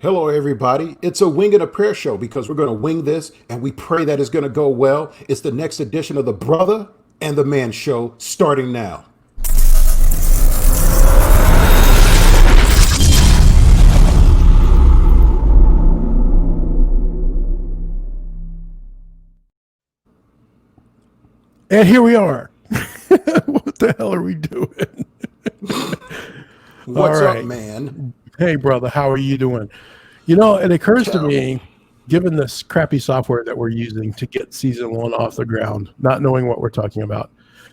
Hello, everybody. It's a Wing and a Prayer show because we're going to wing this and we pray that it's going to go well. It's the next edition of the Brother and the Man show starting now. And here we are. What the hell are we doing? What's All up, right. man? Hey, brother, how are you doing? You know, it occurs to Terrible. me, given this crappy software that we're using to get season one off the ground, not knowing what we're talking about,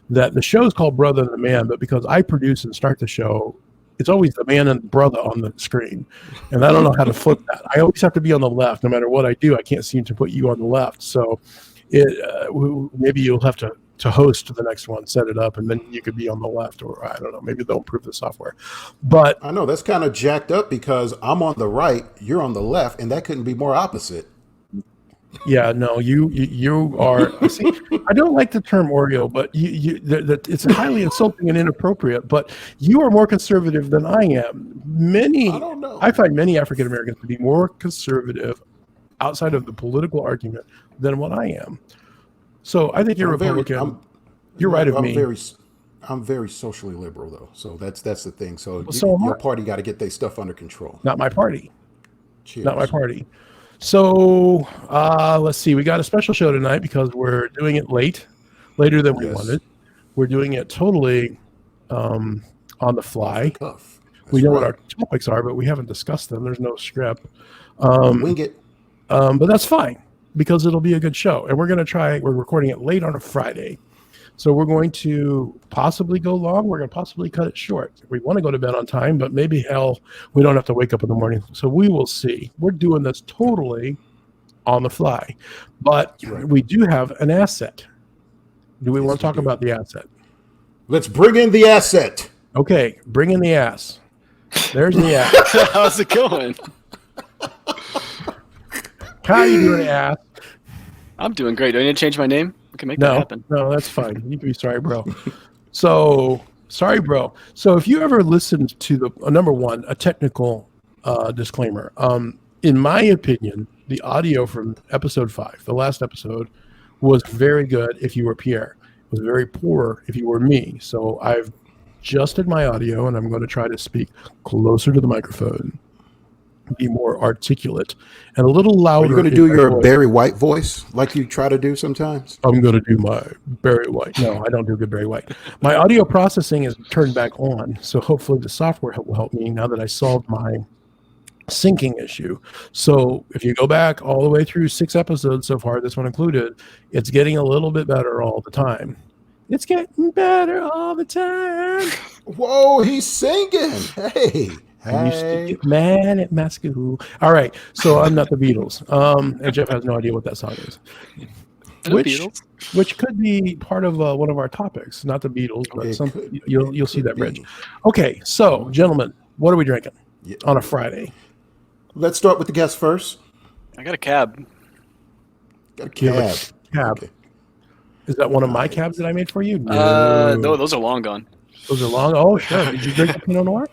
that the show is called Brother and the Man, but because I produce and start the show, it's always the man and brother on the screen. And I don't know how to flip that. I always have to be on the left. No matter what I do, I can't seem to put you on the left. So maybe you'll have to host the next one, set it up, and then you could be on the left, or I don't know, maybe they'll improve the software. But I know that's kind of jacked up because I'm on the right, you're on the left, and that couldn't be more opposite. yeah, no, you are. See, I don't like the term Oreo, but it's highly insulting and inappropriate. But you are more conservative than I am. I don't know. I find many African Americans to be more conservative outside of the political argument than what I am. So I think you're Republican. You're right of I'm me. I'm very socially liberal though, so that's the thing. So, Well, so am your I. party got to get their stuff under control. Not my party. Cheers. Not my party. So let's see. We got a special show tonight because we're doing it later than we Yes. wanted. We're doing it totally on the fly. Cuff. We That's know what right. our topics are, but we haven't discussed them. There's no script. Wing it. But that's fine because it'll be a good show. And we're recording it late on a Friday. So we're going to possibly go long. We're going to possibly cut it short. We want to go to bed on time, but maybe hell, we don't have to wake up in the morning. So we will see. We're doing this totally on the fly. But Right. we do have an asset. Do we Yes, want to we talk do. about the asset? Let's bring in the asset. Okay, bring in the ass. There's the ass. How's it going? How you doing, ass? I'm doing great. Do I need to change my name? I can make that happen. No, that's fine. You can be sorry, bro. So sorry, bro. So if you ever listened to the number one, a technical disclaimer. In my opinion, the audio from episode 5, the last episode, was very good if you were Pierre. It was very poor if you were me. So I've adjusted my audio and I'm going to try to speak closer to the microphone, be more articulate, and a little louder. Are you going to in do my your voice. Barry White voice like you try to do sometimes? I'm going to do my Barry White. No, I don't do good Barry White. My audio processing is turned back on, so hopefully the software will help me now that I solved my syncing issue. So if you go back all the way through 6 episodes so far, this one included, it's getting a little bit better all the time. It's getting better all the time. Whoa, he's singing. Hey. I used to Hey. get mad at my school. All right, so I'm not the Beatles. And Jeff has no idea what that song is. The Beatles. Which could be part of one of our topics, not the Beatles, but It could- you'll it see could that bridge. be. Okay, so gentlemen, what are we drinking Yeah. on a Friday? Let's start with the guest first. I got a cab. Got a You have a cab. cab. Okay. Is that one of my cabs that I made for you? No, those are long gone. Those are long. Oh, sure. Did you drink the Pinot Noir?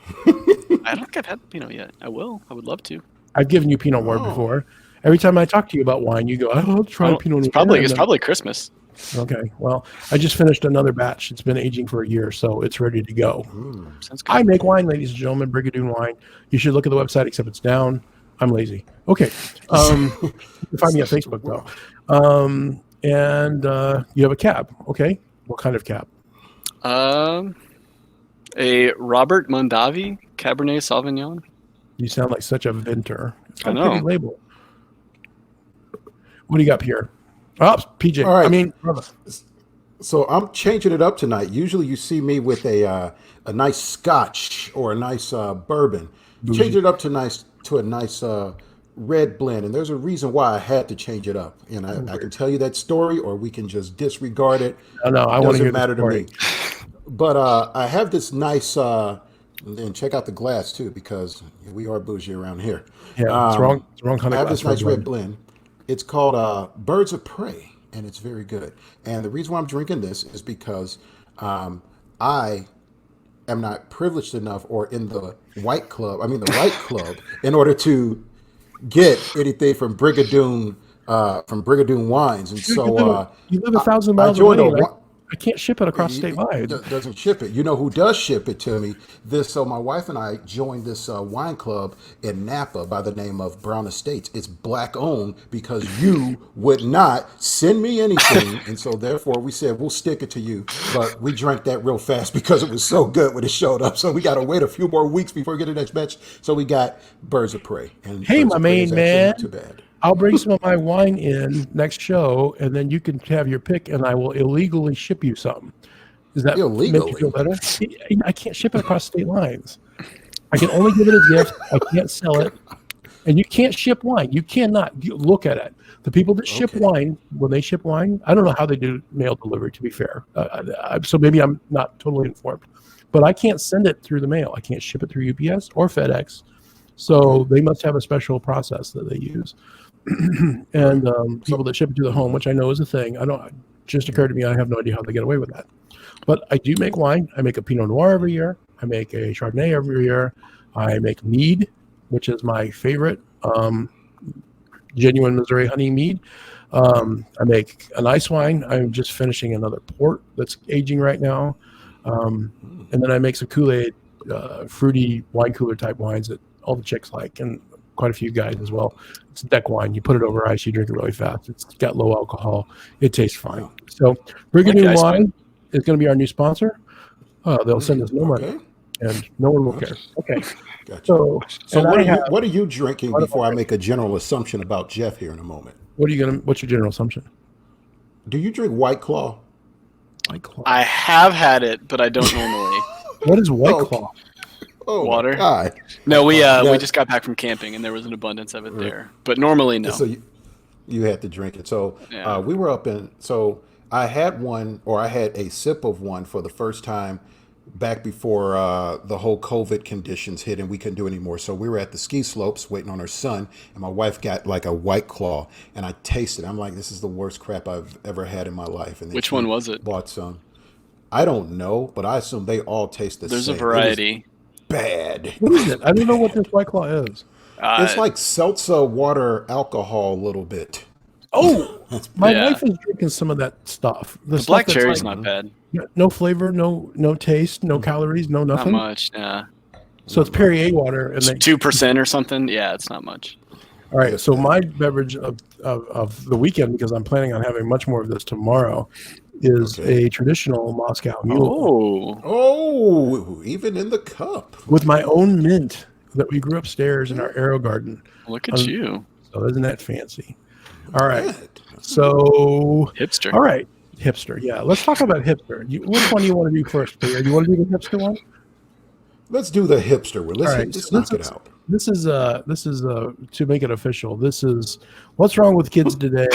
I don't think I've had Pinot yet. I will. I would love to. I've given you Pinot Noir Oh. before. Every time I talk to you about wine, you go, "I'll try Well, Pinot Noir." it's and probably Christmas. then- okay. Well, I just finished another batch. It's been aging for a year, so it's ready to go. Sounds good. I make wine, ladies and gentlemen, Brigadoon Wine. You should look at the website, except it's down. I'm lazy. Okay. You can find me on Facebook, though. And you have a cab. Okay. What kind of cab? A Robert Mondavi Cabernet Sauvignon. You sound like such a vintner. It's got I a know. pretty label. What do you got here? Oh, PJ. All right. I mean, brother. So I'm changing it up tonight. Usually you see me with a nice scotch or a nice bourbon. Change it up to a nice red blend. And there's a reason why I had to change it up. And I can tell you that story or we can just disregard it. No, I want to Doesn't hear matter the to story. me. But I have this nice, and check out the glass too, because we are bougie around here. Yeah, it's wrong. It's the wrong kind I of have glass this for nice a red blend. blend. It's called Birds of Prey, and it's very good. And the reason why I'm drinking this is because I am not privileged enough or in the white club, the right club, in order to get anything from Brigadoon Wines, and Dude, so you live 1,000 I miles joined away, a. and I can't ship it across state lines. Doesn't ship it. You know who does ship it to me? So my wife and I joined this wine club in Napa by the name of Brown Estates. It's black owned because you would not send me anything, and so therefore we said we'll stick it to you. But we drank that real fast because it was so good when it showed up. So we got to wait a few more weeks before we get the next batch. So we got Birds of Prey, and Hey, Birds my of Prey main is actually man, not too bad. I'll bring some of my wine in next show, and then you can have your pick, and I will illegally ship you something. Does that make you feel Illegally. better? I can't ship it across state lines. I can only give it as gift. I can't sell it. And you can't ship wine. You cannot. Look at it. The people that ship Okay. wine, when they ship wine, I don't know how they do mail delivery, to be fair. So maybe I'm not totally informed. But I can't send it through the mail. I can't ship it through UPS or FedEx. So they must have a special process that they use. And people that ship it to the home, which I know is a thing. Just occurred to me, I have no idea how they get away with that. But I do make wine. I make a Pinot Noir every year. I make a Chardonnay every year. I make mead, which is my favorite, genuine Missouri honey mead. I make a nice wine. I'm just finishing another port that's aging right now. And then I make some Kool-Aid, fruity wine cooler type wines that all the chicks like, and quite a few guys as well. It's deck wine. You put it over ice, you drink it really fast. It's got low alcohol. It tastes fine. So Brigadoon Wine is going to be our new sponsor. They'll send us no money, and no one will care. Okay. Gotcha. So what are you drinking before I make a general assumption about Jeff here in a moment? what's your general assumption? Do you drink White Claw? White Claw. I have had it, but I don't normally. What is White Claw? Oh, Water. My God. No, we just got back from camping, and there was an abundance of it there. But normally, no. So you had to drink it. So Yeah. we were up in. So I had a sip of one for the first time back before the whole COVID conditions hit and we couldn't do anymore. So we were at the ski slopes waiting on our son, and my wife got like a White Claw, and I tasted it. I'm like, this is the worst crap I've ever had in my life. And then Which she one was it? Bought some. I don't know, but I assume they all taste the There's same. a variety. Bad. What is it? I don't know what this White Claw is. It's like seltzer water alcohol a little bit. Oh, my Yeah. wife is drinking some of that stuff. The stuff black that's cherry's like not bad. no flavor, no taste, no calories, no Not nothing. much. Yeah. So it's Perrier water, and they 2% or something. Yeah, it's not much. All right, so my beverage of the weekend, because I'm planning on having much more of this tomorrow, is a traditional Moscow Mule Oh, even in the cup. with my own mint that we grew upstairs in our Aero garden. Look at you. So isn't that fancy? All right, so Hipster. all right, hipster. Yeah, let's talk about hipster. Which one do you want to do first, Peter? Do you want to do the hipster one? Let's do the hipster one. Let's knock it out. This is to make it official. This is What's Wrong with Kids Today.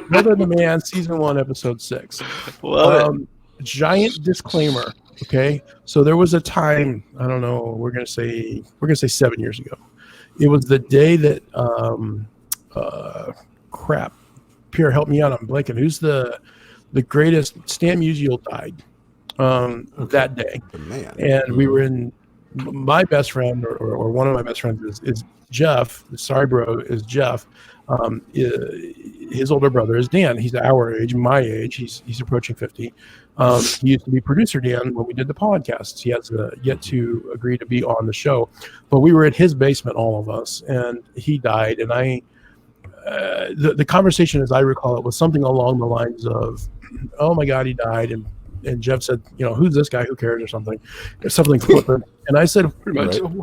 Brother the Man, season 1, episode 6. Love it. Giant disclaimer. Okay, so there was a time, I don't know, we're gonna say 7 years ago. It was the day that crap. Pierre, help me out. I'm blanking. Who's the greatest? Stan Musial died that day. The man. And we were in, my best friend or one of my best friends is Jeff. Sorry, bro, is Jeff. His older brother is Dan. He's our age, my age. He's approaching 50. He used to be producer Dan when we did the podcasts. He has yet to agree to be on the show, but we were in his basement, all of us, and he died. And the conversation, as I recall it, was something along the lines of, "Oh my God, he died," and Jeff said, "Who's this guy? Who cares?" or something flippant. And I said,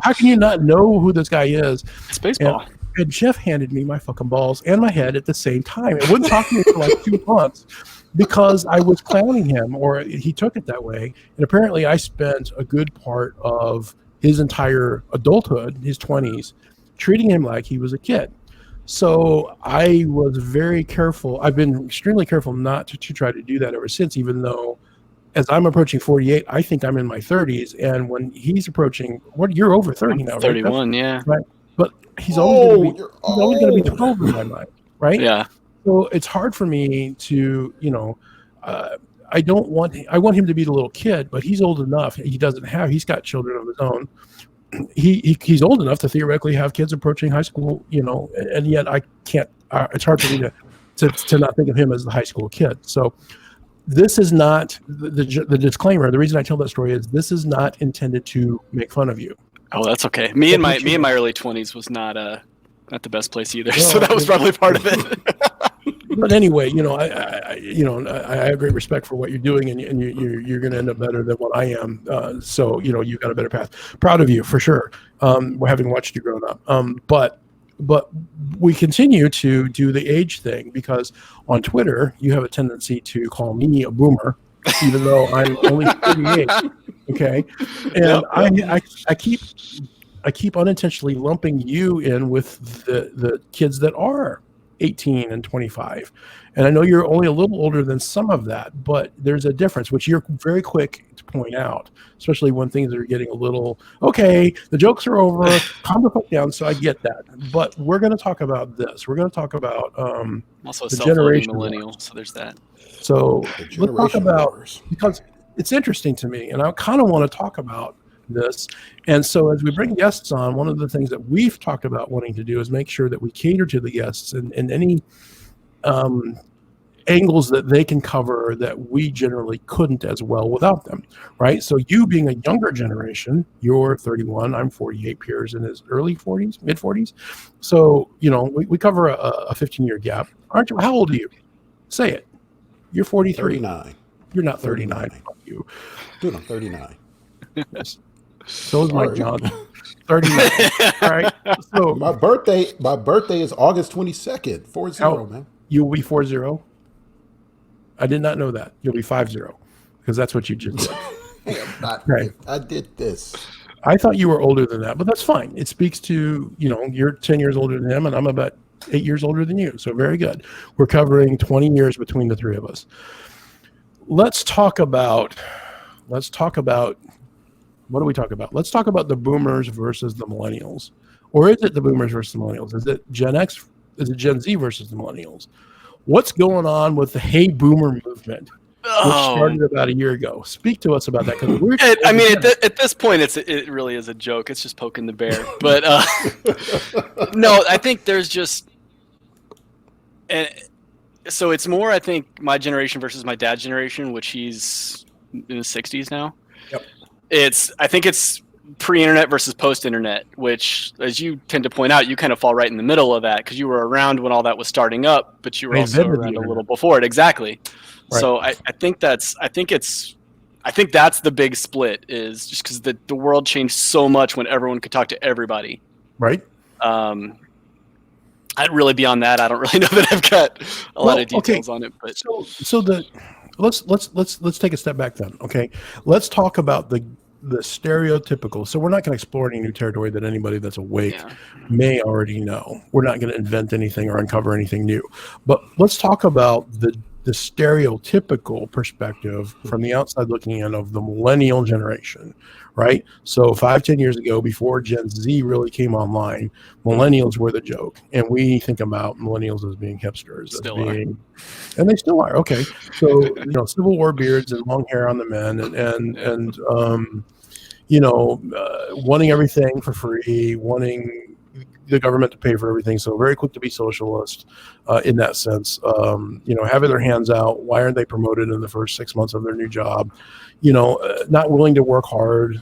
"How can you not know who this guy is?" It's baseball. And Jeff handed me my fucking balls and my head at the same time. It wouldn't talk to me for like 2 months because I was clowning him, or he took it that way. And apparently I spent a good part of his entire adulthood, his 20s, treating him like he was a kid. So I was very careful. I've been extremely careful not to try to do that ever since, even though as I'm approaching 48, I think I'm in my 30s. And when he's approaching, you're over 30 now, 31, right? yeah. Right. But he's always going to be 12 in my mind, right? Yeah. So it's hard for me to, I want him to be the little kid, but he's old enough. He's got children of his own. he's old enough to theoretically have kids approaching high school, and yet I can't. It's hard for me to not think of him as the high school kid. So this is not the disclaimer. The reason I tell that story is this is not intended to make fun of you. Oh, that's okay. Me in my early 20s was not the best place either. So that was probably part of it. But anyway, I have great respect for what you're doing, and you're going to end up better than what I am. So you've got a better path. Proud of you for sure. Having watched you growing up. But we continue to do the age thing because on Twitter you have a tendency to call me a boomer, even though I'm only 38. Okay, and I keep unintentionally lumping you in with the kids that are 18 and 25. And I know you're only a little older than some of that, but there's a difference, which you're very quick to point out, especially when things are getting a little, okay, the jokes are over, calm the fuck down, so I get that. But we're going to talk about this. We're going to talk about also a the self-loathing millennial, so there's that. So let's talk about, because it's interesting to me, and I kind of want to talk about this. And so as we bring guests on, one of the things that we've talked about wanting to do is make sure that we cater to the guests and any angles that they can cover that we generally couldn't as well without them, right? So you being a younger generation, you're 31, I'm 48, Pierre's in his early 40s, mid 40s. So, we cover a 15-year gap. Aren't you? How old are you? Say it. You're 43. 39. You're not 39. Fuck you. Dude, I'm 39. Yes. So is Mike John. 39. All right. So my birthday is August 22nd. 40, man. You'll be 40. I did not know that. You'll be 50 because that's what you just did. Hey, right. I did this. I thought you were older than that, but that's fine. It speaks to, you're 10 years older than him and I'm about 8 years older than you. So very good. We're covering 20 years between the three of us. Let's talk about what do we talk about? Let's talk about the boomers versus the millennials. Or is it the boomers versus the millennials? Is it Gen X? Is it Gen Z versus the millennials? What's going on with the Hey Boomer movement, which started about a year ago? Speak to us about that. At this point, it really is a joke. It's just poking the bear. But no, I think there's just... So it's more, I think, my generation versus my dad's generation, which he's in his 60s now. Yep. I think it's pre-internet versus post-internet, which, as you tend to point out, you kind of fall right in the middle of that because you were around when all that was starting up, but you were also around a little before it. Exactly. Right. So I think that's the big split, is just because the world changed so much when everyone could talk to everybody. Right. I'd really beyond that, I don't really know that I've got a lot of details on it. But let's take a step back then. Okay, let's talk about the stereotypical. So we're not going to explore any new territory that anybody that's awake may already know. We're not going to invent anything or uncover anything new. But let's talk about the stereotypical perspective from the outside looking in of the millennial generation, right? So 5-10 years ago, before Gen Z really came online, millennials were the joke. And we think about millennials as being hipsters. And they still are. Okay. So, Civil War beards and long hair on the men and wanting everything for free, wanting the government to pay for everything. So very quick to be socialist in that sense. Having their hands out. Why aren't they promoted in the first 6 months of their new job? Not willing to work hard,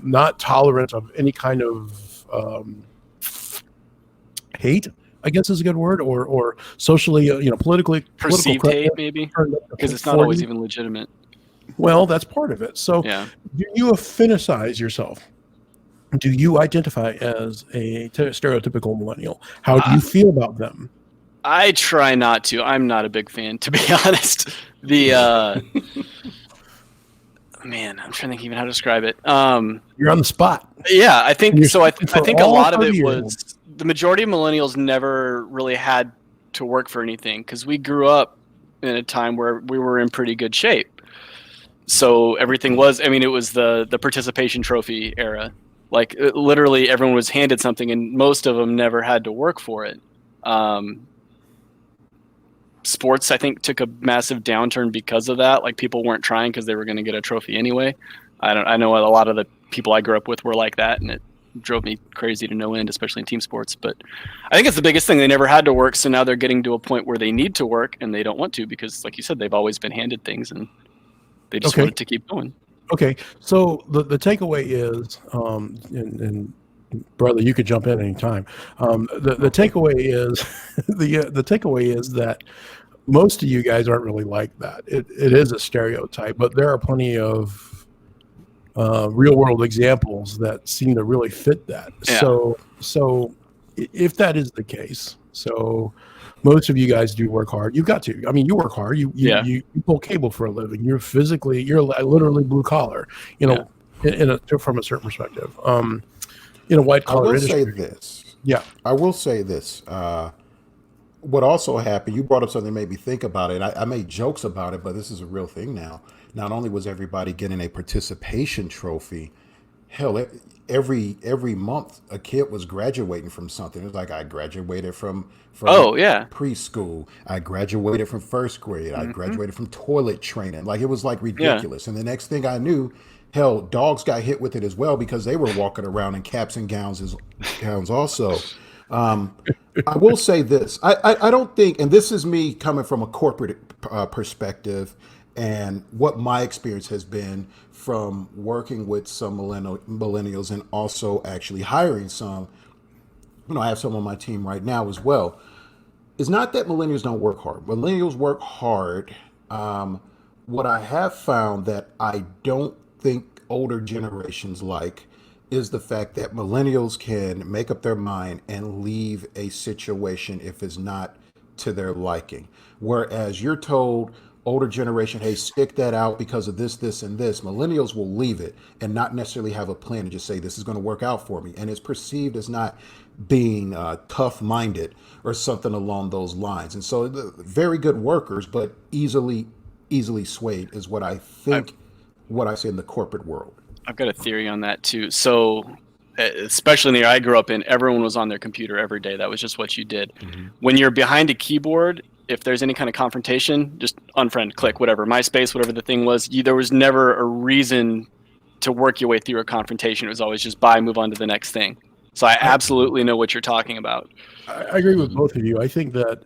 not tolerant of any kind of hate, I guess is a good word, or socially, politically perceived hate, maybe, because it's not always even legitimate. Well, that's part of it. So do you affinicize yourself? Do you identify as a stereotypical millennial? How do you feel about them? I try not to. I'm not a big fan, to be honest. Man, I'm trying to think even how to describe it. You're on the spot. Yeah, I think so. I think a lot of it was the majority of millennials never really had to work for anything because we grew up in a time where we were in pretty good shape. So everything was, it was the participation trophy era. Like literally everyone was handed something and most of them never had to work for it. Sports, I think, took a massive downturn because of that. Like people weren't trying because they were going to get a trophy anyway. I know a lot of the people I grew up with were like that, and drove me crazy to no end, especially in team sports. But I think it's the biggest thing. They never had to work, so now they're getting to a point where they need to work, and they don't want to because, like you said, they've always been handed things, and they just want it to keep going. Okay, so the takeaway is, and brother, you could jump in anytime. The takeaway is the takeaway is that most of you guys aren't really like that. It is a stereotype, but there are plenty of real world examples that seem to really fit that. Yeah. So if that is the case, so most of you guys do work hard. You've got to. I mean, you work hard. You pull cable for a living. You're literally blue collar. From a certain perspective. In a white collar industry. I will say this. Yeah. I will say this. What also happened, you brought up something that made me think about it. I made jokes about it, but this is a real thing now. Not only was everybody getting a participation trophy, hell, every month a kid was graduating from something. It was like, I graduated from preschool. I graduated from first grade. I graduated from toilet training. Like, it was like ridiculous. And the next thing I knew, hell, dogs got hit with it as well because they were walking around in caps and gowns also. I will say this. I don't think, and this is me coming from a corporate perspective and what my experience has been from working with some millennials and also actually hiring some. I have some on my team right now as well. It's not that millennials don't work hard. Millennials work hard. What I have found that I don't think older generations like is the fact that millennials can make up their mind and leave a situation if it's not to their liking. Whereas you're told, older generation, hey, stick that out because of this, this, and this. Millennials will leave it and not necessarily have a plan and just say, this is going to work out for me. And it's perceived as not being tough-minded or something along those lines. And so very good workers, but easily swayed is what I think, what I see in the corporate world. I've got a theory on that too. So, especially in the area I grew up in, everyone was on their computer every day. That was just what you did. Mm-hmm. When you're behind a keyboard, if there's any kind of confrontation, just unfriend, click, whatever, MySpace, whatever the thing was, there was never a reason to work your way through a confrontation. It was always just move on to the next thing. So I absolutely know what you're talking about. I agree with both of you. I think that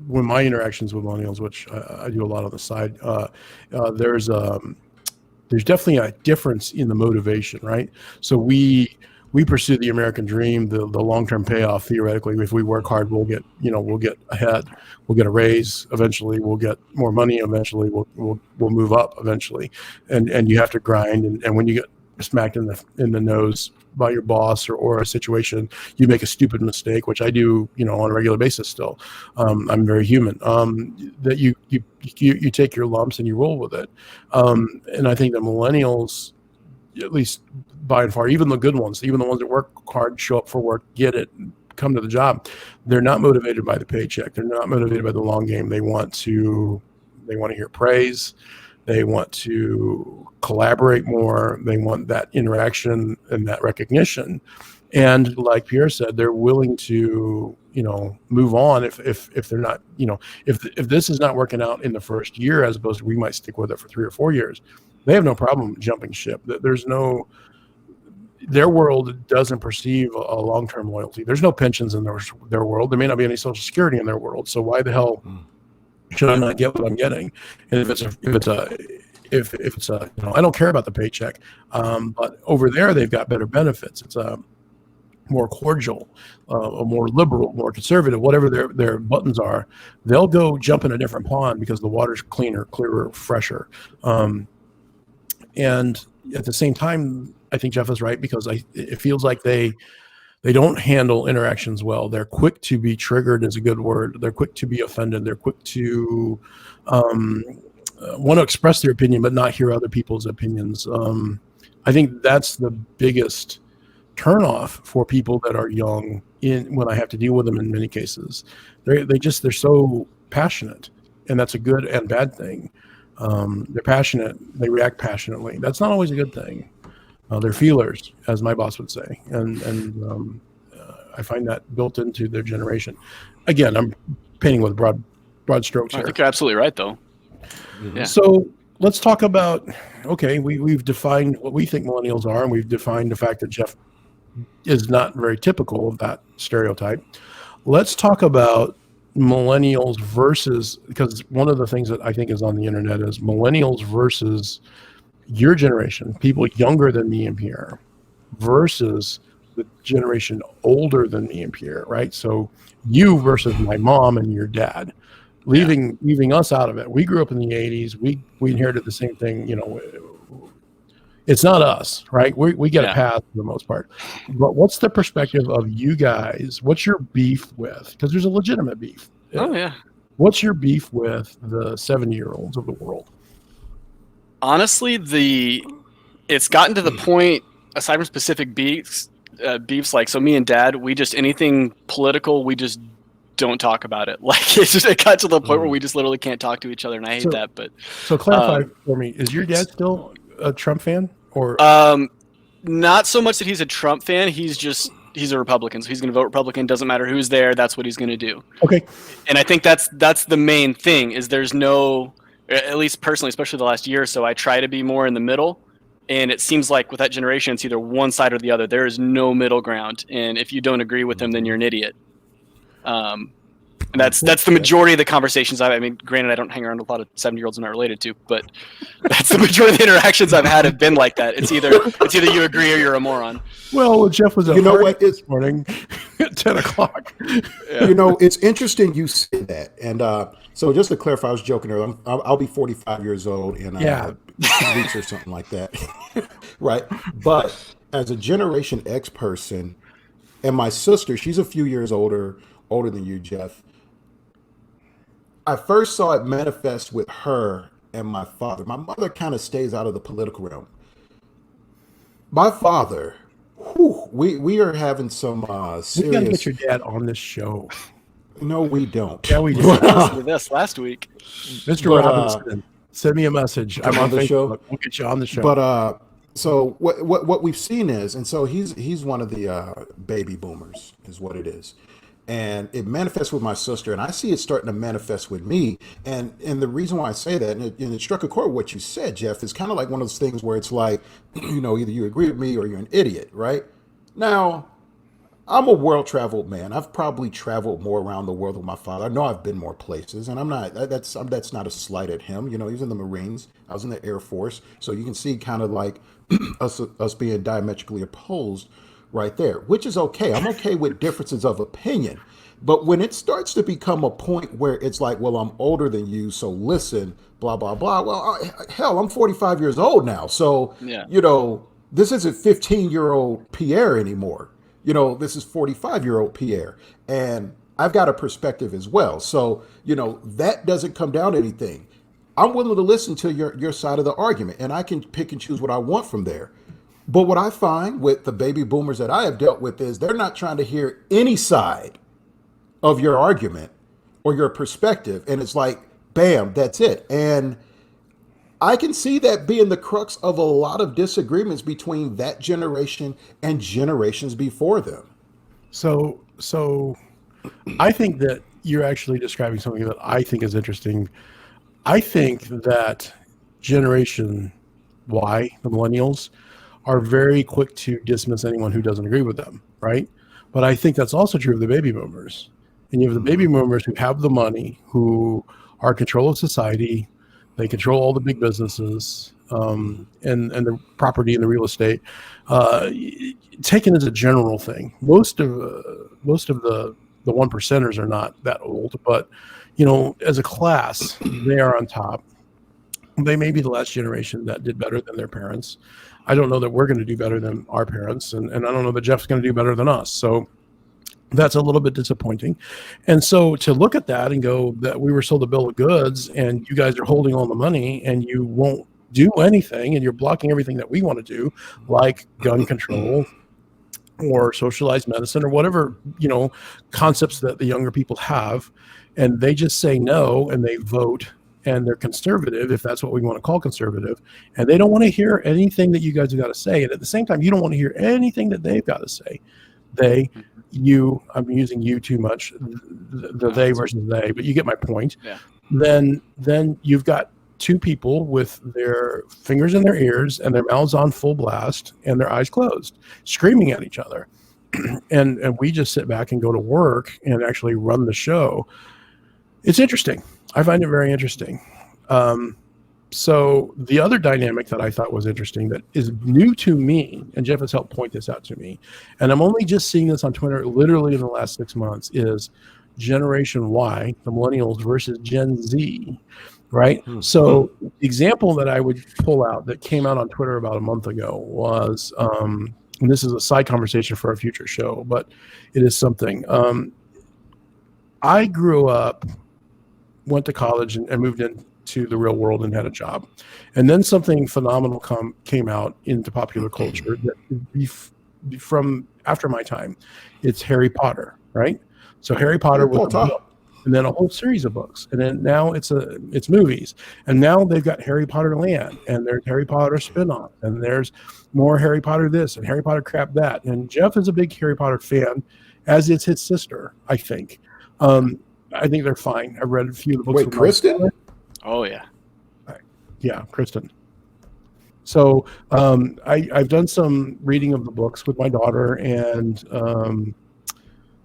when my interactions with millennials, which I do a lot on the side, there's definitely a difference in the motivation, right? So we pursue the American dream, the long-term payoff. Theoretically, if we work hard, we'll get ahead, we'll get a raise eventually, we'll get more money eventually, we'll move up eventually, and you have to grind. And when you get smacked in the nose by your boss or a situation, you make a stupid mistake, which I do, on a regular basis still. I'm very human. That you take your lumps and you roll with it. And I think the millennials, at least by and far, even the good ones, even the ones that work hard, show up for work, get it, come to the job, they're not motivated by the paycheck. They're not motivated by the long game. They want to hear praise. They want to collaborate more. They want that interaction and that recognition. And like Pierre said, they're willing to, move on if they're not, if this is not working out in the first year, as opposed to we might stick with it for 3 or 4 years. They have no problem jumping ship. Their world doesn't perceive a long-term loyalty. There's no pensions in their world. There may not be any Social Security in their world. So why the hell should I not get what I'm getting? And if it's a I don't care about the paycheck. But over there, they've got better benefits. It's a more cordial, a more liberal, more conservative, whatever their buttons are. They'll go jump in a different pond because the water's cleaner, clearer, fresher. And at the same time, I think Jeff is right, because it feels like they don't handle interactions well. They're quick to be triggered, is a good word. They're quick to be offended. They're quick to want to express their opinion, but not hear other people's opinions. I think that's the biggest turnoff for people that are young when I have to deal with them in many cases. They're so passionate, and that's a good and bad thing. They're passionate. They react passionately. That's not always a good thing. They're feelers, as my boss would say. And I find that built into their generation. Again, I'm painting with broad strokes here. I think you're absolutely right, though. Yeah. So let's talk about, okay, we've defined what we think millennials are, and we've defined the fact that Jeff is not very typical of that stereotype. Let's talk about millennials versus, because one of the things that I think is on the internet is millennials versus your generation, people younger than me and Pierre, versus the generation older than me and Pierre, right? So you versus my mom and your dad, leaving us out of it. We grew up in the 80s. We inherited the same thing, It's not us, right? We get a pass for the most part. But what's the perspective of you guys? What's your beef with? Because there's a legitimate beef. Oh, yeah. What's your beef with the 70-year-olds of the world? Honestly, it's gotten to the point, aside from specific beefs, like, so me and Dad, we just, anything political, we just don't talk about it. Like, it got to the point where we just literally can't talk to each other, and I hate that. But so clarify for me, is your dad still a Trump fan? Or not so much that he's a Trump fan. He's a Republican, so he's going to vote Republican. Doesn't matter who's there. That's what he's going to do. Okay. And I think that's the main thing. Is there's no, at least personally, especially the last year or so, I try to be more in the middle. And it seems like with that generation, it's either one side or the other. There is no middle ground. And if you don't agree with them, then you're an idiot. And that's the majority of the conversations I mean, granted, I don't hang around with a lot of 70-year-olds I'm not related to, but that's the majority of the interactions I've had have been like that. It's either you agree or you're a moron. Well, Jeff was at this morning at 10 o'clock. Yeah. It's interesting you say that. And so just to clarify, I was joking earlier. I'll be 45 years old in 2 weeks or something like that. Right. But as a Generation X person, and my sister, she's a few years older than you, Jeff. I first saw it manifest with her and my father. My mother kind of stays out of the political realm. My father, we are having some serious... We got to get your dad on this show. No, we don't. Yeah, we did. With this last week. Mr. Robinson, send me a message. I'm on the Facebook. show. We'll get you on the show. But so what we've seen is, and so he's one of the baby boomers, is what it is. And it manifests with my sister, and I see it starting to manifest with me. And the reason why I say that, and it struck a chord with what you said, Jeff, is kind of like one of those things where it's like, either you agree with me or you're an idiot, right? Now, I'm a world-traveled man. I've probably traveled more around the world with my father. I know I've been more places, and that's not a slight at him. He was in the Marines. I was in the Air Force. So you can see kind of like us being diametrically opposed right there, which is okay. I'm okay with differences of opinion. But when it starts to become a point where it's like, well, I'm older than you, so listen, blah, blah, blah. Well, hell, I'm 45 years old now. So, this isn't 15-year-old Pierre anymore. This is 45-year-old Pierre. And I've got a perspective as well. So, that doesn't come down to anything. I'm willing to listen to your side of the argument, and I can pick and choose what I want from there. But what I find with the baby boomers that I have dealt with is they're not trying to hear any side of your argument or your perspective. And it's like, bam, that's it. And I can see that being the crux of a lot of disagreements between that generation and generations before them. So I think that you're actually describing something that I think is interesting. I think that Generation Y, the millennials, are very quick to dismiss anyone who doesn't agree with them, right? But I think that's also true of the baby boomers. And you have the baby boomers who have the money, who are in control of society. They control all the big businesses and the property and the real estate. Taken as a general thing, most of the one percenters are not that old, but as a class, they are on top. They may be the last generation that did better than their parents. I don't know that we're going to do better than our parents, and I don't know that Jeff's going to do better than us. So that's a little bit disappointing. And so to look at that and go that we were sold a bill of goods and you guys are holding all the money and you won't do anything and you're blocking everything that we want to do, like gun control or socialized medicine or whatever, concepts that the younger people have, and they just say no and they vote. And they're conservative, if that's what we want to call conservative, and they don't want to hear anything that you guys have got to say. And at the same time, you don't want to hear anything that they've got to say. I'm using you too much, the they versus they, but you get my point. Yeah. Then you've got two people with their fingers in their ears and their mouths on full blast and their eyes closed, screaming at each other. and we just sit back and go to work and actually run the show. It's interesting. I find it very interesting. So the other dynamic that I thought was interesting that is new to me, and Jeff has helped point this out to me, and I'm only just seeing this on Twitter literally in the last 6 months, is Generation Y, the millennials, versus Gen Z, right? Mm-hmm. So the example that I would pull out that came out on Twitter about a month ago was, and this is a side conversation for a future show, but it is something. I grew up, went to college and moved into the real world and had a job. And then something phenomenal came out into popular culture that from after my time. It's Harry Potter, right? So Harry Potter was a book, and then a whole series of books. And then now it's movies. And now they've got Harry Potter Land, and there's Harry Potter spinoff, and there's more Harry Potter this and Harry Potter crap that. And Jeff is a big Harry Potter fan, as is his sister, I think. I think they're fine. I've read a few of the books. Wait, Kristen? Oh, yeah. Yeah, Kristen. So I've done some reading of the books with my daughter, and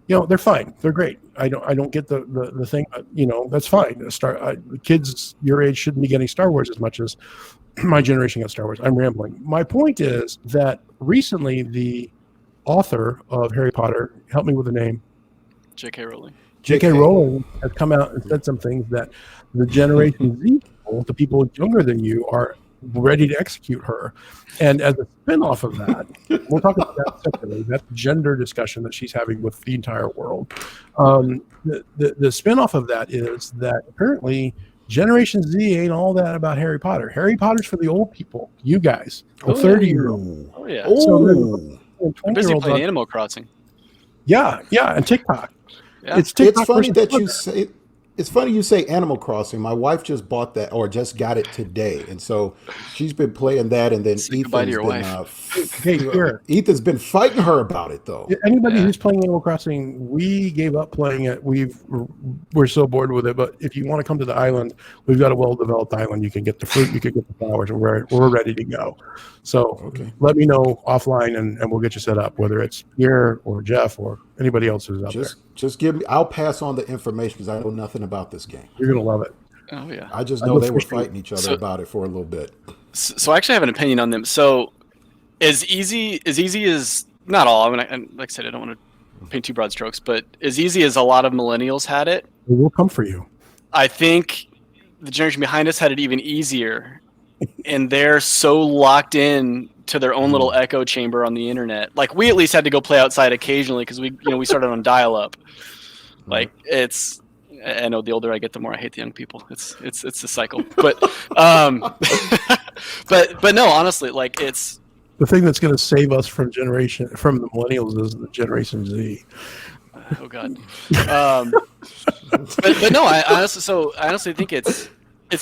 they're fine. They're great. I don't get the thing, but that's fine. Kids your age shouldn't be getting Star Wars as much as my generation got Star Wars. I'm rambling. My point is that recently the author of Harry Potter, help me with the name, J.K. Rowling. J.K. Rowling has come out and said some things that the Generation Z people, the people younger than you, are ready to execute her. And as a spin-off of that, we'll talk about that separately. That's gender discussion that she's having with the entire world. The spin-off of that is that apparently Generation Z ain't all that about Harry Potter. Harry Potter's for the old people, you guys, the 30-year-old. Oh, yeah. So I'm busy playing Animal Crossing. Yeah, and TikTok. Yeah. It's funny that you say. It's funny you say Animal Crossing. My wife just bought that, or just got it today, and so she's been playing that. And then Ethan's been fighting her about it, though. Anybody who's playing Animal Crossing, we gave up playing it. We're so bored with it. But if you want to come to the island, we've got a well-developed island. You can get the fruit, you can get the flowers, and we're ready to go. So let me know offline, and we'll get you set up, whether it's here or Jeff or anybody else who's out there. Just give me. I'll pass on the information because I know nothing about this game. You're gonna love it. Oh yeah. I just know they were fighting each other about it for a little bit. So I actually have an opinion on them. So as easy as not all. I mean, like I said, I don't want to paint too broad strokes, but as easy as a lot of millennials had it, we'll come for you. I think the generation behind us had it even easier, and they're so locked in to their own little echo chamber on the internet. Like we at least had to go play outside occasionally because we started on dial-up. Like it's, I know the older I get, the more I hate the young people. It's a cycle. But but no, honestly, like it's the thing that's going to save us from the millennials is the Generation Z. Oh God. But no, I honestly think it's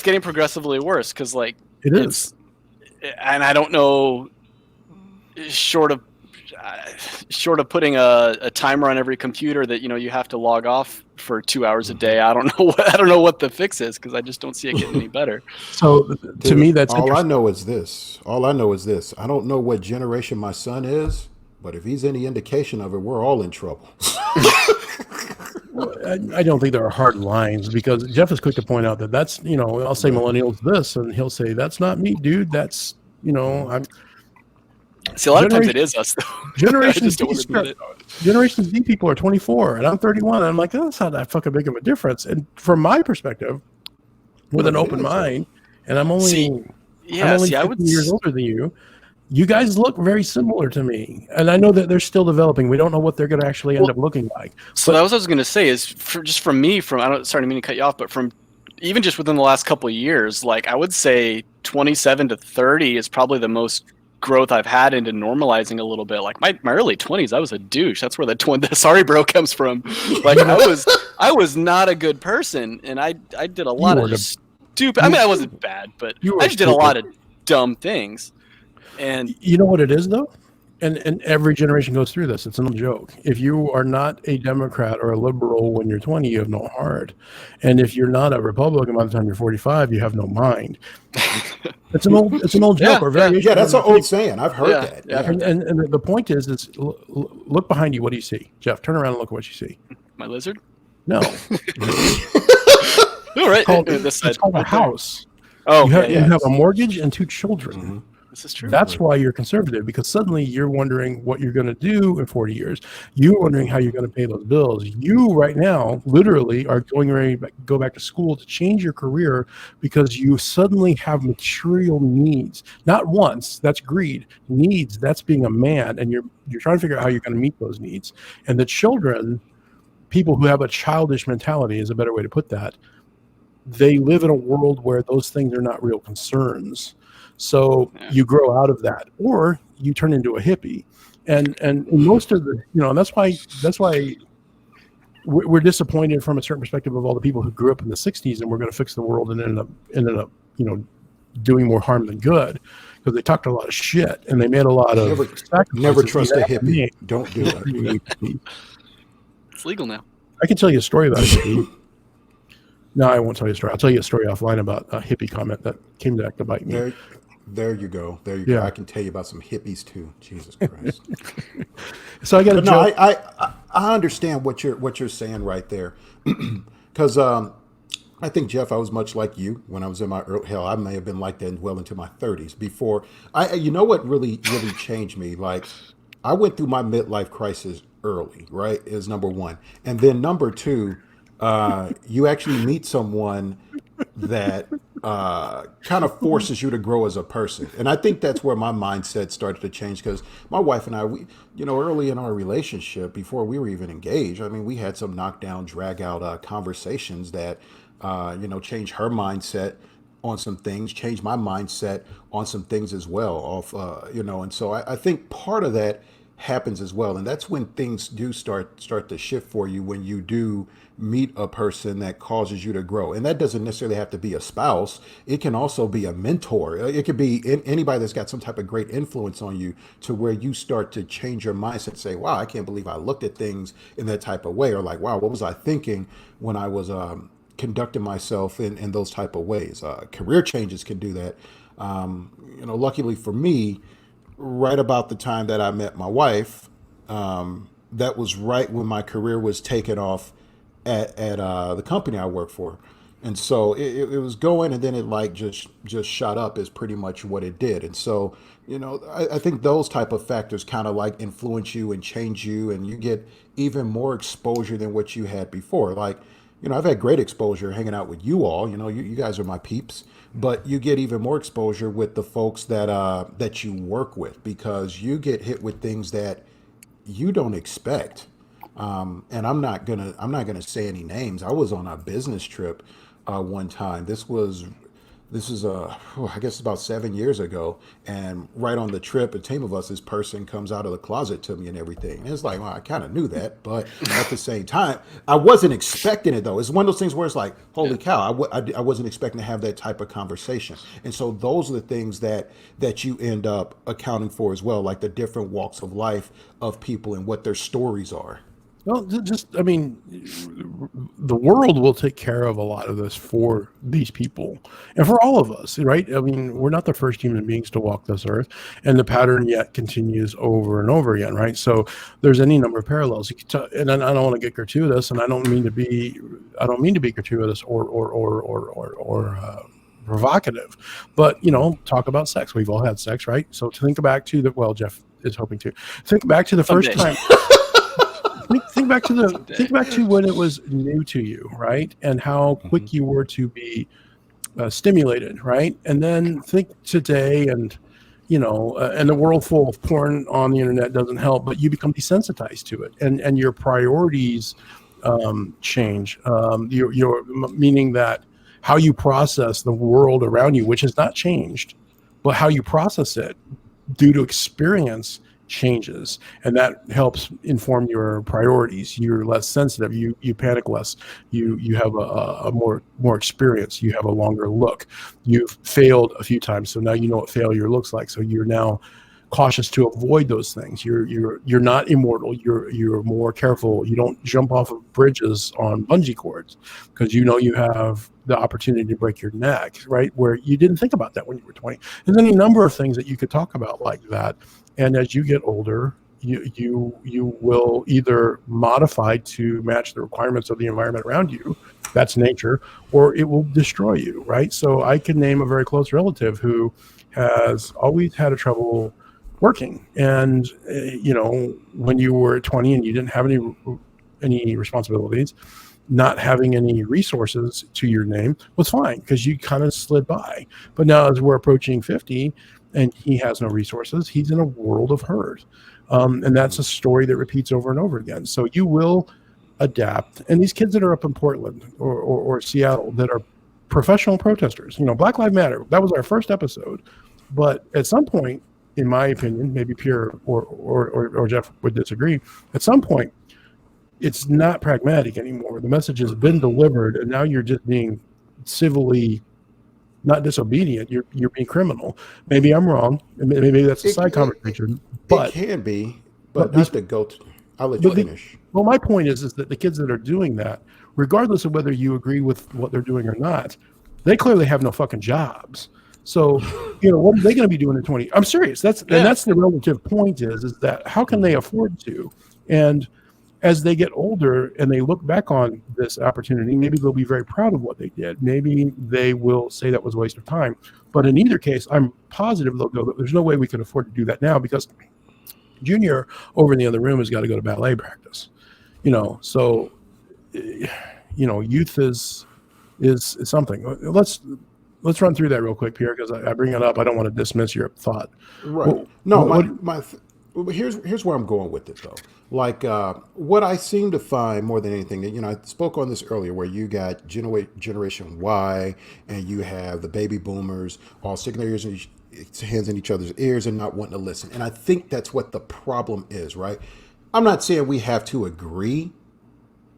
getting progressively worse because like it is. And I don't know, short of putting a timer on every computer that you have to log off for 2 hours a day. I don't know what the fix is because I just don't see it getting any better. So to me, that's all I know is this. I don't know what generation my son is, but if he's any indication of it, we're all in trouble. I don't think there are hard lines because Jeff is quick to point out that that's, I'll say millennials this, and he'll say, that's not me, dude. That's, I'm. See, a lot of times it is us, though. Generation Z people are 24, and I'm 31. And I'm like, that's not that fucking big of a difference. And from my perspective, with an open mind, and I'm only 15 years older than you, you guys look very similar to me. And I know that they're still developing. We don't know what they're going to actually end up looking like. So that was what I was going to say is from me, sorry, I didn't mean to cut you off, but from even just within the last couple of years, like I would say 27 to 30 is probably the most growth I've had into normalizing a little bit. Like my early 20s, I was a douche. That's where the sorry bro comes from. Like I was not a good person, and I did a lot of stupid. I mean, I wasn't bad, but I just did a lot of dumb things. And you know what it is though? and every generation goes through this. It's no joke. If you are not a Democrat or a liberal when you're 20, you have no heart. And if you're not a Republican by the time you're 45, you have no mind. It's an old joke or variation. Yeah, that's an old saying. I've heard that. Yeah. And the point is look behind you. What do you see? Jeff, turn around and look at what you see. My lizard? No. All right. It's called a house. Oh, you have a mortgage and 2 children. Mm-hmm. This is true. That's why you're conservative, because suddenly you're wondering what you're going to do in 40 years. You're wondering how you're going to pay those bills. You right now literally are ready to go back to school to change your career because you suddenly have material needs. Not wants, that's greed. Needs, that's being a man, and you're trying to figure out how you're going to meet those needs. And the children, people who have a childish mentality is a better way to put that. They live in a world where those things are not real concerns. So you grow out of that, or you turn into a hippie, and most of the, that's why we're disappointed from a certain perspective of all the people who grew up in the 60s and we're going to fix the world and ended up doing more harm than good, because they talked a lot of shit and they made a lot of never trust a hippie. Don't do it. It's legal now. I can tell you a story about a hippie. No, I won't tell you a story. I'll tell you a story offline about a hippie comment that came back to bite me. There you go. Go. I can tell you about some hippies too. Jesus Christ. So I got to. No, I understand what you're saying right there, because I think, Jeff, I was much like you when I was in my I may have been like that well into my 30s before. What really changed me? Like, I went through my midlife crisis early, right? Is number one, and then number two, you actually meet someone that kind of forces you to grow as a person. And I think that's where my mindset started to change, because my wife and I, early in our relationship, before we were even engaged, I mean, we had some knockdown, drag out conversations that, changed her mindset on some things, changed my mindset on some things as well. And so I think part of that happens as well, and that's when things do start to shift for you, when you do meet a person that causes you to grow. And that doesn't necessarily have to be a spouse. It can also be a mentor. It could be anybody that's got some type of great influence on you, to where you start to change your mindset and say, wow, I can't believe I looked at things in that type of way, or like, wow, what was I thinking when I was conducting myself in those type of ways. Career changes can do that. Luckily for me, right about the time that I met my wife, that was right when my career was taken off at the company I work for. And so it was going, and then it just shot up is pretty much what it did. And so, I think those type of factors kind of influence you and change you, and you get even more exposure than what you had before. I've had great exposure hanging out with you all. You guys are my peeps, but you get even more exposure with the folks that you work with, because you get hit with things that you don't expect. And I'm not gonna say any names. I was on a business trip one time. This is I guess about 7 years ago, and right on the trip, a team of us, this person comes out of the closet to me and everything. And it's like, well, I kind of knew that, but at the same time, I wasn't expecting it though. It's one of those things where it's like, holy cow, I wasn't expecting to have that type of conversation. And so those are the things that you end up accounting for as well, like the different walks of life of people and what their stories are. Well, the world will take care of a lot of this for these people and for all of us, right? I mean, we're not the first human beings to walk this earth, and the pattern yet continues over and over again, right? So there's any number of parallels. And I don't want to get gratuitous, and I don't mean to be gratuitous or provocative, but talk about sex. We've all had sex, right? So to think back to Jeff is hoping to think back to the first time. Think back to when it was new to you, right? And how quick you were to be stimulated, right? And then think today, and and the world full of porn on the internet doesn't help, but you become desensitized to it, and your priorities change. Your meaning that how you process the world around you, which has not changed, but how you process it due to experience changes, and that helps inform your priorities. You're less sensitive, you panic less, you have a more experience, you have a longer look, you've failed a few times, so now you know what failure looks like, so you're now cautious to avoid those things. You're not immortal. You're more careful. You don't jump off of bridges on bungee cords because you know you have the opportunity to break your neck, right? Where you didn't think about that when you were 20. There's any number of things that you could talk about like that. And as you get older, you will either modify to match the requirements of the environment around you. That's nature, or it will destroy you, right? So I can name a very close relative who has always had a trouble working. And, when you were 20 and you didn't have any responsibilities, not having any resources to your name was fine because you kind of slid by. But now as we're approaching 50 and he has no resources, he's in a world of hurt. And that's a story that repeats over and over again. So you will adapt. And these kids that are up in Portland or Seattle that are professional protesters, Black Lives Matter, that was our first episode. But at some point, in my opinion, maybe Pierre or Jeff would disagree, at some point, it's not pragmatic anymore. The message has been delivered, and now you're just being civilly not disobedient. You're being criminal. Maybe I'm wrong. Maybe that's a side conversation. But it can be, but not to go to. I'll let you finish. Well, my point is that the kids that are doing that, regardless of whether you agree with what they're doing or not, they clearly have no fucking jobs. So, what are they going to be doing in 20? I'm serious. And that's the relative point is that how can they afford to? And as they get older and they look back on this opportunity, maybe they'll be very proud of what they did. Maybe they will say that was a waste of time. But in either case, I'm positive they'll go, there's no way we can afford to do that now because Junior over in the other room has got to go to ballet practice. So, youth is something. Let's run through that real quick, Pierre, because I bring it up. I don't want to dismiss your thought. Right. Here's where I'm going with it, though. Like what I seem to find more than anything, I spoke on this earlier, where you got Generation Y and you have the baby boomers all sticking their hands in each other's ears and not wanting to listen. And I think that's what the problem is, right? I'm not saying we have to agree.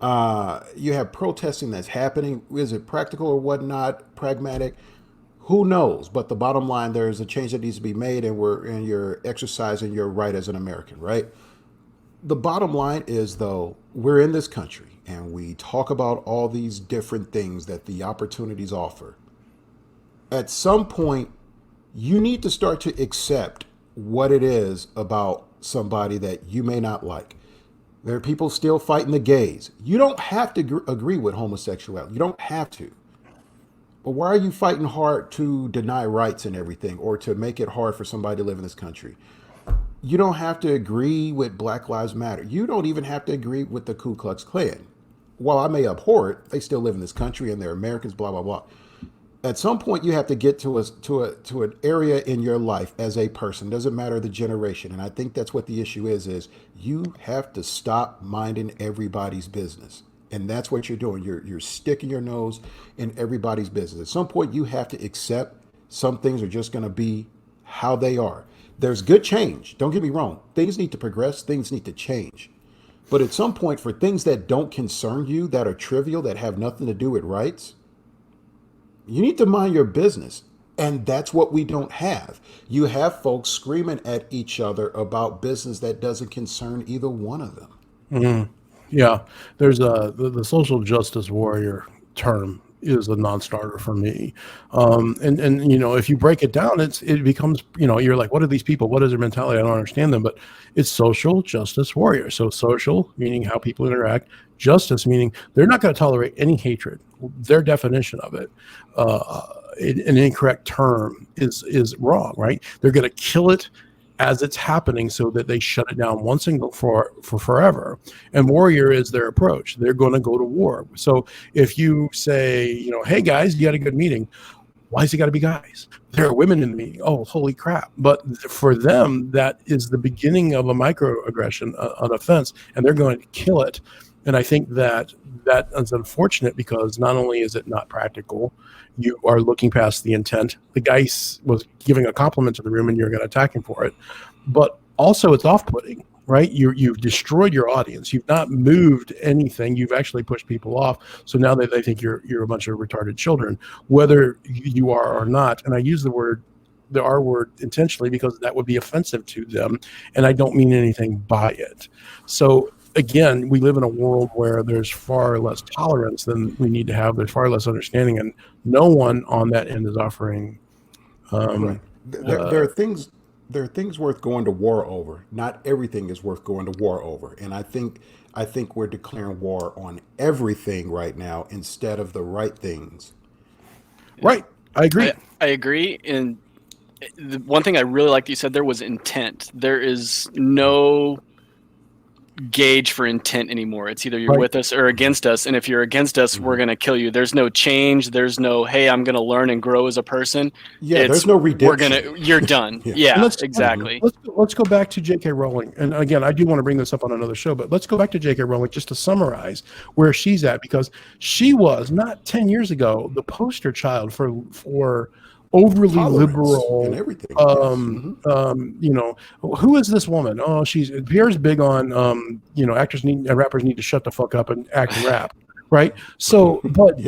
You have protesting that's happening. Is it practical or whatnot? Pragmatic? Who knows? But the bottom line, there is a change that needs to be made, and you're exercising your right as an American, right? The bottom line is, though, we're in this country and we talk about all these different things that the opportunities offer. At some point, you need to start to accept what it is about somebody that you may not like. There are people still fighting the gays. You don't have to agree with homosexuality. You don't have to. But why are you fighting hard to deny rights and everything, or to make it hard for somebody to live in this country? You don't have to agree with Black Lives Matter. You don't even have to agree with the Ku Klux Klan. While I may abhor it, they still live in this country and they're Americans, blah, blah, blah. At some point, you have to get to an area in your life as a person. Doesn't matter the generation. And I think that's what the issue is you have to stop minding everybody's business. And that's what you're doing. You're sticking your nose in everybody's business. At some point, you have to accept some things are just going to be how they are. There's good change. Don't get me wrong. Things need to progress. Things need to change. But at some point, for things that don't concern you, that are trivial, that have nothing to do with rights, you need to mind your business. And that's what we don't have. You have folks screaming at each other about business that doesn't concern either one of them. Mm-hmm. Yeah, there's the social justice warrior term is a non-starter for me. And if you break it down, it becomes, you're like, what are these people? What is their mentality? I don't understand them, but it's social justice warrior. So social meaning how people interact, justice meaning they're not going to tolerate any hatred. Their definition of it, an incorrect term is wrong, right? They're going to kill it as it's happening so that they shut it down once and go for forever. And warrior is their approach. They're going to go to war. So if you say, hey guys, you had a good meeting. Why has it got to be guys? There are women in the meeting. Oh, holy crap. But for them, that is the beginning of a microaggression, an offense, and they're going to kill it. And I think that is unfortunate because not only is it not practical, you are looking past the intent. The guy was giving a compliment to the room and you're going to attack him for it. But also it's off-putting, right? You've destroyed your audience. You've not moved anything. You've actually pushed people off. So now they think you're a bunch of retarded children, whether you are or not. And I use the word the R word intentionally because that would be offensive to them, and I don't mean anything by it. So again, we live in a world where there's far less tolerance than we need to have. There's far less understanding, and no one on that end is offering. Right. There are things. There are things worth going to war over. Not everything is worth going to war over, and I think we're declaring war on everything right now instead of the right things. Right. I agree. I agree. And the one thing I really liked you said there was intent. There is no gauge for intent anymore. It's either you're with us or against us. And if you're against us, we're going to kill you. There's no change. There's no, hey, I'm going to learn and grow as a person. Yeah, there's no redemption. You're done. Yeah, exactly. Let's go back to J.K. Rowling. And again, I do want to bring this up on another show, but let's go back to J.K. Rowling just to summarize where she's at, because she was not 10 years ago the poster child for overly tolerance liberal and everything. You know, who is this woman? Oh, Pierre's big on rappers need to shut the fuck up and act and rap, right? So but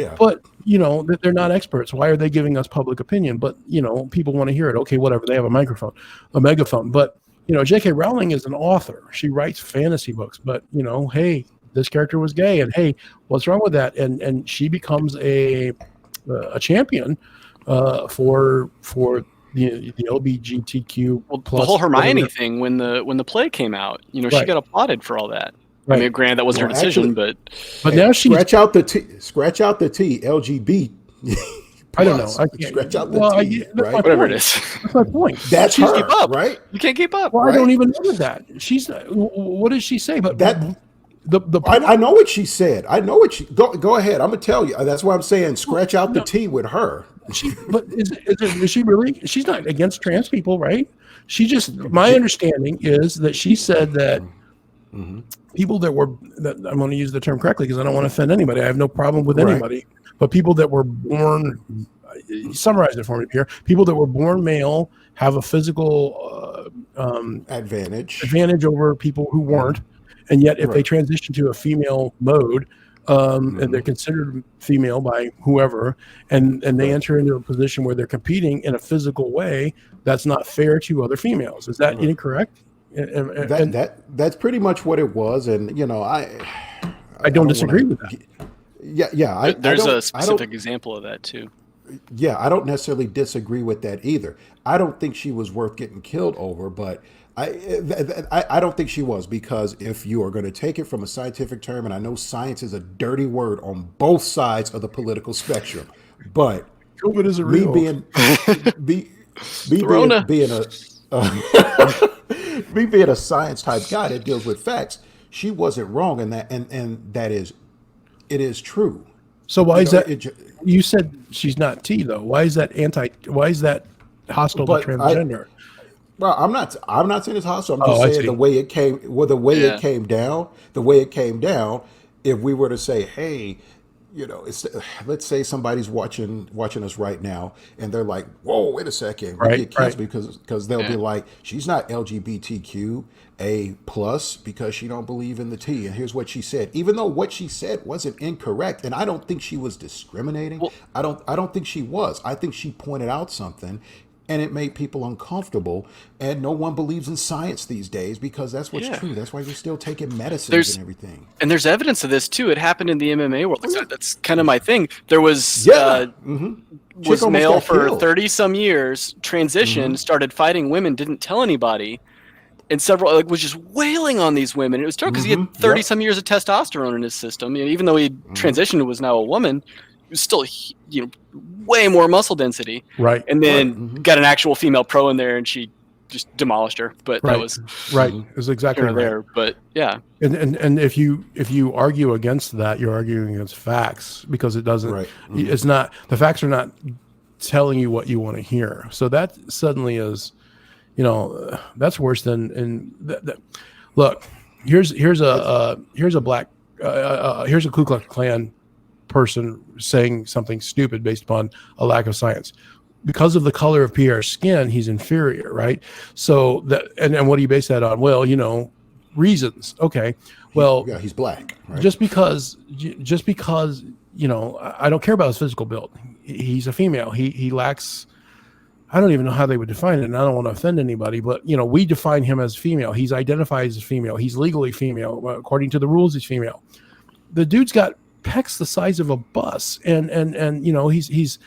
you know, that they're not experts. Why are they giving us public opinion? But you know, people want to hear it. Okay, whatever. They have a megaphone. But you know, J.K. Rowling is an author. She writes fantasy books, but you know, hey, this character was gay, and hey, what's wrong with that? And she becomes a champion for the LGBTQ plus. The whole Hermione thing when the play came out, you know, she got applauded for all that. Right. I mean, granted, that wasn't her decision, but now she scratch out the T. LGB. I don't know. I can't scratch out the T. Right? Whatever it is. That's my point. That's her, keep up, right? You can't keep up. Well, I don't even know that. She's. What does she say? But that. I know what she said. I know what she. Go ahead. I'm gonna tell you. That's why I'm saying scratch out the T with her. But is she really? She's not against trans people, right? She just. My understanding is that she said that people that I'm going to use the term correctly because I don't want to offend anybody. I have no problem with anybody, but people that were born. Summarize it for me, Pierre. People that were born male have a physical advantage over people who weren't. And yet, if they transition to a female mode, and they're considered female by whoever, and they enter into a position where they're competing in a physical way, that's not fair to other females. Is that incorrect? That's pretty much what it was, and you know, I don't disagree with that. Yeah. There's a specific example of that too. Yeah, I don't necessarily disagree with that either. I don't think she was worth getting killed over, but I don't think she was, because if you are going to take it from a scientific term, and I know science is a dirty word on both sides of the political spectrum, but COVID is real. Being a science type guy that deals with facts, she wasn't wrong in that, and that is, it is true. So why is that? You said she's not T though. Why is that Why is that hostile to transgender? Well, I'm not saying it's hostile. I'm just saying the way it came. Well, the way it came down. If we were to say, hey, you know, let's say somebody's watching us right now, and they're like, whoa, wait a second, we get canceled because they'll be like, she's not LGBTQ A plus because she don't believe in the T, and here's what she said, even though what she said wasn't incorrect, and I don't think she was discriminating. Well, I don't think she was. I think she pointed out something, and it made people uncomfortable, and no one believes in science these days because that's what's true. That's why you're still taking medicines and everything. And there's evidence of this too. It happened in the MMA world. That's kind of my thing. There was was male for 30 some years, transitioned, started fighting women, didn't tell anybody, and several was just wailing on these women. It was true because he had 30 some years of testosterone in his system. You know, even though he transitioned and was now a woman, he was still way more muscle density. Right. And then got an actual female pro in there, and she just demolished her. But that was It was exactly right. There. But yeah. And if you argue against that, you're arguing against facts, because it doesn't. It's not, the facts are not telling you what you want to hear. So that suddenly is, you know, that's worse than. Look, here's a black here's a Ku Klux Klan person saying something stupid based upon a lack of science. Because of the color of Pierre's skin, he's inferior, right? So that, and what do you base that on? Well, you know, reasons. Okay, well, he's black. Right? Just because, you know, I don't care about his physical build. He's a female. He lacks I don't even know how they would define it, and I don't want to offend anybody, but we define him as female. He's identified as female. He's legally female. According to the rules, he's female. The dude's got pecs the size of a bus, and he's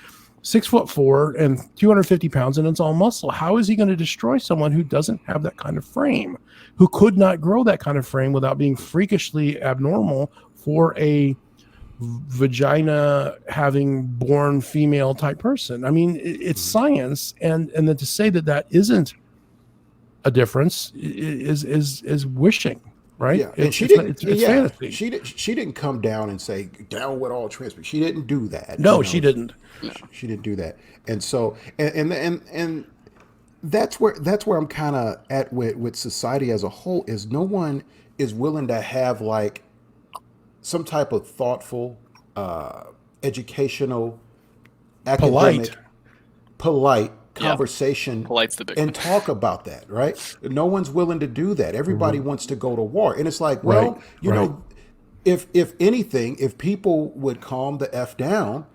6'4" and 250 pounds, and it's all muscle. How is he going to destroy someone who doesn't have that kind of frame, who could not grow that kind of frame without being freakishly abnormal for a vagina having born female type person? I mean, it's science, and then to say that isn't a difference is wishing, right? Yeah, and it's fantasy. She didn't come down and say down with all trans people. She didn't do that. No, she didn't. She didn't do that. And so and that's where I'm kind of at with society as a whole, is no one is willing to have like some type of thoughtful, educational, academic, polite conversation. Polite's the big and talk about that, right? No one's willing to do that. Everybody wants to go to war. And it's like, well, you know, if anything, if people would calm the F down,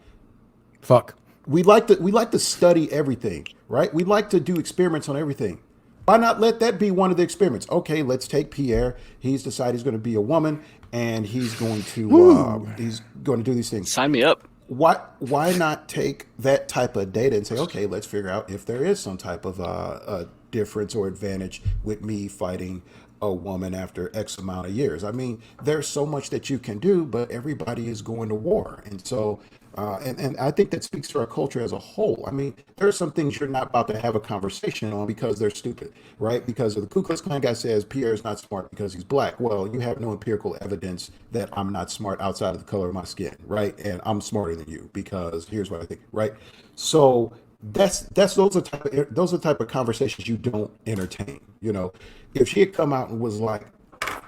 we like to study everything, right? We like to do experiments on everything. Why not let that be one of the experiments? Okay, let's take Pierre. He's decided he's going to be a woman, and he's going to do these things. Sign me up. Why not take that type of data and say, okay, let's figure out if there is some type of a difference or advantage with me fighting a woman after X amount of years. I mean, there's so much that you can do, but everybody is going to war. And so, and I think that speaks to our culture as a whole. I mean, there are some things you're not about to have a conversation on because they're stupid, right? Because of the Ku Klux Klan guy says Pierre's not smart because he's black. Well, you have no empirical evidence that I'm not smart outside of the color of my skin, right? And I'm smarter than you because here's what I think, right? So those are the type of conversations you don't entertain. You know, if she had come out and was like,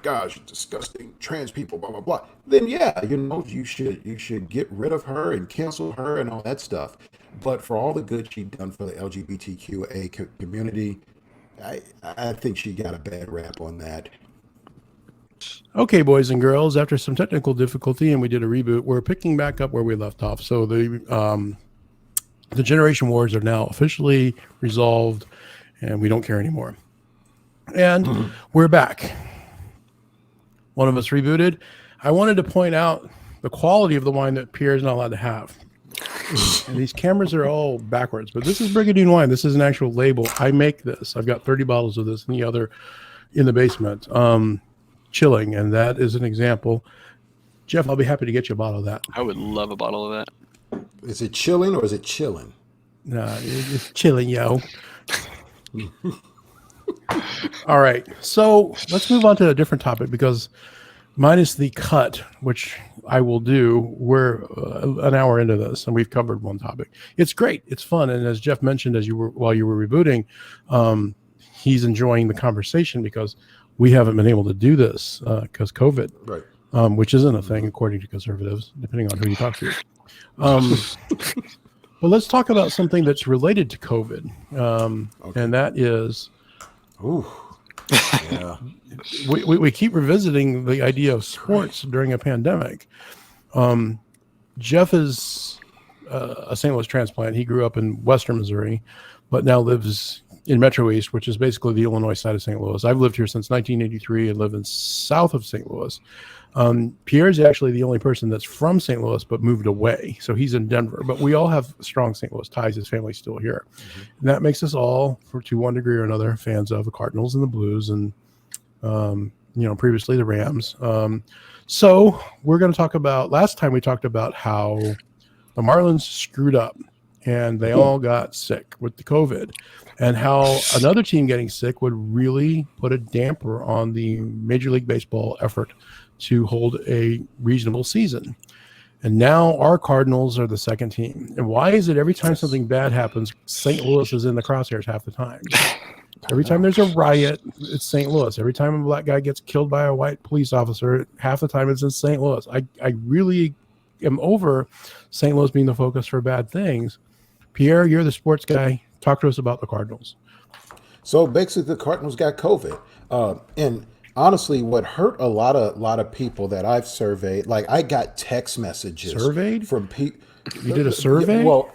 gosh, disgusting trans people, blah blah blah, then yeah, you know, you should get rid of her and cancel her and all that stuff. But for all the good she done for the LGBTQA community, I think she got a bad rap on that. Okay, boys and girls, after some technical difficulty and we did a reboot, we're picking back up where we left off. So the generation wars are now officially resolved, and we don't care anymore. And we're back. One of us rebooted. I wanted to point out the quality of the wine that Pierre is not allowed to have. And these cameras are all backwards, but this is Brigadine wine. This is an actual label. I make this. I've got 30 bottles of this and the other in the basement, chilling, and that is an example. Jeff, I'll be happy to get you a bottle of that. I would love a bottle of that. Is it chilling or is it chilling? Nah, it's chilling, yo. All right, so let's move on to a different topic, because minus the cut, which I will do, we're an hour into this and we've covered one topic. It's great, it's fun, and as Jeff mentioned, while you were rebooting, he's enjoying the conversation because we haven't been able to do this because COVID, right? Which isn't a thing according to conservatives, depending on who you talk to. But let's talk about something that's related to COVID, and that is. Ooh. Yeah. We keep revisiting the idea of sports during a pandemic. Jeff is a St. Louis transplant. He grew up in Western Missouri, but now lives in Metro East, which is basically the Illinois side of St. Louis. I've lived here since 1983 and live in south of St. Louis. Pierre's actually the only person that's from St. Louis but moved away, so he's in Denver. But we all have strong St. Louis ties. His family's still here, and that makes us all, to one degree or another, fans of the Cardinals and the Blues, and previously the Rams. So we're going to talk about. Last time we talked about how the Marlins screwed up and they all got sick with the COVID, and how another team getting sick would really put a damper on the Major League Baseball effort to hold a reasonable season. And now our Cardinals are the second team. And why is it every time something bad happens, St. Louis is in the crosshairs half the time? Every time there's a riot, it's St. Louis. Every time a black guy gets killed by a white police officer, half the time it's in St. Louis. I really am over St. Louis being the focus for bad things. Pierre, you're the sports guy. Talk to us about the Cardinals. So basically the Cardinals got COVID. And honestly, what hurt a lot of people that I've surveyed, like I got text messages surveyed from people. You did a survey? Well,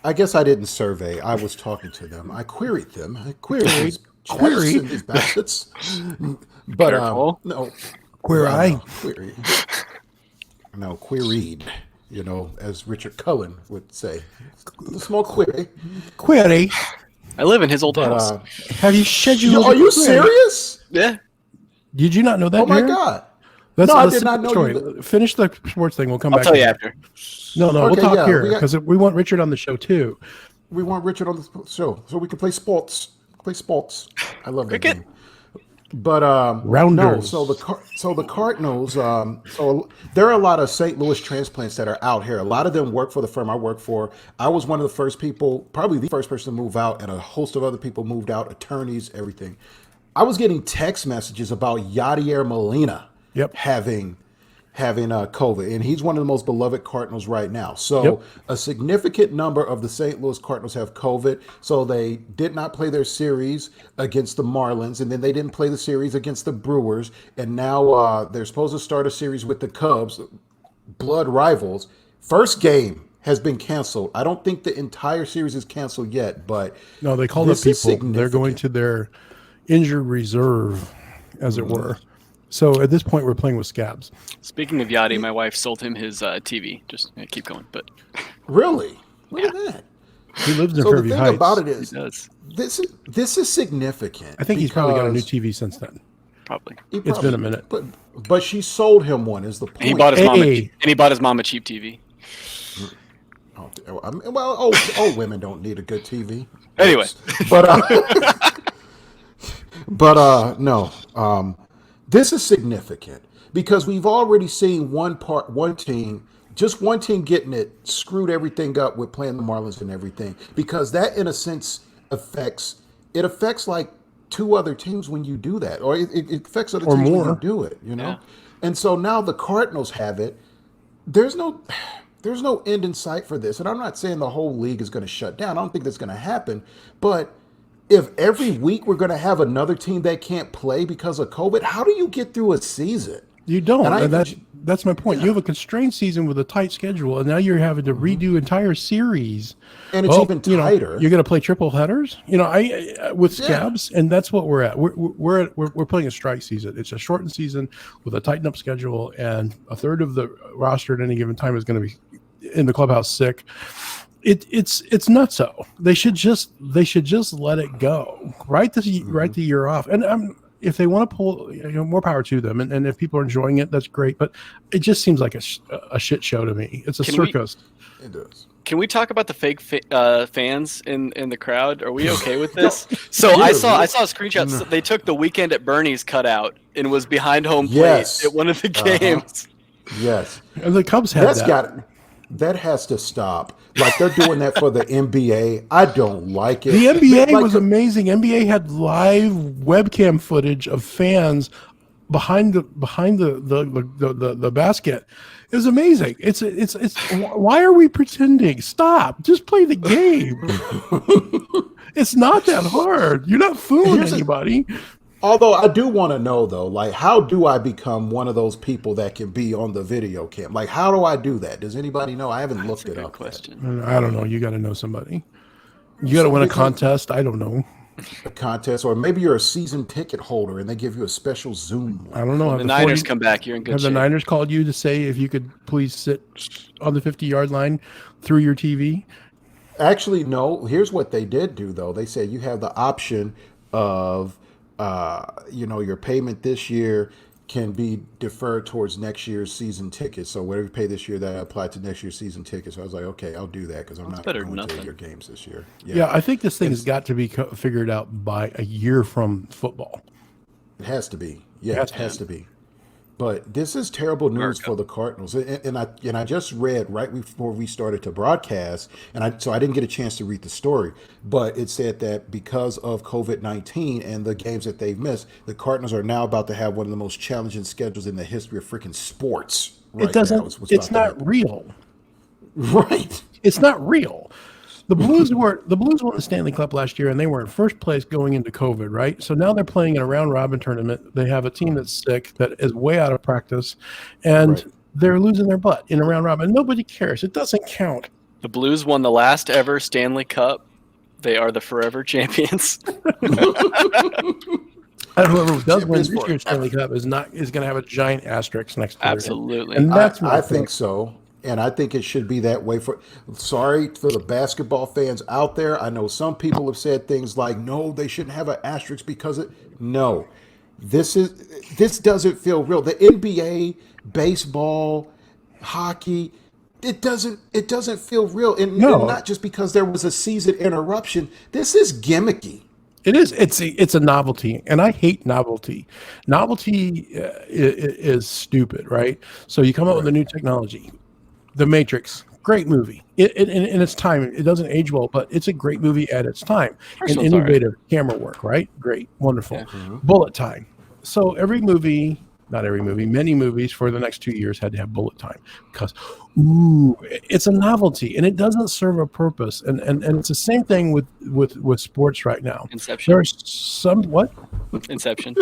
I guess I didn't survey. I was talking to them. I queried them. I queried these Query. chats and these bastards. But Careful. no, Queer well, eye. no, query. No, queried. You know, as Richard Cullen would say, the small query. Query. I live in his old But house. Have you scheduled? are you a query? serious? Yeah. Did you not know that? Oh my Jared? God! Let's, No, I let's did not the know story. you- Finish the sports thing. We'll come I'll back. tell to you that. after. No, we'll Okay, talk yeah, here we got- because we want Richard on the show too. We want Richard on the show so we can play sports. Play sports. I love that Cricket. game. But no, Rounders. so the Cardinals. So there are a lot of St. Louis transplants that are out here. A lot of them work for the firm I work for. I was one of the first people, probably the first person to move out, and a host of other people moved out. Attorneys, everything. I was getting text messages about Yadier Molina Yep. having COVID, and he's one of the most beloved Cardinals right now. So Yep. a significant number of the St. Louis Cardinals have COVID, so they did not play their series against the Marlins, and then they didn't play the series against the Brewers, and now they're supposed to start a series with the Cubs, blood rivals. First game has been canceled. I don't think the entire series is canceled yet, but No, they called up this is people. They're going to their injured reserve, as it were. So at this point, we're playing with scabs. Speaking of Yachty, my wife sold him his TV. Just keep going, but Really, look at that. He lives in So the Fairview thing Heights. about it he is, does this is significant. I think he's probably got a new because TV since then. probably. It's been a minute. But she sold him one. Is the point? And he bought his mom. Hey. And he bought his mom a cheap TV. I mean, well, old women don't need a good TV. Anyway. But no. This is significant because we've already seen one team getting it screwed everything up with playing the Marlins and everything, because that in a sense affects like two other teams when you do that, or it affects other Or teams when more. you do it, you know. Yeah. And so now the Cardinals have it. There's no end in sight for this, and I'm not saying the whole league is going to shut down. I don't think that's going to happen, but if every week we're going to have another team that can't play because of COVID, how do you get through a season? You don't. And And that's my point. You have a constrained season with a tight schedule, and now you're having to redo entire series. And it's even tighter. You're going to play triple headers. I with scabs, and that's what we're at. We're playing a strike season. It's a shortened season with a tightened up schedule, and a third of the roster at any given time is going to be in the clubhouse sick. It's nutso. They should just let it go. Write the year off. And if they want to pull, more power to them. And if people are enjoying it, that's great. But it just seems like a shit show to me. It's a circus. It does. Can we talk about the fake fans in the crowd? Are we okay with this? So I saw a screenshot. So they took the Weekend at Bernie's cutout and was behind home plate Yes. at one of the games. Yes. And the Cubs had That has to stop. Like they're doing that for the NBA. I don't like it. The NBA Like, was amazing. NBA had live webcam footage of fans behind the basket. It was amazing. It's why are we pretending? Stop. Just play the game. It's not that hard. You're not fooling anybody. Although I do want to know though, like how do I become one of those people that can be on the video cam? Like how do I do that? Does anybody know? I haven't looked it up. Question. I don't know. You got to know somebody. You got to win a contest. I don't know. A contest, or maybe you're a season ticket holder and they give you a special Zoom. I don't know. When Have the the Niners 40 come back, you're in good Have the shape. Niners called you to say if you could please sit on the 50-yard line through your TV? Actually, no. Here's what they did do though. They said you have the option of your payment this year can be deferred towards next year's season tickets. So whatever you pay this year, that apply to next year's season tickets. So I was like, okay, I'll do that because I'm not better going than to nothing. your games this year. Yeah, I think this thing has got to be figured out by a year from football. It has to be. Yeah, it has to be. But this is terrible news for the Cardinals. And I just read right before we started to broadcast, so I didn't get a chance to read the story, but it said that because of COVID-19 and the games that they've missed, the Cardinals are now about to have one of the most challenging schedules in the history of freaking sports. It doesn't. It's not real. Right. It's not real. The Blues won the Stanley Cup last year, and they were in first place going into COVID, right? So now they're playing in a round-robin tournament. They have a team that's sick, that is way out of practice, and they're losing their butt in a round-robin. Nobody cares. It doesn't count. The Blues won the last ever Stanley Cup. They are the forever champions. And whoever does win Champions this year's forever. Stanley Cup is going to have a giant asterisk next to it. Absolutely. And that's I think so. And I think it should be that way sorry for the basketball fans out there. I know some people have said things like, no, they shouldn't have an asterisk no. This doesn't feel real. The NBA, baseball, hockey, it doesn't feel real. And not just because there was a season interruption. This is gimmicky. It is. It's a novelty, and I hate novelty. Novelty is stupid, right? So you come up with a new technology, The Matrix, great movie. In its time, it doesn't age well, but it's a great movie at its time. And innovative camera work, right? Great, wonderful. Yeah. Mm-hmm. Bullet time. So many movies for the next 2 years had to have bullet time because, it's a novelty and it doesn't serve a purpose. And it's the same thing with sports right now. Inception. There's some what? Inception.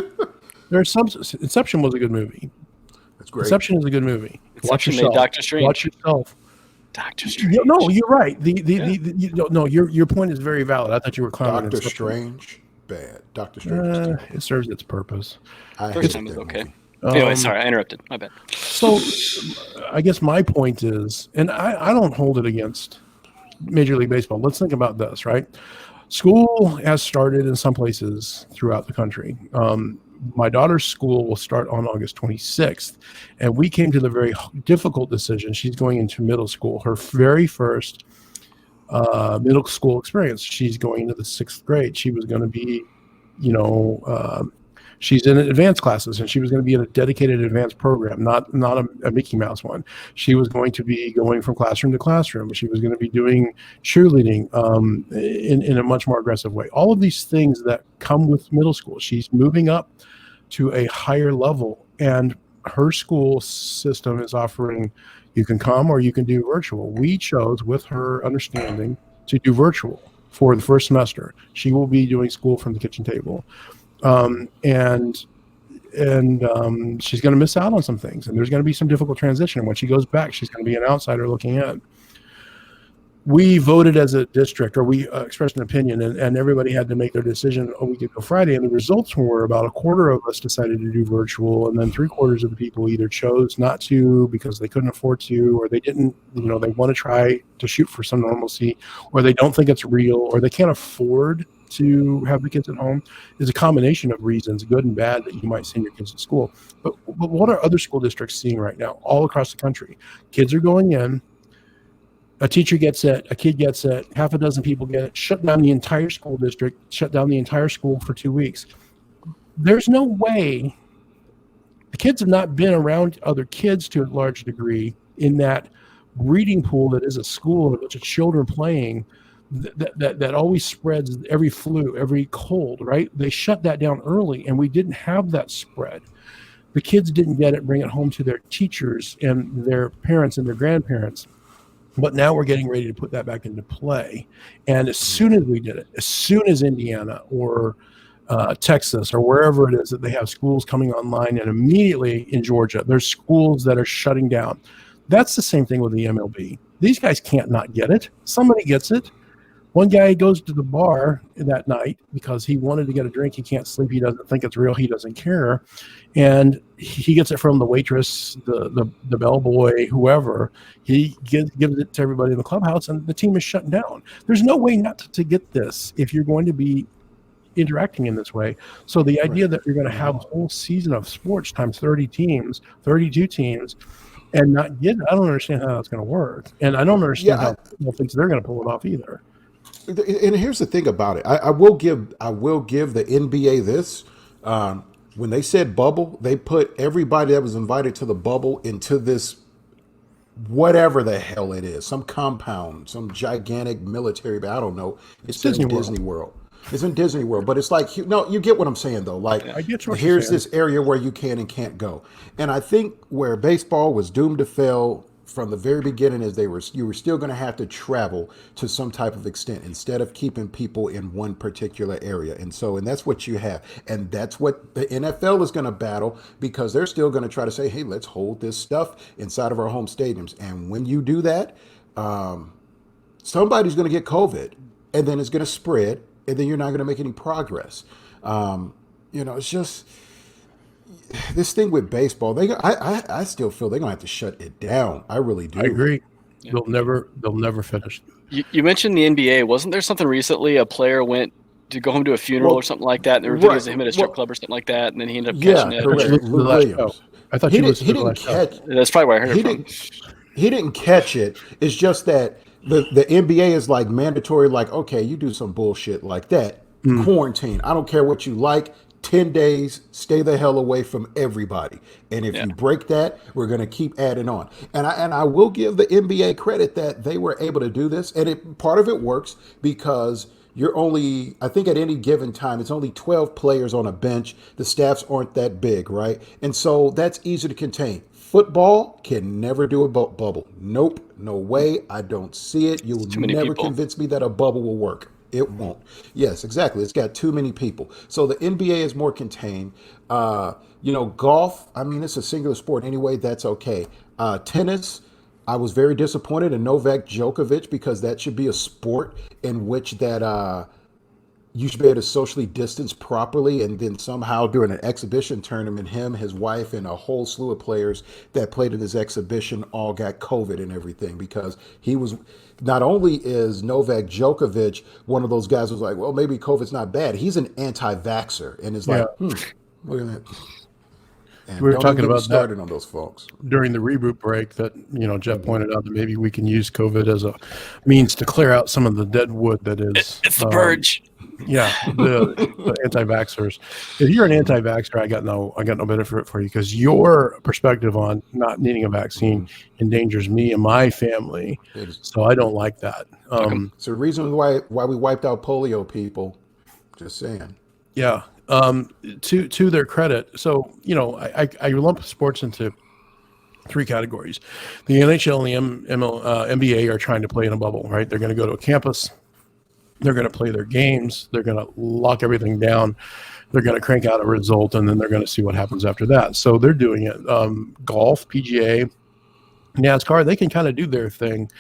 Inception was a good movie. That's great. Inception is a good movie. Inception made Doctor Strange. Watch yourself. Doctor Strange. No, you're right. Your point is very valid. I thought you were clowning. Doctor Strange, bad. Doctor Strange. It serves its purpose. First time was okay. Anyway, sorry, I interrupted. My bad. So, I guess my point is, and I don't hold it against Major League Baseball. Let's think about this, right? School has started in some places throughout the country. My daughter's school will start on August 26th, and we came to the very difficult decision. She's going into middle school, her very first middle school experience. She's going into the 6th grade. She was going to be, she's in advanced classes, and she was going to be in a dedicated advanced program, not a Mickey Mouse one. She was going to be going from classroom to classroom. She was going to be doing cheerleading in a much more aggressive way. All of these things that come with middle school. She's moving up to a higher level, and her school system is offering, you can come or you can do virtual. We chose, with her understanding, to do virtual for the first semester. She will be doing school from the kitchen table. And she's going to miss out on some things, and there's going to be some difficult transition. And when she goes back, she's going to be an outsider looking in. We voted as a district, or we expressed an opinion, and everybody had to make their decision a week ago Friday. And the results were about a quarter of us decided to do virtual, and then 3/4 of the people either chose not to because they couldn't afford to, or they didn't, they want to try to shoot for some normalcy, or they don't think it's real, or they can't afford to have the kids at home. Is a combination of reasons, good and bad, that you might send your kids to school. But what are other school districts seeing right now all across the country? Kids are going in, a teacher gets it, a kid gets it, half a dozen people get it, shut down the entire school district, shut down the entire school for 2 weeks. There's no way. The kids have not been around other kids to a large degree in that reading pool that is a school and a bunch of children playing that always spreads every flu, every cold, right? They shut that down early, and we didn't have that spread. The kids didn't get it, bring it home to their teachers and their parents and their grandparents. But now we're getting ready to put that back into play. And as soon as we did it, as soon as Indiana or Texas or wherever it is that they have schools coming online, and immediately in Georgia, there's schools that are shutting down. That's the same thing with the MLB. These guys can't not get it. Somebody gets it. One guy goes to the bar that night because he wanted to get a drink. He can't sleep. He doesn't think it's real. He doesn't care. And he gets it from the waitress, the bellboy, whoever. He gives it to everybody in the clubhouse, and the team is shutting down. There's no way not to get this if you're going to be interacting in this way. So the idea that you're going to have a whole season of sports times 30 teams, 32 teams, and not get it, I don't understand how that's going to work. And I don't understand how people think they're going to pull it off either. And here's the thing about it. I will give the NBA this. When they said bubble, they put everybody that was invited to the bubble into this, whatever the hell it is, some compound, some gigantic military. I don't know. It's Disney World. It's in Disney World, but it's like, no, you get what I'm saying though. Like, here's this area where you can and can't go. And I think where baseball was doomed to fail from the very beginning is you were still going to have to travel to some type of extent instead of keeping people in one particular area. And that's what you have. And that's what the NFL is going to battle, because they're still going to try to say, hey, let's hold this stuff inside of our home stadiums. And when you do that, somebody's going to get COVID, and then it's going to spread, and then you're not going to make any progress. It's just this thing with baseball. I still feel they're going to have to shut it down. I really do. I agree. Yeah. They'll never finish. You mentioned the NBA. Wasn't there something recently? A player went to go home to a funeral or something like that, and there were videos of him at a strip club or something like that, and then he ended up catching it. Correct. Lou Williams. I thought he didn't catch. That's probably where I heard it from. He didn't catch it. It's just that the NBA is like mandatory. Like, okay, you do some bullshit like that, quarantine. I don't care what you like. 10 days, stay the hell away from everybody. And if you break that, we're going to keep adding on. And I will give the NBA credit that they were able to do this. And part of it works because you're only, I think at any given time, it's only 12 players on a bench. The staffs aren't that big, right? And so that's easy to contain. Football can never do a bubble. Nope, no way. I don't see it. You'll never convince me that a bubble will work. It won't. Yes, exactly. It's got too many people. So the NBA is more contained. Golf, I mean, it's a singular sport anyway. That's okay. Tennis, I was very disappointed in Novak Djokovic because that should be a sport in which that you should be able to socially distance properly. And then somehow during an exhibition tournament, him, his wife, and a whole slew of players that played in this exhibition all got COVID and everything because he was... Not only is Novak Djokovic one of those guys who's like, well, maybe COVID's not bad. He's an anti-vaxxer and is like, look at that. And we were talking about started on those folks during the reboot break that, Jeff pointed out that maybe we can use COVID as a means to clear out some of the dead wood that is. It's the purge. Yeah, the anti-vaxxers. If you're an anti-vaxxer, I got no benefit for you because your perspective on not needing a vaccine endangers me and my family. So I don't like that. It's the reason why we wiped out polio, people. Just saying. Yeah. To their credit, so I lump sports into three categories. The NHL and the NBA are trying to play in a bubble, right? They're going to go to a campus. They're going to play their games. They're going to lock everything down. They're going to crank out a result, and then they're going to see what happens after that. So they're doing it. Golf, PGA, NASCAR, they can kind of do their thing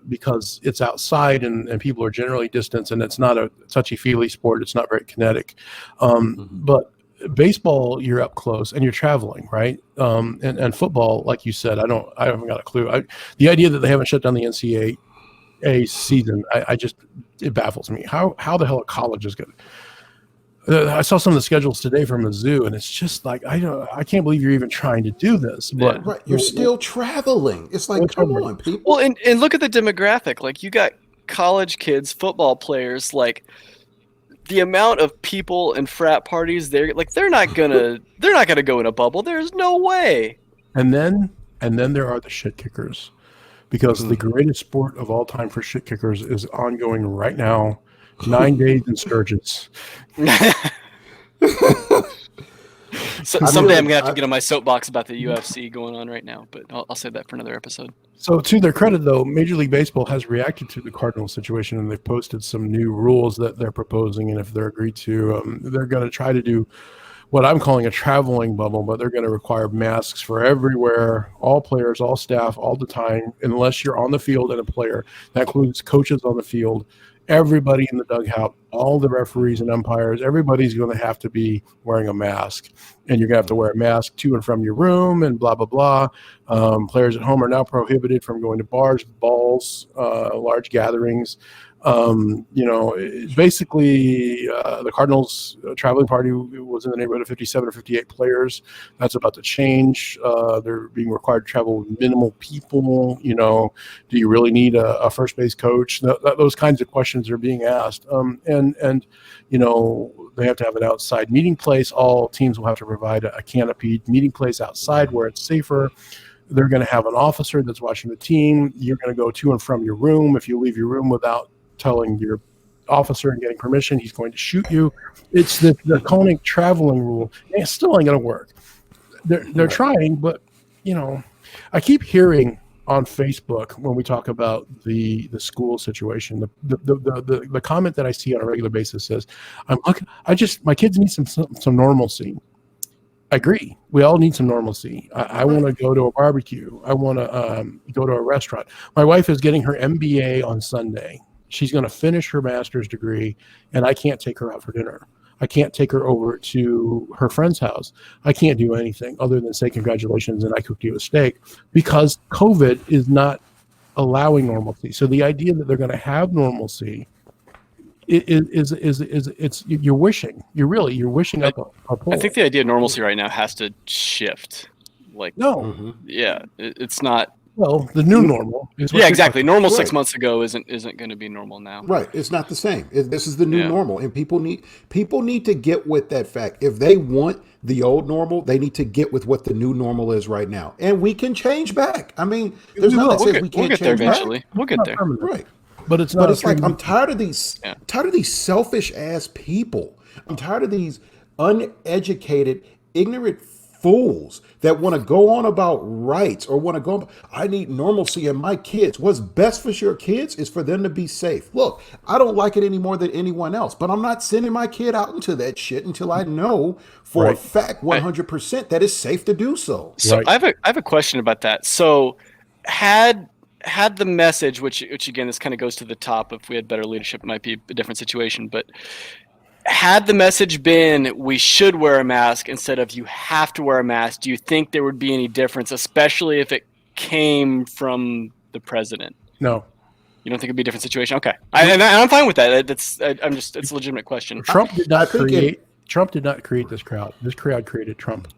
because it's outside and people are generally distanced, and it's not a touchy-feely sport. It's not very kinetic. But baseball, you're up close, and you're traveling, right? And football, like you said, I haven't got a clue. The idea that they haven't shut down the NCAA season, it baffles me. How the hell a college is good? I saw some of the schedules today from Mizzou, and it's just like I can't believe you're even trying to do this. But right, you're still traveling. It's like, come on, people. Well, and look at the demographic. Like, you got college kids, football players. Like, the amount of people and frat parties they're not gonna go in a bubble. There's no way. And then there are the shit kickers. Because the greatest sport of all time for shit kickers is ongoing right now. 9 days in Sturgis. Someday I'm gonna have to get on my soapbox about the UFC going on right now, but I'll save that for another episode. So to their credit, though, Major League Baseball has reacted to the Cardinals situation, and they've posted some new rules that they're proposing, and if they're agreed to, they're going to try to do what I'm calling a traveling bubble, but they're going to require masks for everywhere, all players, all staff, all the time, unless you're on the field and a player. That includes coaches on the field, everybody in the dugout, all the referees and umpires. Everybody's going to have to be wearing a mask, and you're going to have to wear a mask to and from your room and blah, blah, blah. Players at home are now prohibited from going to bars, balls, large gatherings. Basically, the Cardinals traveling party was in the neighborhood of 57 or 58 players. That's about to change. They're being required to travel with minimal people. Do you really need a first base coach? Those kinds of questions are being asked. They have to have an outside meeting place. All teams will have to provide a canopied meeting place outside where it's safer. They're going to have an officer that's watching the team. You're going to go to and from your room. If you leave your room without telling your officer and getting permission, he's going to shoot you. It's the draconic traveling rule. And it still ain't going to work. They're trying, but I keep hearing on Facebook when we talk about the school situation, the comment that I see on a regular basis says, my kids need some normalcy. I agree. We all need some normalcy. I want to go to a barbecue. I want to go to a restaurant. My wife is getting her MBA on Sunday. She's going to finish her master's degree, and I can't take her out for dinner. I can't take her over to her friend's house. I can't do anything other than say congratulations and I cooked you a steak, because COVID is not allowing normalcy. So the idea that they're going to have normalcy is you're wishing. You're wishing up a pole. I think the idea of normalcy right now has to shift. Like, no, it's not. Well, the new normal is exactly. Normal 6 months ago isn't going to be normal now. Right. It's not the same. This is the new normal, and people need to get with that fact. If they want the old normal, they need to get with what the new normal is right now, and we can change back. I mean, there's nothing that says we can't get there change eventually. back. We'll get there. Right. But it's not. But it's like I'm tired of these selfish ass people. I'm tired of these uneducated, ignorant fools that want to go on about rights or want to go. I need normalcy in my kids. What's best for your kids is for them to be safe. Look, I don't like it any more than anyone else, but I'm not sending my kid out into that shit until I know for a fact 100% that it's safe to do so. So I have a question about that. So had the message, which again, this kind of goes to the top. If we had better leadership, it might be a different situation. But had the message been we should wear a mask instead of you have to wear a mask, do you think there would be any difference, especially if it came from the president? No. You don't think it'd be a different situation? Okay, I'm fine with that. It's a legitimate question. Trump did not create this crowd. This crowd created Trump.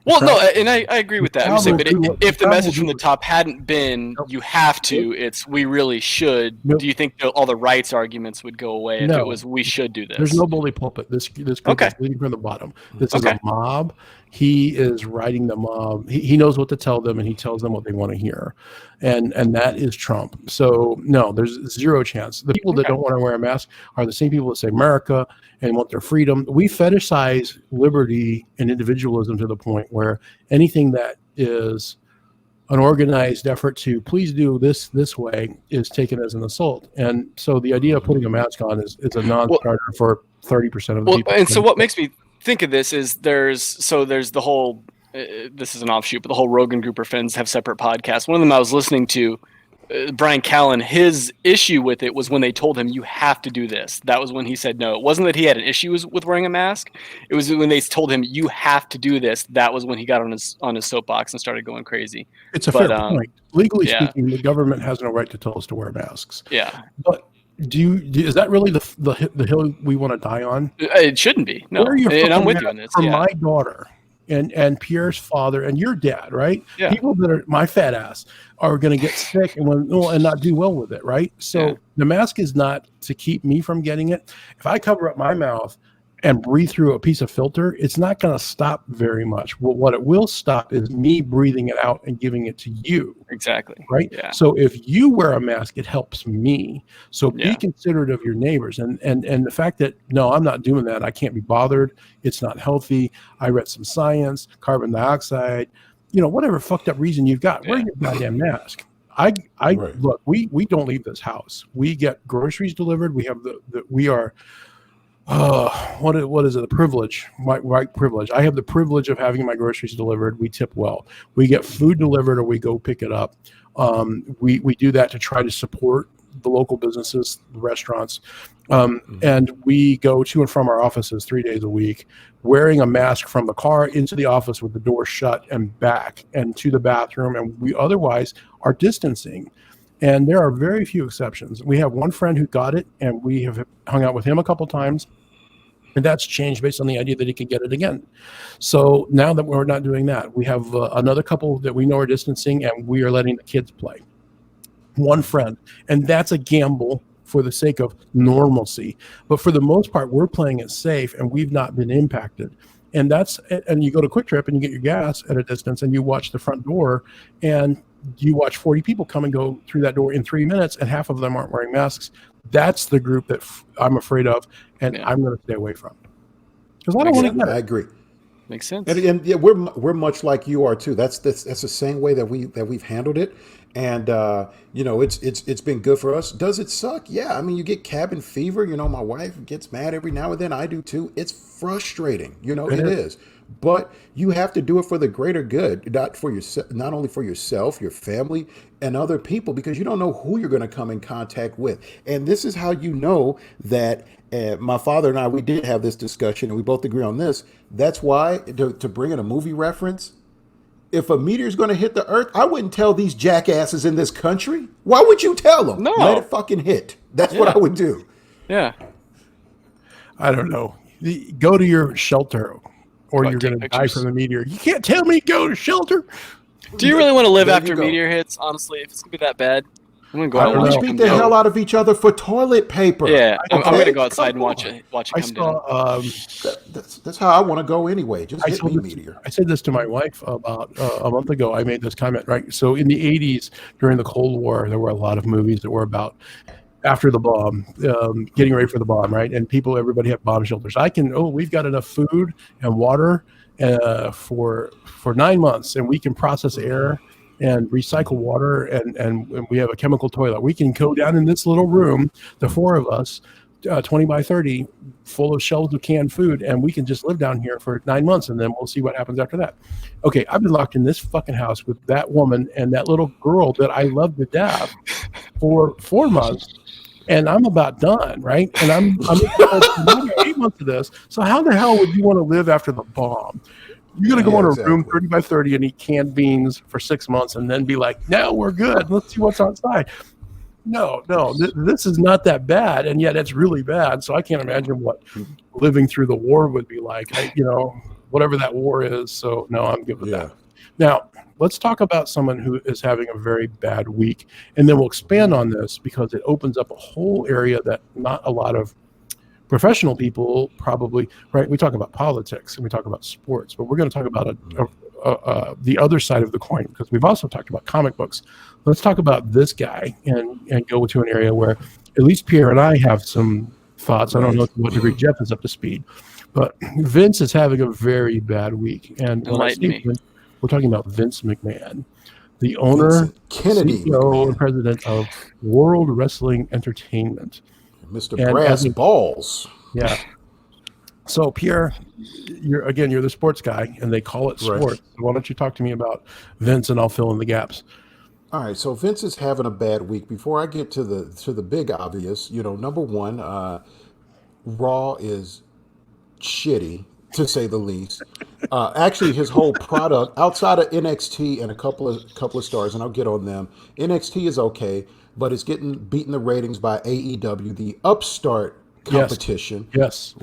Well, no, and I agree with that. I'm just saying, but if the message from the top hadn't been you have to, it's we really should. Nope. Do you think all the rights arguments would go away if it was we should do this? There's no bully pulpit. This group is leading from the bottom. This is a mob. He is riding the mob. He knows what to tell them, and he tells them what they want to hear, and that is Trump. So no, there's zero chance. The people that don't want to wear a mask are the same people that say America and want their freedom. We fetishize liberty and individualism to the point where anything that is an organized effort to please do this way is taken as an assault. And so the idea of putting a mask on is a non-starter for 30% of the people. And so what makes me think of this is there's the whole this is an offshoot, but the whole Rogan group or friends have separate podcasts. One of them I was listening to, Brian Callen, his issue with it was when they told him you have to do this. That was when he said no. It wasn't that he had an issue with wearing a mask. It was when they told him you have to do this. That was when he got on his soapbox and started going crazy. It's a fair point. Legally speaking, the government has no right to tell us to wear masks. Yeah. But is that really the hill we want to die on? It shouldn't be. No. And I'm with you on this. For my daughter and Pierre's father and your dad, right? Yeah. People that are my fat ass are going to get sick and not do well with it, right? So the mask is not to keep me from getting it. If I cover up my mouth and breathe through a piece of filter, it's not going to stop very much. Well, what it will stop is me breathing it out and giving it to you. Exactly. Right? Yeah. So if you wear a mask, it helps me. So be considerate of your neighbors. And the fact that, no, I'm not doing that. I can't be bothered. It's not healthy. I read some science, carbon dioxide, whatever fucked up reason you've got. Wear your goddamn mask. Look, we don't leave this house. We get groceries delivered. We have we are what is it? The privilege, white privilege. I have the privilege of having my groceries delivered. We tip well. We get food delivered or we go pick it up. We do that to try to support the local businesses, the restaurants. And we go to and from our offices 3 days a week, wearing a mask from the car into the office with the door shut and back and to the bathroom. And we otherwise are distancing. And there are very few exceptions. We have one friend who got it, and we have hung out with him a couple times, and that's changed based on the idea that he could get it again. So now that we're not doing that, we have another couple that we know are distancing, and we are letting the kids play. One friend, and that's a gamble for the sake of normalcy. But for the most part, we're playing it safe, and we've not been impacted. And you go to Quick Trip and you get your gas at a distance, and you watch the front door, and you watch 40 people come and go through that door in 3 minutes, and half of them aren't wearing masks. That's the group that I'm afraid of, and I'm going to stay away from. Because I don't want to get it. I agree. Makes sense. And we're much like you are too. That's the same way that we've handled it. And it's been good for us. Does it suck? Yeah. I mean, you get cabin fever. My wife gets mad every now and then. I do too. It's frustrating. It is. but you have to do it for the greater good, not for yourself, not only for yourself, your family, and other people, because you don't know who you're going to come in contact with. And this is how you know that. My father and I, we did have this discussion, and we both agree on this. That's why, to bring in a movie reference, if a meteor is going to hit the Earth, I wouldn't tell these jackasses in this country. Why would you tell them? No. Let it fucking hit. That's what I would do. Yeah. I don't know. Go to your shelter, or you're going to die from the meteor. You can't tell me go to shelter. Do you really want to live There after you go. meteor hits? Honestly, if it's gonna be that bad, I'm gonna go I out and don't watch know. it Beat come the down. hell out of each other for toilet paper. Yeah, I'm Okay? gonna go outside and Come watch on. it I come down. saw. That's how I want to go anyway. Just hit me, meteor. I said this to my wife about a month ago. I made this comment, right? So in the 80s, during the Cold War, there were a lot of movies that were about after the bomb, getting ready for the bomb, right? And everybody had bomb shelters. We've got enough food and water for 9 months, and we can process air and recycle water, and we have a chemical toilet. We can go down in this little room, the four of us, 20 by 30, full of shelves of canned food, and we can just live down here for 9 months, and then we'll see what happens after that. Okay, I've been locked in this fucking house with that woman and that little girl that I love to death for 4 months, and I'm about done, right? And I'm 8 months of this. So how the hell would you want to live after the bomb? You're going to go in a room 30 by 30 and eat canned beans for 6 months and then be like, now we're good. Let's see what's outside. No, this is not that bad, and yet it's really bad. So I can't imagine what living through the war would be like, whatever that war is. So no, I'm good with that. Now, let's talk about someone who is having a very bad week, and then we'll expand on this because it opens up a whole area that not a lot of professional people probably, right? We talk about politics and we talk about sports, but we're going to talk about the other side of the coin because we've also talked about comic books. Let's talk about this guy and go to an area where at least Pierre and I have some thoughts. I don't know to what degree Jeff is up to speed, but Vince is having a very bad week. And we're talking about Vince McMahon, the owner, CEO, and president of World Wrestling Entertainment. Mr. Brass Balls. Yeah. So Pierre, you're the sports guy, and they call it sports. Right. So why don't you talk to me about Vince, and I'll fill in the gaps. All right. So Vince is having a bad week. Before I get to the big obvious, number one, Raw is shitty to say the least. Actually, his whole product outside of NXT and a couple of stars, and I'll get on them. NXT is okay, but it's getting beaten the ratings by AEW, the upstart competition. Yes.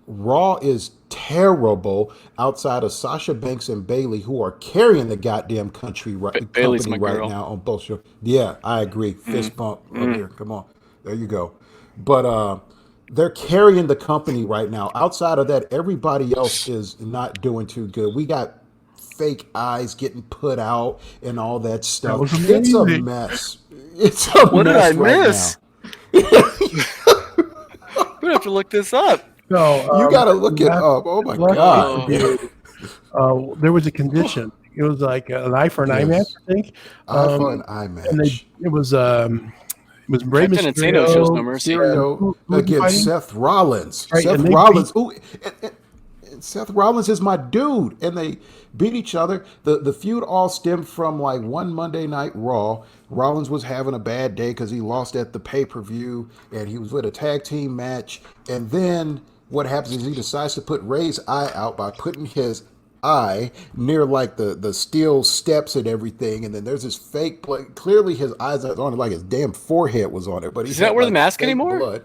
Raw is terrible outside of Sasha Banks and Bailey, who are carrying the goddamn company right now on both shows. Yeah, I agree. Fist bump up here. Come on. There you go. But they're carrying the company right now. Outside of that, everybody else is not doing too good. We got fake eyes getting put out and all that stuff. It's a mess. It's a what mess did I miss? I'm gonna have to look this up. No, you gotta look it up. Oh my god! There was a condition. It was like an eye for an eye match, I think. Eye for an eye match. And it was Rey Mysterio against Seth Rollins. Right, Seth Rollins. Seth Rollins is my dude, and they beat each other. The feud all stemmed from like one Monday Night Raw. Rollins was having a bad day because he lost at the pay-per-view, and he was with a tag team match. And then what happens is he decides to put Ray's eye out by putting his eye near like the steel steps and everything. And then there's this fake blood. Clearly his eyes are on it, like his damn forehead was on it. But he's not wearing the mask anymore. Blood.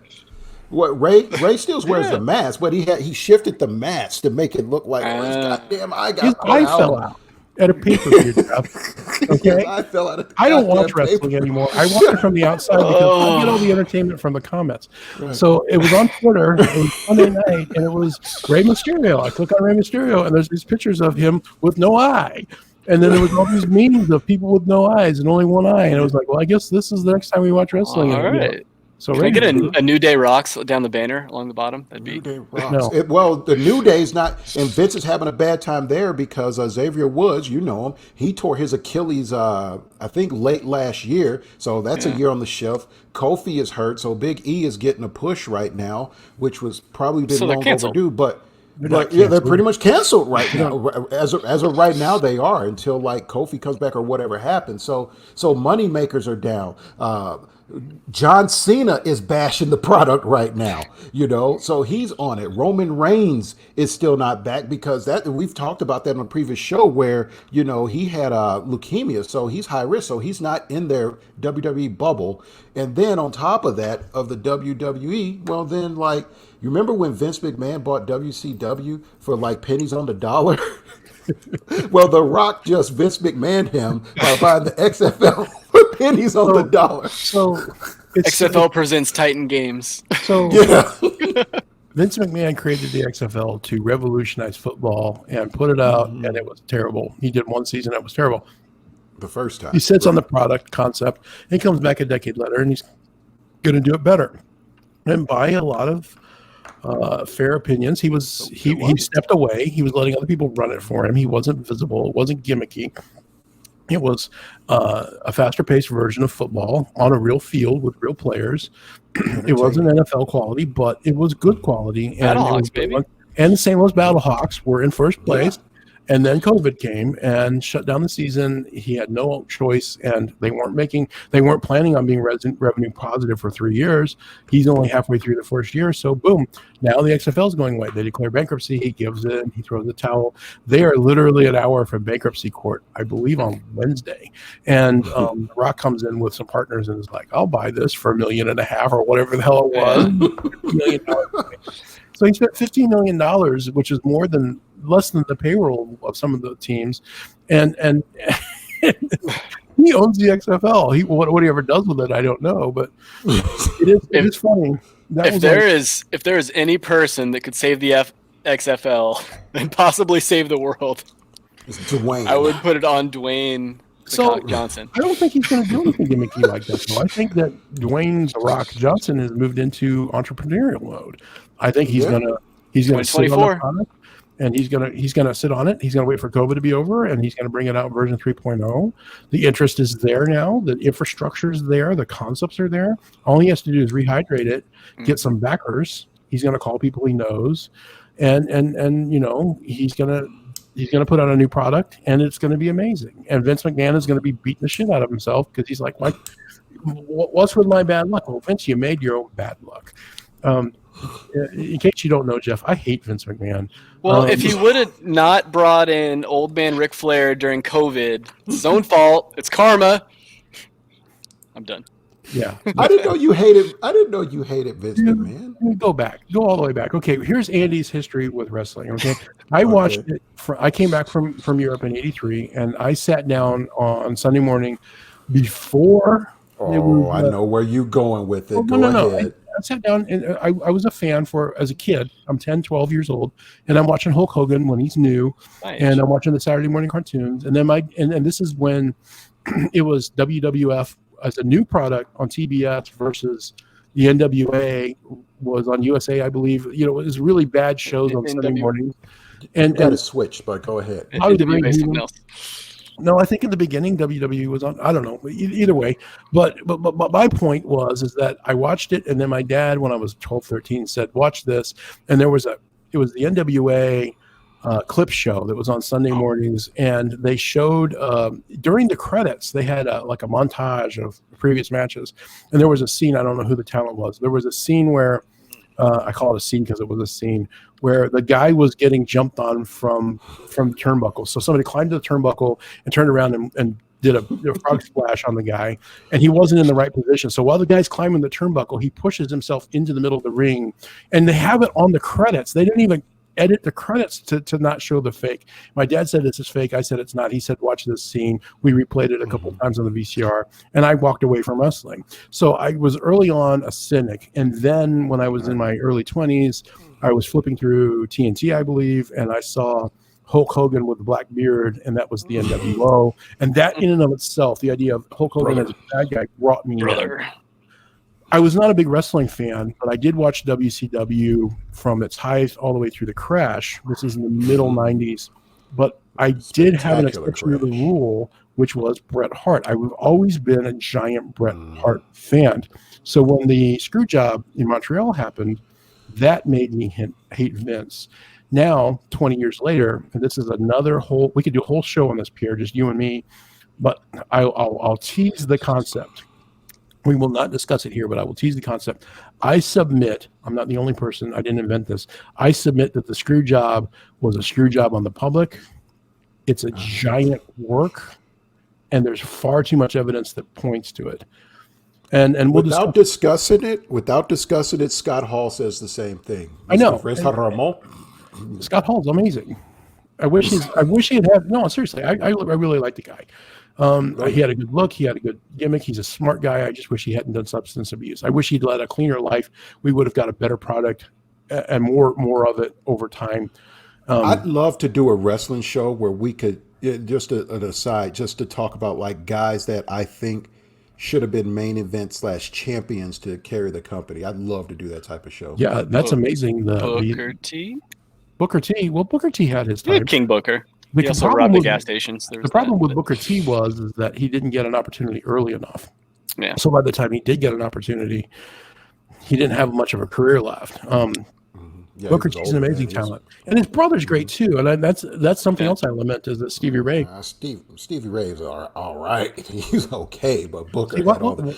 What Ray still wears the mask, but he shifted the mask to make it look like his goddamn eye got fell out at a pay-per-view. Okay, I don't watch wrestling anymore. I watch it from the outside because I get all the entertainment from the comments. Right. So it was on Twitter. It was Sunday night, and it was Rey Mysterio. I click on Rey Mysterio, and there's these pictures of him with no eye. And then there was all these memes of people with no eyes and only one eye, and it was like, well, I guess this is the next time we watch wrestling. All right. So can I get a New Day Rocks down the banner along the bottom? That'd be New Day Rocks. No. The New Day's not, and Vince is having a bad time there because Xavier Woods, you know him, he tore his Achilles, I think late last year, so that's a year on the shelf. Kofi is hurt, so Big E is getting a push right now, which was probably been long overdue. But But yeah, they're pretty much canceled right now. As of right now, they are until like Kofi comes back or whatever happens. So money makers are down. John Cena is bashing the product right now, so he's on it. Roman Reigns is still not back because that we've talked about that on a previous show where he had leukemia, so he's high risk, so he's not in their WWE bubble. And then on top of that, of the WWE, well then like. You remember when Vince McMahon bought WCW for like pennies on the dollar? Well, The Rock just Vince McMahon him by buying the XFL for pennies on the dollar. So XFL presents Titan Games. So Yeah. Vince McMahon created the XFL to revolutionize football and put it out, and it was terrible. He did one season, it was terrible. The first time. He sits on the product concept, and he comes back a decade later, and he's going to do it better. And by a lot of fair opinions, he stepped away. He was letting other people run it for him. He wasn't visible. It wasn't gimmicky. It was a faster paced version of football on a real field with real players. It wasn't NFL quality, but it was good quality. Battlehawks, baby. And the St. Louis Battlehawks were in first place. Yeah. And then COVID came and shut down the season. He had no choice, and they weren't planning on being revenue positive for 3 years. He's only halfway through the first year, so boom. Now the XFL is going away. They declare bankruptcy. He gives in. He throws the towel. They are literally an hour from bankruptcy court, I believe, on Wednesday. And The Rock comes in with some partners and is like, "I'll buy this for $1.5 million or whatever the hell it was." $1 million. So he spent $15 million, which is less than the payroll of some of the teams, and he owns the XFL. What he ever does with it, I don't know, but it is funny. If there is any person that could save the XFL and possibly save the world, it's Dwayne. I would put it on Dwayne Johnson. I don't think he's going to do anything gimmicky like that, though. I think that Dwayne "The Rock" Johnson has moved into entrepreneurial mode. I think he's going to sit on the product, and he's going to sit on it. He's going to wait for COVID to be over, and he's going to bring it out version 3.0. The interest is there now. The infrastructure is there. The concepts are there. All he has to do is rehydrate it, get some backers. He's going to call people he knows, and he's going to put out a new product, and it's going to be amazing. And Vince McMahon is going to be beating the shit out of himself because he's like, what's with my bad luck? Well, Vince, you made your own bad luck. In case you don't know, Jeff, I hate Vince McMahon. Well, if he would have not brought in old man Ric Flair during COVID, it's his own fault. It's karma. I'm done. Yeah. I didn't know you hated Vince McMahon. Go all the way back. Okay, here's Andy's history with wrestling. Okay, I watched it. I came back from Europe in '83, and I sat down on Sunday morning before. I know where you're going with it. Go ahead. I sat down, and I was a fan as a kid. I'm 10, 12 years old, and I'm watching Hulk Hogan when he's new, and I'm watching the Saturday morning cartoons. And then and this is when it was WWF as a new product on TBS versus the NWA was on USA, I believe. It was really bad shows on Sunday mornings. And got to switch, but go ahead. No, I think in the beginning WWE was on. I don't know. Either way, but my point is that I watched it, and then my dad, when I was 12, 13, said, "Watch this." And it was the NWA clip show that was on Sunday mornings, and they showed during the credits they had a montage of previous matches, and there was a scene. I don't know who the talent was. There was a scene where I call it a scene because it was a scene where the guy was getting jumped on from turnbuckles. So somebody climbed to the turnbuckle and turned around and did a frog splash on the guy, and he wasn't in the right position. So while the guy's climbing the turnbuckle, he pushes himself into the middle of the ring, and they have it on the credits. They didn't even edit the credits to not show the fake. My dad said this is fake. I said it's not. He said, watch this scene. We replayed it a couple times on the VCR, and I walked away from wrestling. So I was early on a cynic, and then when I was in my early 20s, I was flipping through TNT, I believe, and I saw Hulk Hogan with the black beard, and that was the NWO. And that in and of itself, the idea of Hulk Hogan as a bad guy brought me in. I was not a big wrestling fan, but I did watch WCW from its highs all the way through the crash. This is in the middle 90s. But I did have an exception to the rule, which was Bret Hart. I've always been a giant Bret Hart fan. So when the screw job in Montreal happened, that made me hate Vince. Now, 20 years later, and this is another whole, we could do a whole show on this, Pierre, just you and me, but I'll tease the concept. We will not discuss it here, but I will tease the concept. I submit, I'm not the only person, I didn't invent this. I submit that the screw job was a screw job on the public. It's a giant work, and there's far too much evidence that points to it. And we'll without discussing it, Scott Hall says the same thing. I know. Scott Hall's amazing. I wish he had no, seriously. I really like the guy. He had a good look. He had a good gimmick. He's a smart guy. I just wish he hadn't done substance abuse. I wish he'd led a cleaner life. We would have got a better product and more of it over time. I'd love to do a wrestling show where we could, just an aside, just to talk about like guys that I think should have been main event / champions to carry the company. I'd love to do that type of show. Yeah, that's amazing. Booker T. Well, Booker T had his time. King Booker. The he also robbed the gas stations. The problem with Booker T is that he didn't get an opportunity early enough. Yeah. So by the time he did get an opportunity, he didn't have much of a career left. Booker T's an amazing talent, and his brother's great too. And that's something else I lament is that Stevie Ray. Stevie Ray's all right. He's okay, but Booker.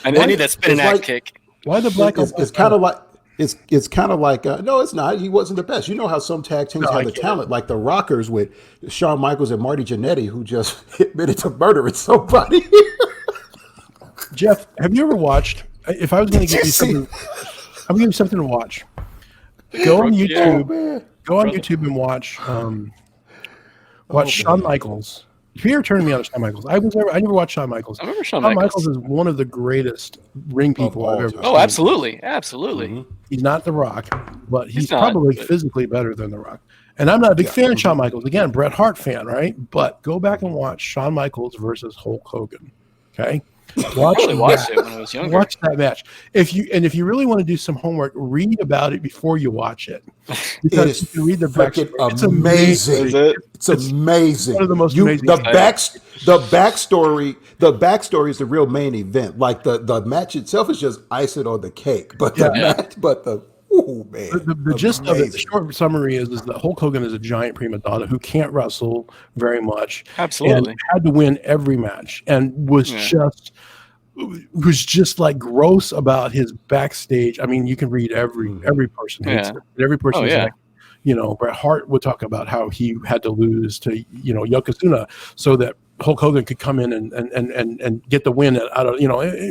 And then that spinning axe kick. Why the black? It's kind of like. It's kind of like no, it's not. He wasn't the best. You know how some tag teams have the talent, like the Rockers with Shawn Michaels and Marty Jannetty, who just admitted to murdering somebody. Jeff, have you ever watched? If I was going to give you something, I'm going to give you something to watch. Go on YouTube. Go on YouTube and watch Shawn Michaels. If you ever turned me on to Shawn Michaels, I never watched Shawn Michaels. I remember Shawn Michaels is one of the greatest ring people I've ever seen. Oh, absolutely. Mm-hmm. He's not The Rock, but he's probably physically better than The Rock. And I'm not a big fan of Shawn Michaels. Again, Bret Hart fan, right? But go back and watch Shawn Michaels versus Hulk Hogan. Okay? Watched it when I was younger. Watch that match. If you really want to do some homework, read about it before you watch it. Because you can read the backstory. It's amazing. It's amazing. One of the most amazing. The backstory is the real main event. Like the match itself is just icing on the cake. But the gist of it, the short summary is that Hulk Hogan is a giant prima donna who can't wrestle very much. Absolutely. And had to win every match and was just like gross about his backstage. I mean, you can read every person hates it. Every person is like, Bret Hart would talk about how he had to lose to, Yokozuna so that Hulk Hogan could come in and get the win out of,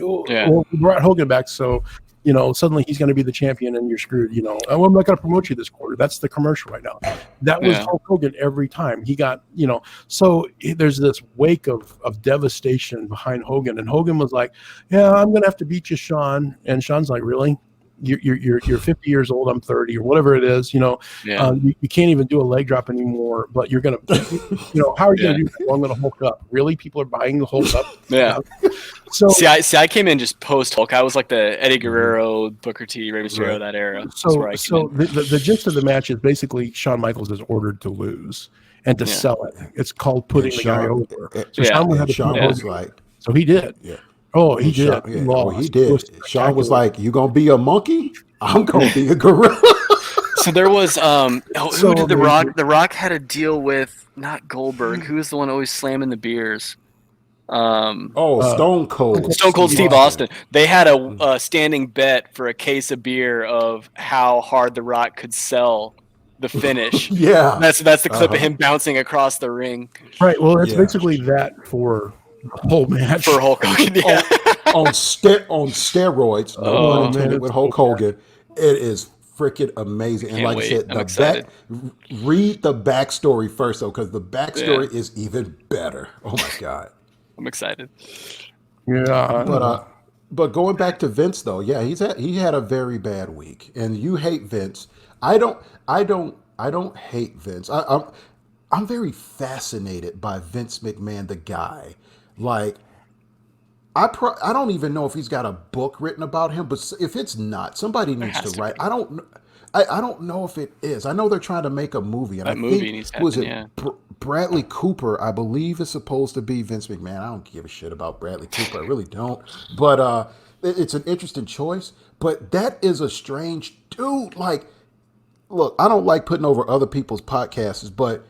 or Bret Hogan back. So, suddenly he's going to be the champion and you're screwed, I'm not going to promote you this quarter. That's the commercial right now. That was Hulk Hogan every time. He got, so there's this wake of devastation behind Hogan. And Hogan was like, yeah, I'm going to have to beat you, Shawn. And Shawn's like, really? You're 50 years old, I'm 30 or whatever it is, you can't even do a leg drop anymore, but you're going to, how are you going to do that? Well, I'm going to Hulk up. Really? People are buying the Hulk up? Yeah. So I came in just post Hulk. I was like the Eddie Guerrero, Booker T, Rey Mysterio, that era. So the gist of the match is basically Shawn Michaels is ordered to lose and to sell it. It's called putting the guy over. So Shawn was like, so he did. Yeah. Oh, he did. He did. Shawn was like, "You gonna be a monkey? I'm gonna be a gorilla." So there was who did The Rock? The Rock had a deal with not Goldberg. Who was the one always slamming the beers? Stone Cold. Stone Cold Steve Austin. They had a standing bet for a case of beer of how hard The Rock could sell the finish. That's the clip of him bouncing across the ring. Right. Well, it's basically that for the whole match for Hulk Hogan. on steroids. With Hulk Hogan, it is freaking amazing. And like I said, read the backstory first, though, because the backstory is even better. Oh my god, I'm excited. Yeah, but going back to Vince, though, he had a very bad week, and you hate Vince. I don't hate Vince. I'm very fascinated by Vince McMahon, the guy. Like, I don't even know if he's got a book written about him, but if it's not, somebody needs to write. I don't know if it is. I know they're trying to make a movie, and Bradley Cooper, I believe, is supposed to be Vince McMahon. I don't give a shit about Bradley Cooper. I really don't. But it's an interesting choice. But that is a strange dude. Like look, I don't like putting over other people's podcasts, but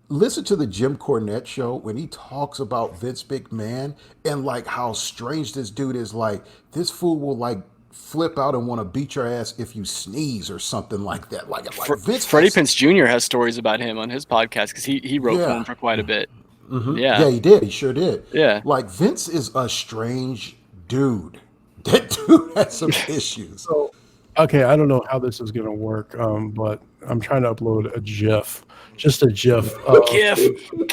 listen to the Jim Cornette show when he talks about Vince McMahon and like how strange this dude is. Like, this fool will like flip out and want to beat your ass if you sneeze or something like that. Like Vince. Freddie Prinze Jr. has stories about him on his podcast because he wrote for him for quite a bit. Yeah, he did. He sure did. Yeah. Like, Vince is a strange dude. That dude has some issues. So, okay, I don't know how this is going to work, but I'm trying to upload a GIF. Just a GIF. GIF. We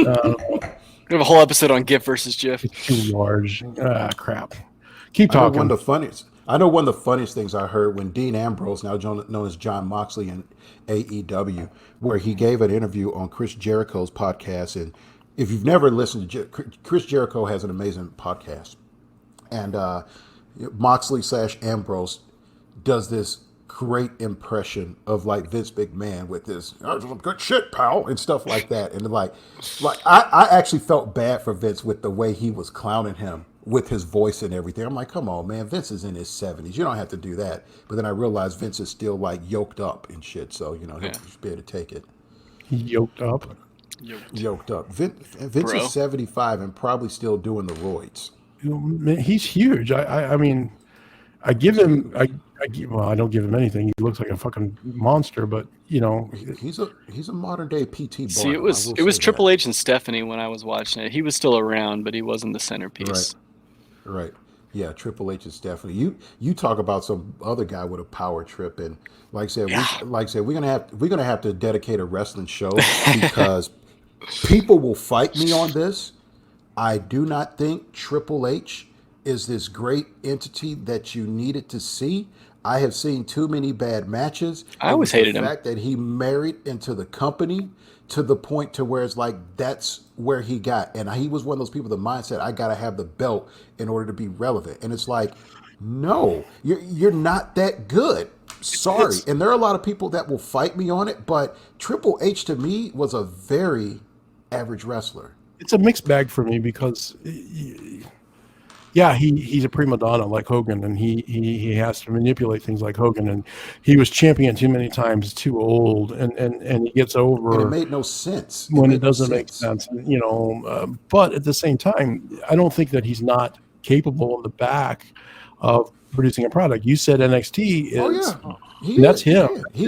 have a whole episode on GIF versus GIF. It's too large. Crap. Keep talking. I know one of the funniest things I heard when Dean Ambrose, now known as John Moxley in AEW, where he gave an interview on Chris Jericho's podcast. And if you've never listened to Chris Jericho has an amazing podcast. And Moxley / Ambrose does this great impression of like Vince McMahon with this good shit, pal, and stuff like that. And like I actually felt bad for Vince with the way he was clowning him with his voice and everything. I'm like, come on, man, Vince is in his 70s. You don't have to do that. But then I realized Vince is still like yoked up and shit. So, he'll be able to take it. Yoked up? Yoked up. Vince is 75 and probably still doing the roids. He's huge. I mean, I give him. I don't give him anything. He looks like a fucking monster. But he's a modern day PT. Barnum. See, it was Triple H and Stephanie when I was watching it. He was still around, but he wasn't the centerpiece. Right. Yeah, Triple H and Stephanie. You talk about some other guy with a power trip, and like I said, we're gonna have to dedicate a wrestling show because people will fight me on this. I do not think Triple H is this great entity that you needed to see. I have seen too many bad matches. I always hated him. The fact that he married into the company to the point to where it's like that's where he got. And he was one of those people, the mindset, I got to have the belt in order to be relevant. And it's like, no, you're not that good. Sorry. And there are a lot of people that will fight me on it, but Triple H to me was a very average wrestler. It's a mixed bag for me because, yeah, he's a prima donna like Hogan, and he has to manipulate things like Hogan, and he was champion too many times, too old, and he gets over. And it made no sense when it doesn't make sense, But at the same time, I don't think that he's not capable in the back of producing a product. You said NXT is. Oh yeah. That's him. Yeah.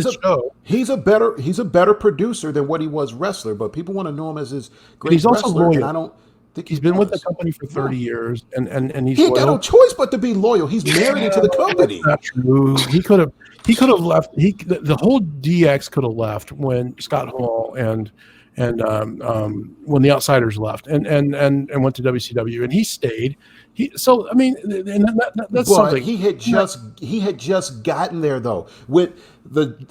He's a better producer than what he was wrestler, but people want to know him as his great he's wrestler. Also loyal. And I don't think he's been with the company for 30 years, and he's he got no choice but to be loyal. He's married into the company. That's not true. He could have left. The whole DX could have left when Scott Hall and when the Outsiders left and went to WCW, and he stayed. That's something. He had just gotten there though. With the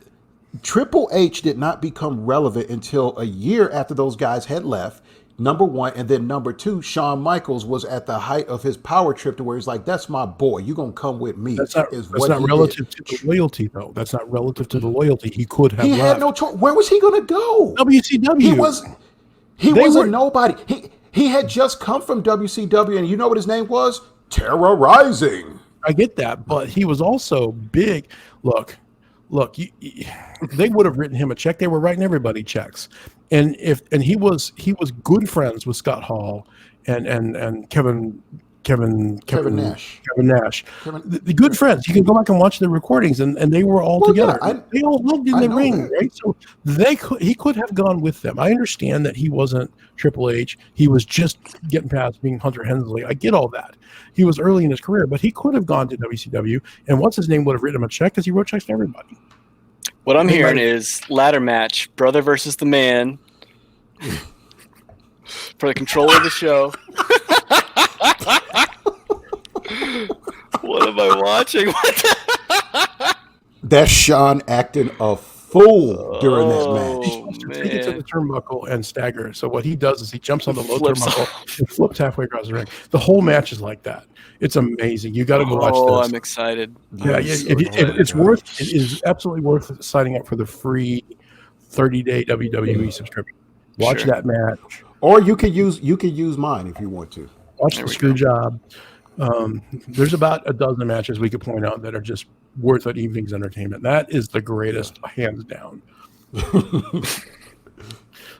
Triple H did not become relevant until a year after those guys had left. Number one, and then number two, Shawn Michaels was at the height of his power trip to where he's like, "That's my boy. You gonna come with me?" That's not relative to the loyalty, though. That's not relative to the loyalty. He could have. He had no choice. Where was he gonna go? WCW. He was a nobody. He had just come from WCW, and you know what his name was? Terrorizing. I get that, but he was also big. Look, they would have written him a check. They were writing everybody checks, and he was good friends with Scott Hall and Kevin Nash. The good friends. You can go back and watch the recordings, and they were all together. Yeah, they all lived in the ring, right? So he could have gone with them. I understand that he wasn't Triple H. He was just getting past being Hunter Hensley. I get all that. He was early in his career, but he could have gone to WCW, and what's his name would have written him a check because he wrote checks to everybody. What I'm hearing is ladder match, brother versus the man, for the control of the show. What am I watching? That's Sean acting a fool during that match. He's supposed to take it to the turnbuckle and stagger. So what he does is he jumps on the low turnbuckle and flips halfway across the ring. The whole match is like that. It's amazing. You got to go watch this. Oh, I'm excited. Yeah, it is absolutely worth signing up for the free 30-day WWE subscription. Watch that match. Or you could use mine if you want to. Watch the screw job. There's about a dozen matches we could point out that are just worth an evening's entertainment. That is the greatest, hands down.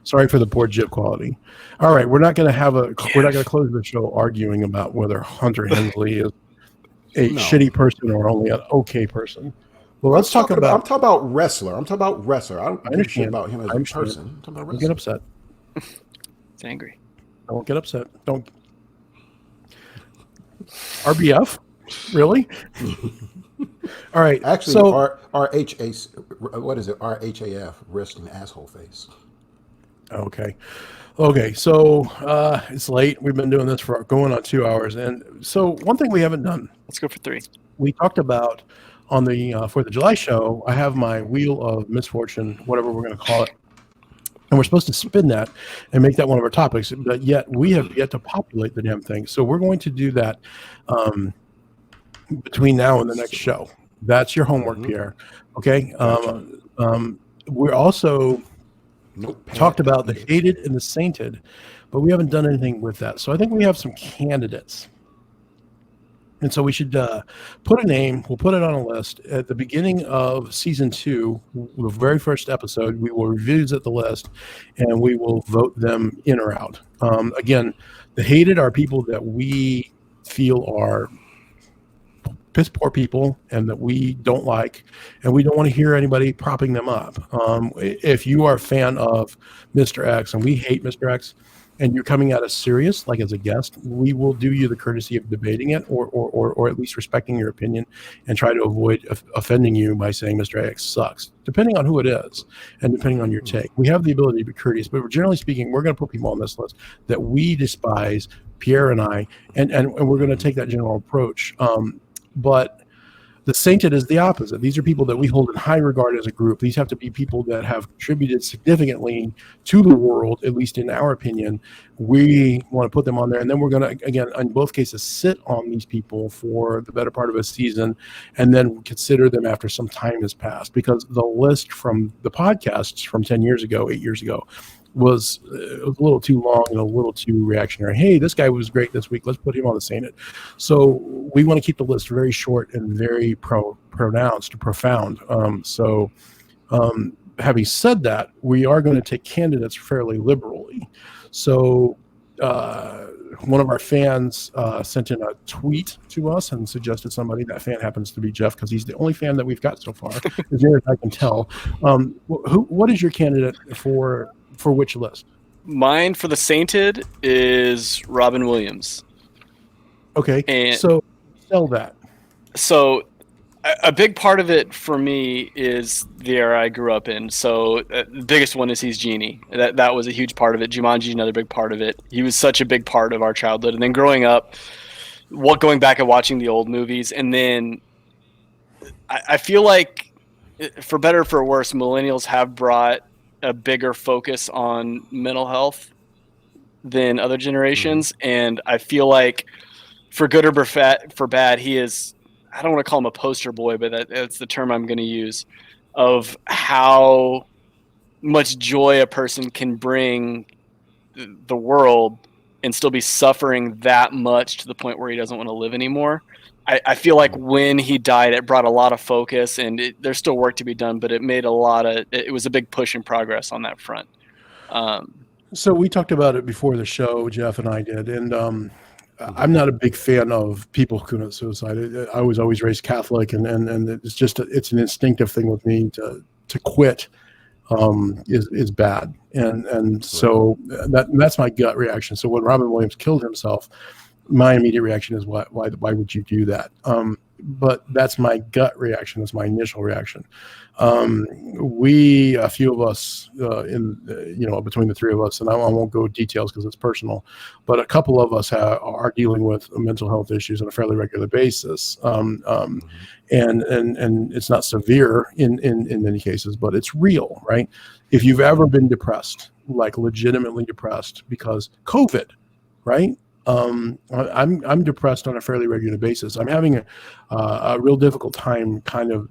Sorry for the poor jib quality. All right, we're not going to close the show arguing about whether Hunter Hensley is a shitty person or only an okay person. Well, let's talk about. I'm talking about wrestler. I don't give a shit about him as a person. I'm talking about wrestler. Don't get upset. It's angry. Don't get upset. Don't. RBF? Really? All right. Actually, so what is it? RHAF, wrestling asshole face. Okay. So it's late. We've been doing this for going on 2 hours, and so one thing we haven't done. Let's go for 3. We talked about on the 4th of July show. I have my wheel of misfortune, whatever we're going to call it, and we're supposed to spin that and make that one of our topics. But yet we have yet to populate the damn thing. So we're going to do that between now and the next show. That's your homework, Pierre. Okay. We're also. Talked about the hated and the sainted, but we haven't done anything with that. So I think we have some candidates. And so we should put a name. We'll put it on a list. At the beginning of season 2, the very first episode, we will revisit the list and we will vote them in or out. Again, the hated are people that we feel are piss poor people and that we don't like, and we don't want to hear anybody propping them up. If you are a fan of Mr. X and we hate Mr. X and you're coming at us serious, like as a guest, we will do you the courtesy of debating it or at least respecting your opinion and try to avoid offending you by saying Mr. X sucks, depending on who it is and depending on your take. We have the ability to be courteous, but generally speaking, we're going to put people on this list that we despise, Pierre and I, and we're going to take that general approach. But the sainted is the opposite. These are people that we hold in high regard as a group. These have to be people that have contributed significantly to the world, at least in our opinion. We want to put them on there. And then we're going to, again, in both cases, sit on these people for the better part of a season and then consider them after some time has passed. Because the list from the podcasts from 8 years ago, was a little too long and a little too reactionary. Hey, this guy was great this week. Let's put him on the sainted. So we want to keep the list very short and very profound. Having said that, we are going to take candidates fairly liberally. So one of our fans sent in a tweet to us and suggested somebody. That fan happens to be Jeff because he's the only fan that we've got so far, as near as I can tell. What is your candidate for which list? Mine for the sainted is Robin Williams. Okay, and so sell that. So a big part of it for me is the era I grew up in. So the biggest one is he's Genie. That was a huge part of it. Jumanji, another big part of it. He was such a big part of our childhood. And then growing up, going back and watching the old movies, and then I feel like, for better or for worse, millennials have brought a bigger focus on mental health than other generations. And I feel like for good or for bad, he is, I don't want to call him a poster boy, but that's the term I'm going to use, of how much joy a person can bring the world and still be suffering that much to the point where he doesn't want to live anymore. I feel like when he died, it brought a lot of focus, and there's still work to be done, but it made it was a big push in progress on that front. So we talked about it before the show, Jeff and I did, and I'm not a big fan of people who commit suicide. I was always raised Catholic, and it's just it's an instinctive thing with me to quit is bad, and so that's my gut reaction. So when Robin Williams killed himself, my immediate reaction is why would you do that? But that's my gut reaction. That's my initial reaction. A few of us between the three of us, and I won't go details because it's personal, but a couple of us are dealing with mental health issues on a fairly regular basis. And it's not severe in many cases, but it's real, right? If you've ever been depressed, like legitimately depressed because COVID, right? I'm depressed on a fairly regular basis. I'm having a real difficult time kind of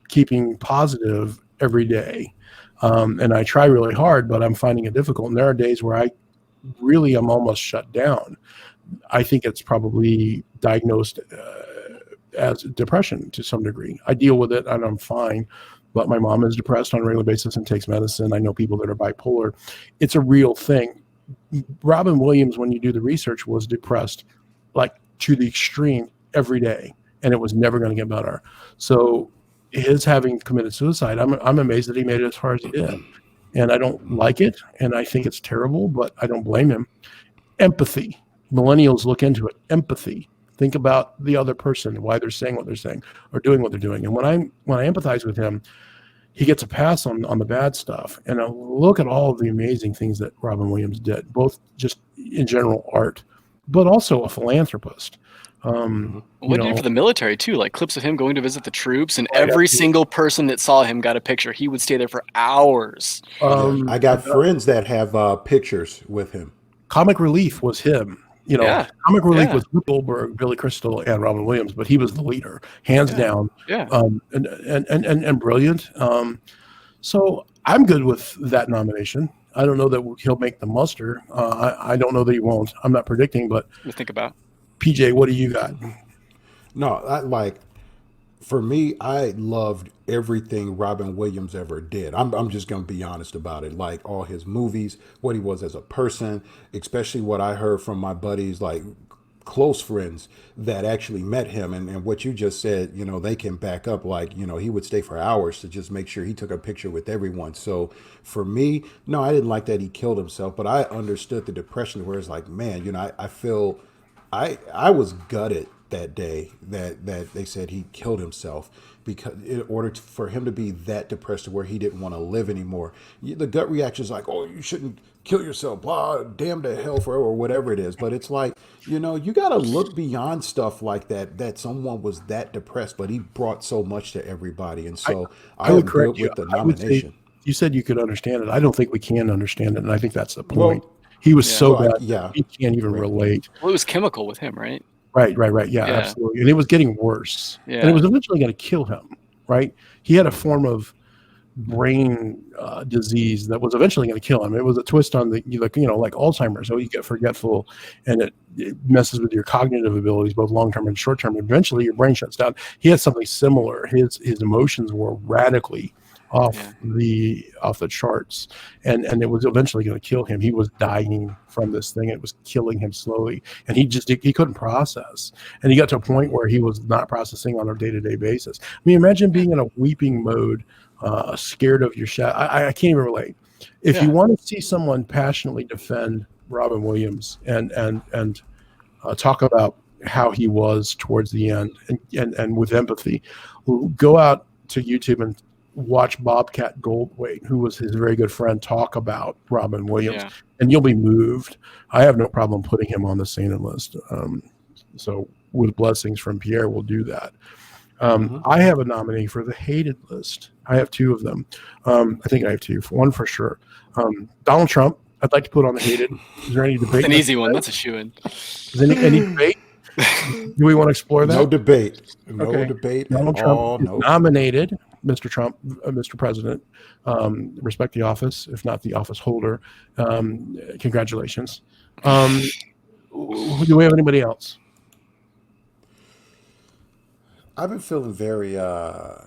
keeping positive every day. And I try really hard, but I'm finding it difficult. And there are days where I really am almost shut down I think it's probably diagnosed as depression to some degree. I deal with it and I'm fine, but my mom is depressed on a regular basis and takes medicine. I know people that are bipolar. It's a real thing. Robin Williams, when you do the research, was depressed like to the extreme every day, and it was never going to get better. So his having committed suicide, I'm amazed that he made it as far as he did. And I don't like it, and I think it's terrible, but I don't blame him. Empathy. Millennials look into it. Empathy. Think about the other person, why they're saying what they're saying or doing what they're doing. And when I empathize with him, he gets a pass on the bad stuff. And I look at all of the amazing things that Robin Williams did, both just in general art, but also a philanthropist. What did he do for the military too? Like clips of him going to visit the troops, and Right, every absolutely. single person that saw him got a picture. He would stay there for hours. I got friends that have pictures with him. Comic Relief was him. Yeah. Comic Relief was Goldberg, Billy Crystal, and Robin Williams, but he was the leader, hands down. Yeah. And brilliant. So I'm good with that nomination. I don't know that he'll make the muster. I don't know that he won't. I'm not predicting, but To think about. PJ, what do you got? No, for me, I loved everything Robin Williams ever did. I'm just going to be honest about it. Like all his movies, what he was as a person, especially what I heard from my buddies, like close friends that actually met him. And what you just said, they can back up. Like, he would stay for hours to just make sure he took a picture with everyone. So for me, no, I didn't like that he killed himself, but I understood the depression where it's like, man, I feel I was gutted that day that they said he killed himself, because in order for him to be that depressed to where he didn't want to live anymore, the gut reaction is like, oh, you shouldn't kill yourself, blah, damn to hell forever, or whatever it is. But it's like, you got to look beyond stuff like that someone was that depressed, but he brought so much to everybody. And so I would am correct good you. with the I would say nomination. you said you could understand it. I don't think we can understand it, and I think that's the point. Well, He was so well, bad, he can't even relate. Well, it was chemical with him, right? Right. Yeah, Yeah. absolutely. And it was getting worse. Yeah. And it was eventually going to kill him, right? He had a form of brain disease that was eventually going to kill him. It was a twist on like Alzheimer's. So you get forgetful, and it messes with your cognitive abilities, both long-term and short-term. Eventually your brain shuts down. He had something similar. His emotions were radically off the charts, and it was eventually going to kill him. He was dying from this thing. It was killing him slowly, and he couldn't process, and he got to a point where he was not processing on a day-to-day basis. I mean, imagine being in a weeping mode, scared of your shadow. I can't even relate. If you want to see someone passionately defend Robin Williams and talk about how he was towards the end, and with empathy, go out to YouTube and watch Bobcat Goldthwait, who was his very good friend, talk about Robin Williams, and you'll be moved. I have no problem putting him on the sainted list. So with blessings from Pierre, we'll do that. I have a nominee for the hated list. I have two of them. I think I have two. One for sure. Donald Trump, I'd like to put on the hated. Is there any debate? An easy one. That's a shoo-in. Is any debate? Do we want to explore that? No debate. No debate Donald at Trump all. is nominated. Mr. Trump, Mr. President, respect the office, if not the office holder. Congratulations. Do we have anybody else? I've been feeling very Donald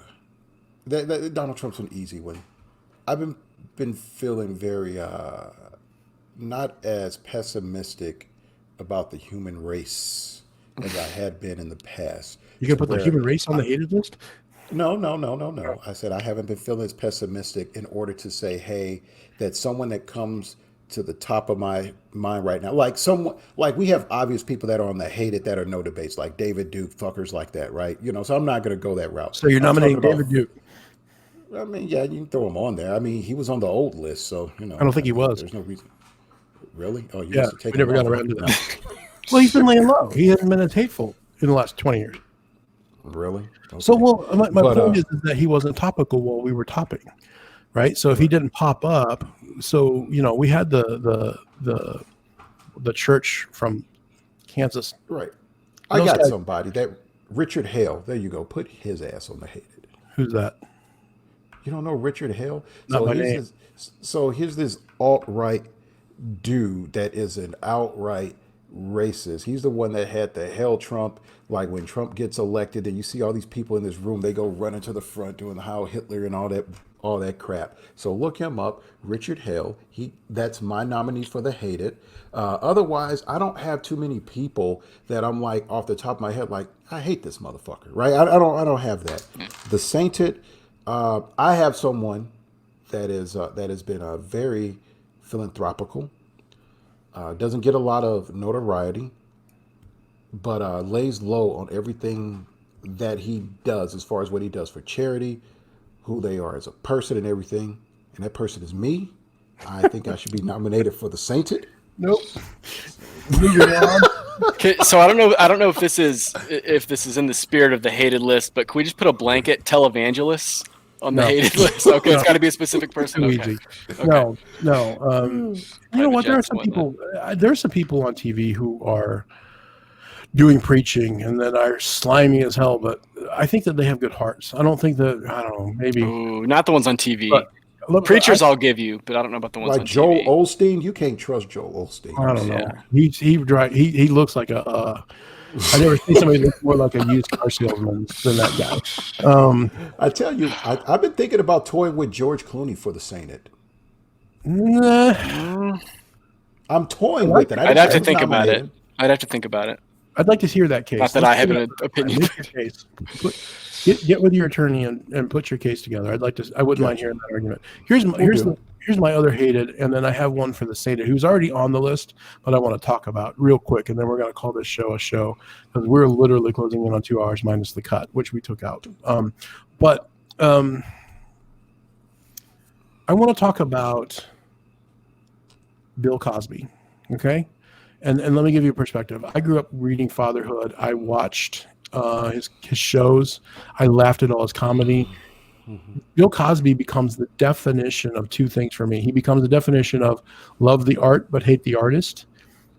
Trump's an easy one. I've been feeling very not as pessimistic about the human race as I had been in the past. You can put the human race on the hated list? No. I said I haven't been feeling as pessimistic in order to say, hey, that someone that comes to the top of my mind right now, like we have obvious people that are on the hated that are no debates, like David Duke, fuckers like that, right? So I'm not going to go that route. So you're nominating David Duke? I mean, yeah, you can throw him on there. I mean, he was on the old list, so I don't think he was. There's no reason. Really? Oh, you yeah, we never got around to that. Well, he's been laying low. He hasn't been as hateful in the last 20 years. Really? Okay. So, my point is that he wasn't topical while we were topping, right? So if he didn't pop up, so we had the church from Kansas, right? I got somebody that Richard Hale. There you go. Put his ass on the hated. Who's that? You don't know Richard Hale? Not my name. So here's this alt-right dude that is an outright racist. He's the one that had the hell Trump. Like when Trump gets elected, and you see all these people in this room, they go running to the front doing the Heil Hitler and all that crap. So look him up, Richard Hale. That's my nominee for the hated. Otherwise, I don't have too many people that I'm like off the top of my head, like I hate this motherfucker, right? I don't have that. The sainted, I have someone that has been very philanthropical. Doesn't get a lot of notoriety, but lays low on everything that he does as far as what he does for charity, who they are as a person and everything. And that person is me. I think I should be nominated for the sainted. Nope. Okay, so I don't know if this is in the spirit of the hated list, but can we just put a blanket televangelists on the hated list? Okay, it's got to be a specific person. Too easy. Okay. No. You know what? There are some people. There are some people on TV who are doing preaching and that are slimy as hell, but I think that they have good hearts. I don't think that. I don't know. Maybe. Ooh, not the ones on TV. Preachers, I'll give you, but I don't know about the ones like on Joel TV. Osteen. You can't trust Joel Osteen. I don't know. He looks like a. I never seen somebody look more like a used car salesman than that guy. I tell you, I've been thinking about toying with George Clooney for the sainted. Nah. I'm toying with it. I'd have to think about it. I'd like to hear that case. Not that I have an opinion. Make your case. Get with your attorney and put your case together. I wouldn't mind hearing that argument. Here's my other hated, and then I have one for the sainted who's already on the list, but I want to talk about real quick, and then we're going to call this show a show because we're literally closing in on 2 hours minus the cut, which we took out. But I want to talk about Bill Cosby, okay? And let me give you a perspective. I grew up reading Fatherhood. I watched his shows. I laughed at all his comedy. Bill Cosby becomes the definition of two things for me. He becomes the definition of love the art but hate the artist.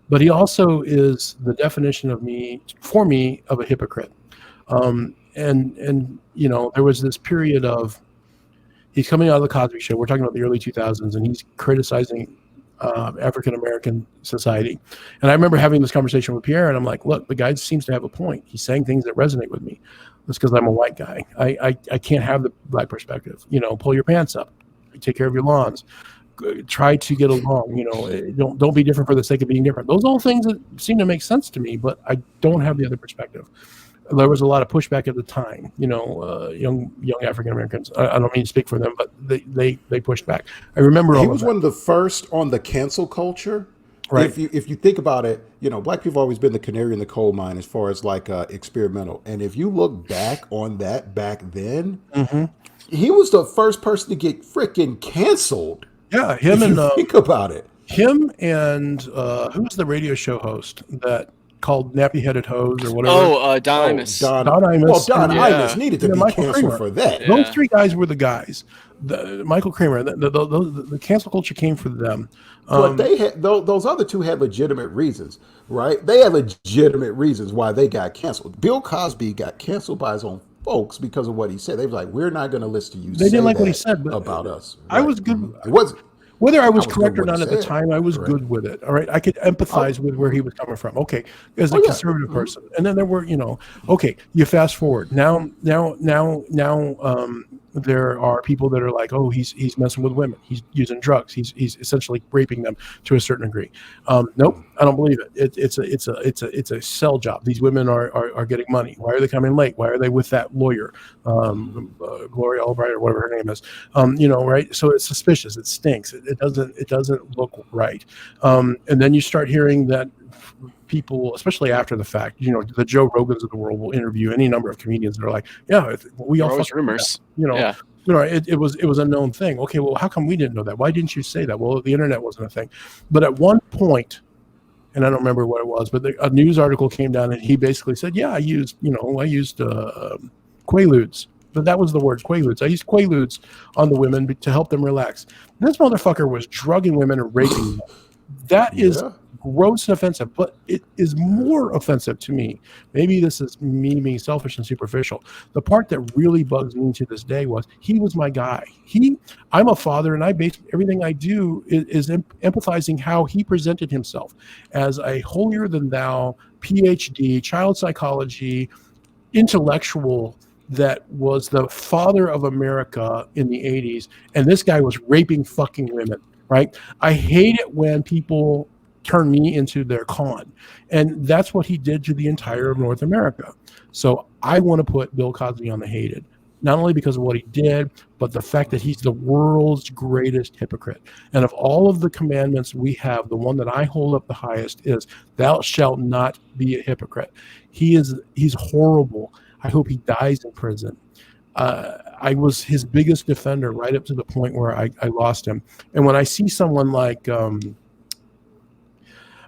But he also is the definition of a hypocrite. And you know, there was this period of he's coming out of the Cosby Show. We're talking about the early 2000s, and he's criticizing African-American society. And I remember having this conversation with Pierre, and I'm like, look, the guy seems to have a point. He's saying things that resonate with me. That's because I'm a white guy. I can't have the black perspective. You know, pull your pants up, take care of your lawns, try to get along. You know, don't be different for the sake of being different. Those are all things that seem to make sense to me, but I don't have the other perspective. There was a lot of pushback at the time. You know, young African Americans. I don't mean to speak for them, but they pushed back. I remember he was one of the first on the cancel culture. Right. If you think about it, you know, black people have always been the canary in the coal mine as far as like experimental. And if you look back on that back then, he was the first person to get freaking canceled. Yeah, think about it. Him and who was the radio show host that called Nappy Headed Hose or whatever? Don Imus. Don Imus. Well, Don Imus needed to be Michael canceled Kramer. for that. Those three guys were the guys. Michael Kramer. The cancel culture came for them. But they had those other two had legitimate reasons, right? They had legitimate reasons why they got canceled. Bill Cosby got canceled by his own folks because of what he said. They were like, "We're not going to listen to you." They didn't like what he said about us. Right? I was good. It was whether I was correct or not at the time. I was good with it. All right, I could empathize with where he was coming from. Okay, as a conservative person, and then there were, you know, okay, you fast forward now. There are people that are like, oh, he's messing with women. He's using drugs. He's essentially raping them to a certain degree. Nope, I don't believe it. It's a sell job. These women are getting money. Why are they coming late? Why are they with that lawyer, Gloria Albright or whatever her name is? You know, right? So it's suspicious. It stinks. It doesn't look right. And then you start hearing that people, especially after the fact, you know, the Joe Rogans of the world will interview any number of comedians that are like, yeah, we all fucking rumors, you know. Yeah. You know, it was a known thing. Okay, well, how come we didn't know that? Why didn't you say that? Well, the internet wasn't a thing. But at one point, and I don't remember what it was, but a news article came down and he basically said, yeah, I used Quaaludes. But that was the word, Quaaludes. I used Quaaludes on the women to help them relax. This motherfucker was drugging women and raping them. That is gross and offensive, but it is more offensive to me. Maybe this is me being selfish and superficial. The part that really bugs me to this day was he was my guy. I'm a father, and I base everything I do is empathizing how he presented himself as a holier than thou PhD, child psychology, intellectual that was the father of America in the 80s, and this guy was raping fucking women, right? I hate it when people turn me into their con, and that's what he did to the entire of North America. So I want to put Bill Cosby on the hated, not only because of what he did, but the fact that he's the world's greatest hypocrite. And of all of the commandments we have, the one that I hold up the highest is, thou shalt not be a hypocrite. He's horrible. I hope he dies in prison. I was his biggest defender right up to the point where I lost him. And when I see someone like, I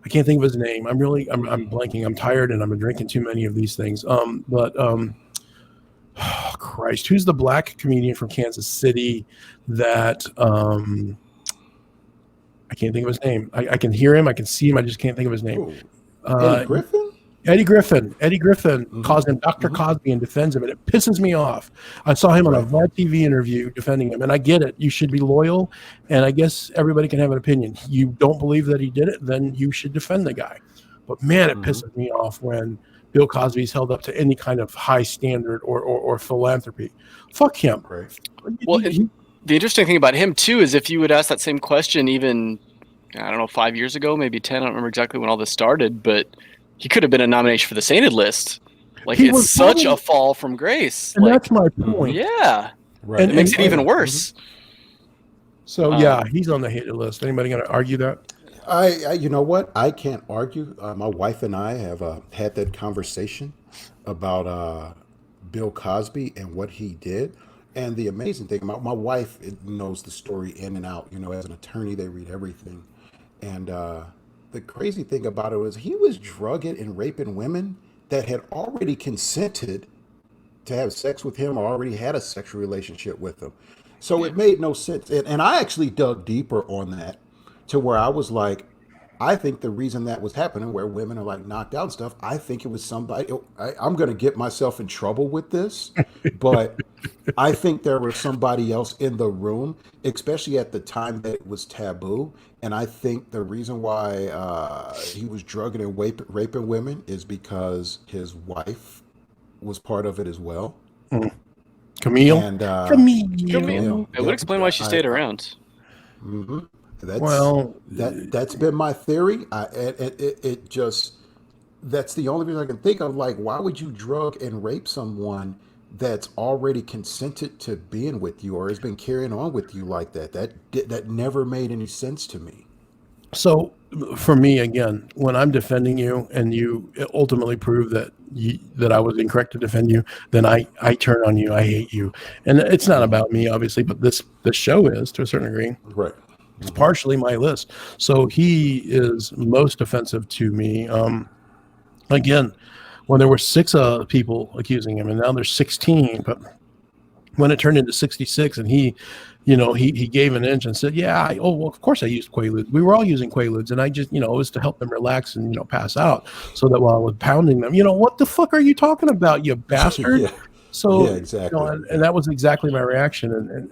can't think of his name. I'm blanking. I'm tired and I'm drinking too many of these things. Oh Christ, who's the black comedian from Kansas City that I can't think of his name. I can hear him. I can see him. I just can't think of his name. Eddie Griffin? Eddie Griffin calls him Dr. Cosby and defends him, and it pisses me off. I saw him on a VOD TV interview defending him, and I get it. You should be loyal, and I guess everybody can have an opinion. You don't believe that he did it, then you should defend the guy. But man, it pisses me off when Bill Cosby's held up to any kind of high standard or philanthropy. Fuck him. Right. Well, the interesting thing about him, too, is if you would ask that same question even, I don't know, 5 years ago, maybe 10, I don't remember exactly when all this started, but he could have been a nomination for the Sainted List. Like, it's such a fall from grace. And that's my point. Yeah. Right. And it makes it even worse. So, yeah, he's on the hated list. Anybody going to argue that? I you know what? I can't argue. My wife and I have had that conversation about Bill Cosby and what he did. And the amazing thing, my wife knows the story in and out. You know, as an attorney, they read everything. And the crazy thing about it was he was drugging and raping women that had already consented to have sex with him or already had a sexual relationship with him. So it made no sense. And I actually dug deeper on that to where I was like, I think the reason that was happening, where women are like knocked out and stuff, I think it was somebody. I'm going to get myself in trouble with this, but I think there was somebody else in the room, especially at the time that it was taboo. And I think the reason why he was drugging and raping women is because his wife was part of it as well. Camille? And, Camille. It would explain why she stayed around. Mm-hmm. That's been my theory. It just, that's the only reason I can think of. Like, why would you drug and rape someone that's already consented to being with you or has been carrying on with you like that? That never made any sense to me. So for me, again, when I'm defending you and you ultimately prove that I was incorrect to defend you, then I turn on you. I hate you. And it's not about me, obviously, but this show is, to a certain degree. Right. It's partially my list. So he is most offensive to me. Again, when there were 6 people accusing him, and now there's 16, but when it turned into 66 and he gave an inch and said, of course I used Quaaludes. We were all using Quaaludes, and I just, it was to help them relax and, pass out, so that while I was pounding them, what the fuck are you talking about, you bastard? Yeah. So, yeah, exactly. And that was exactly my reaction. And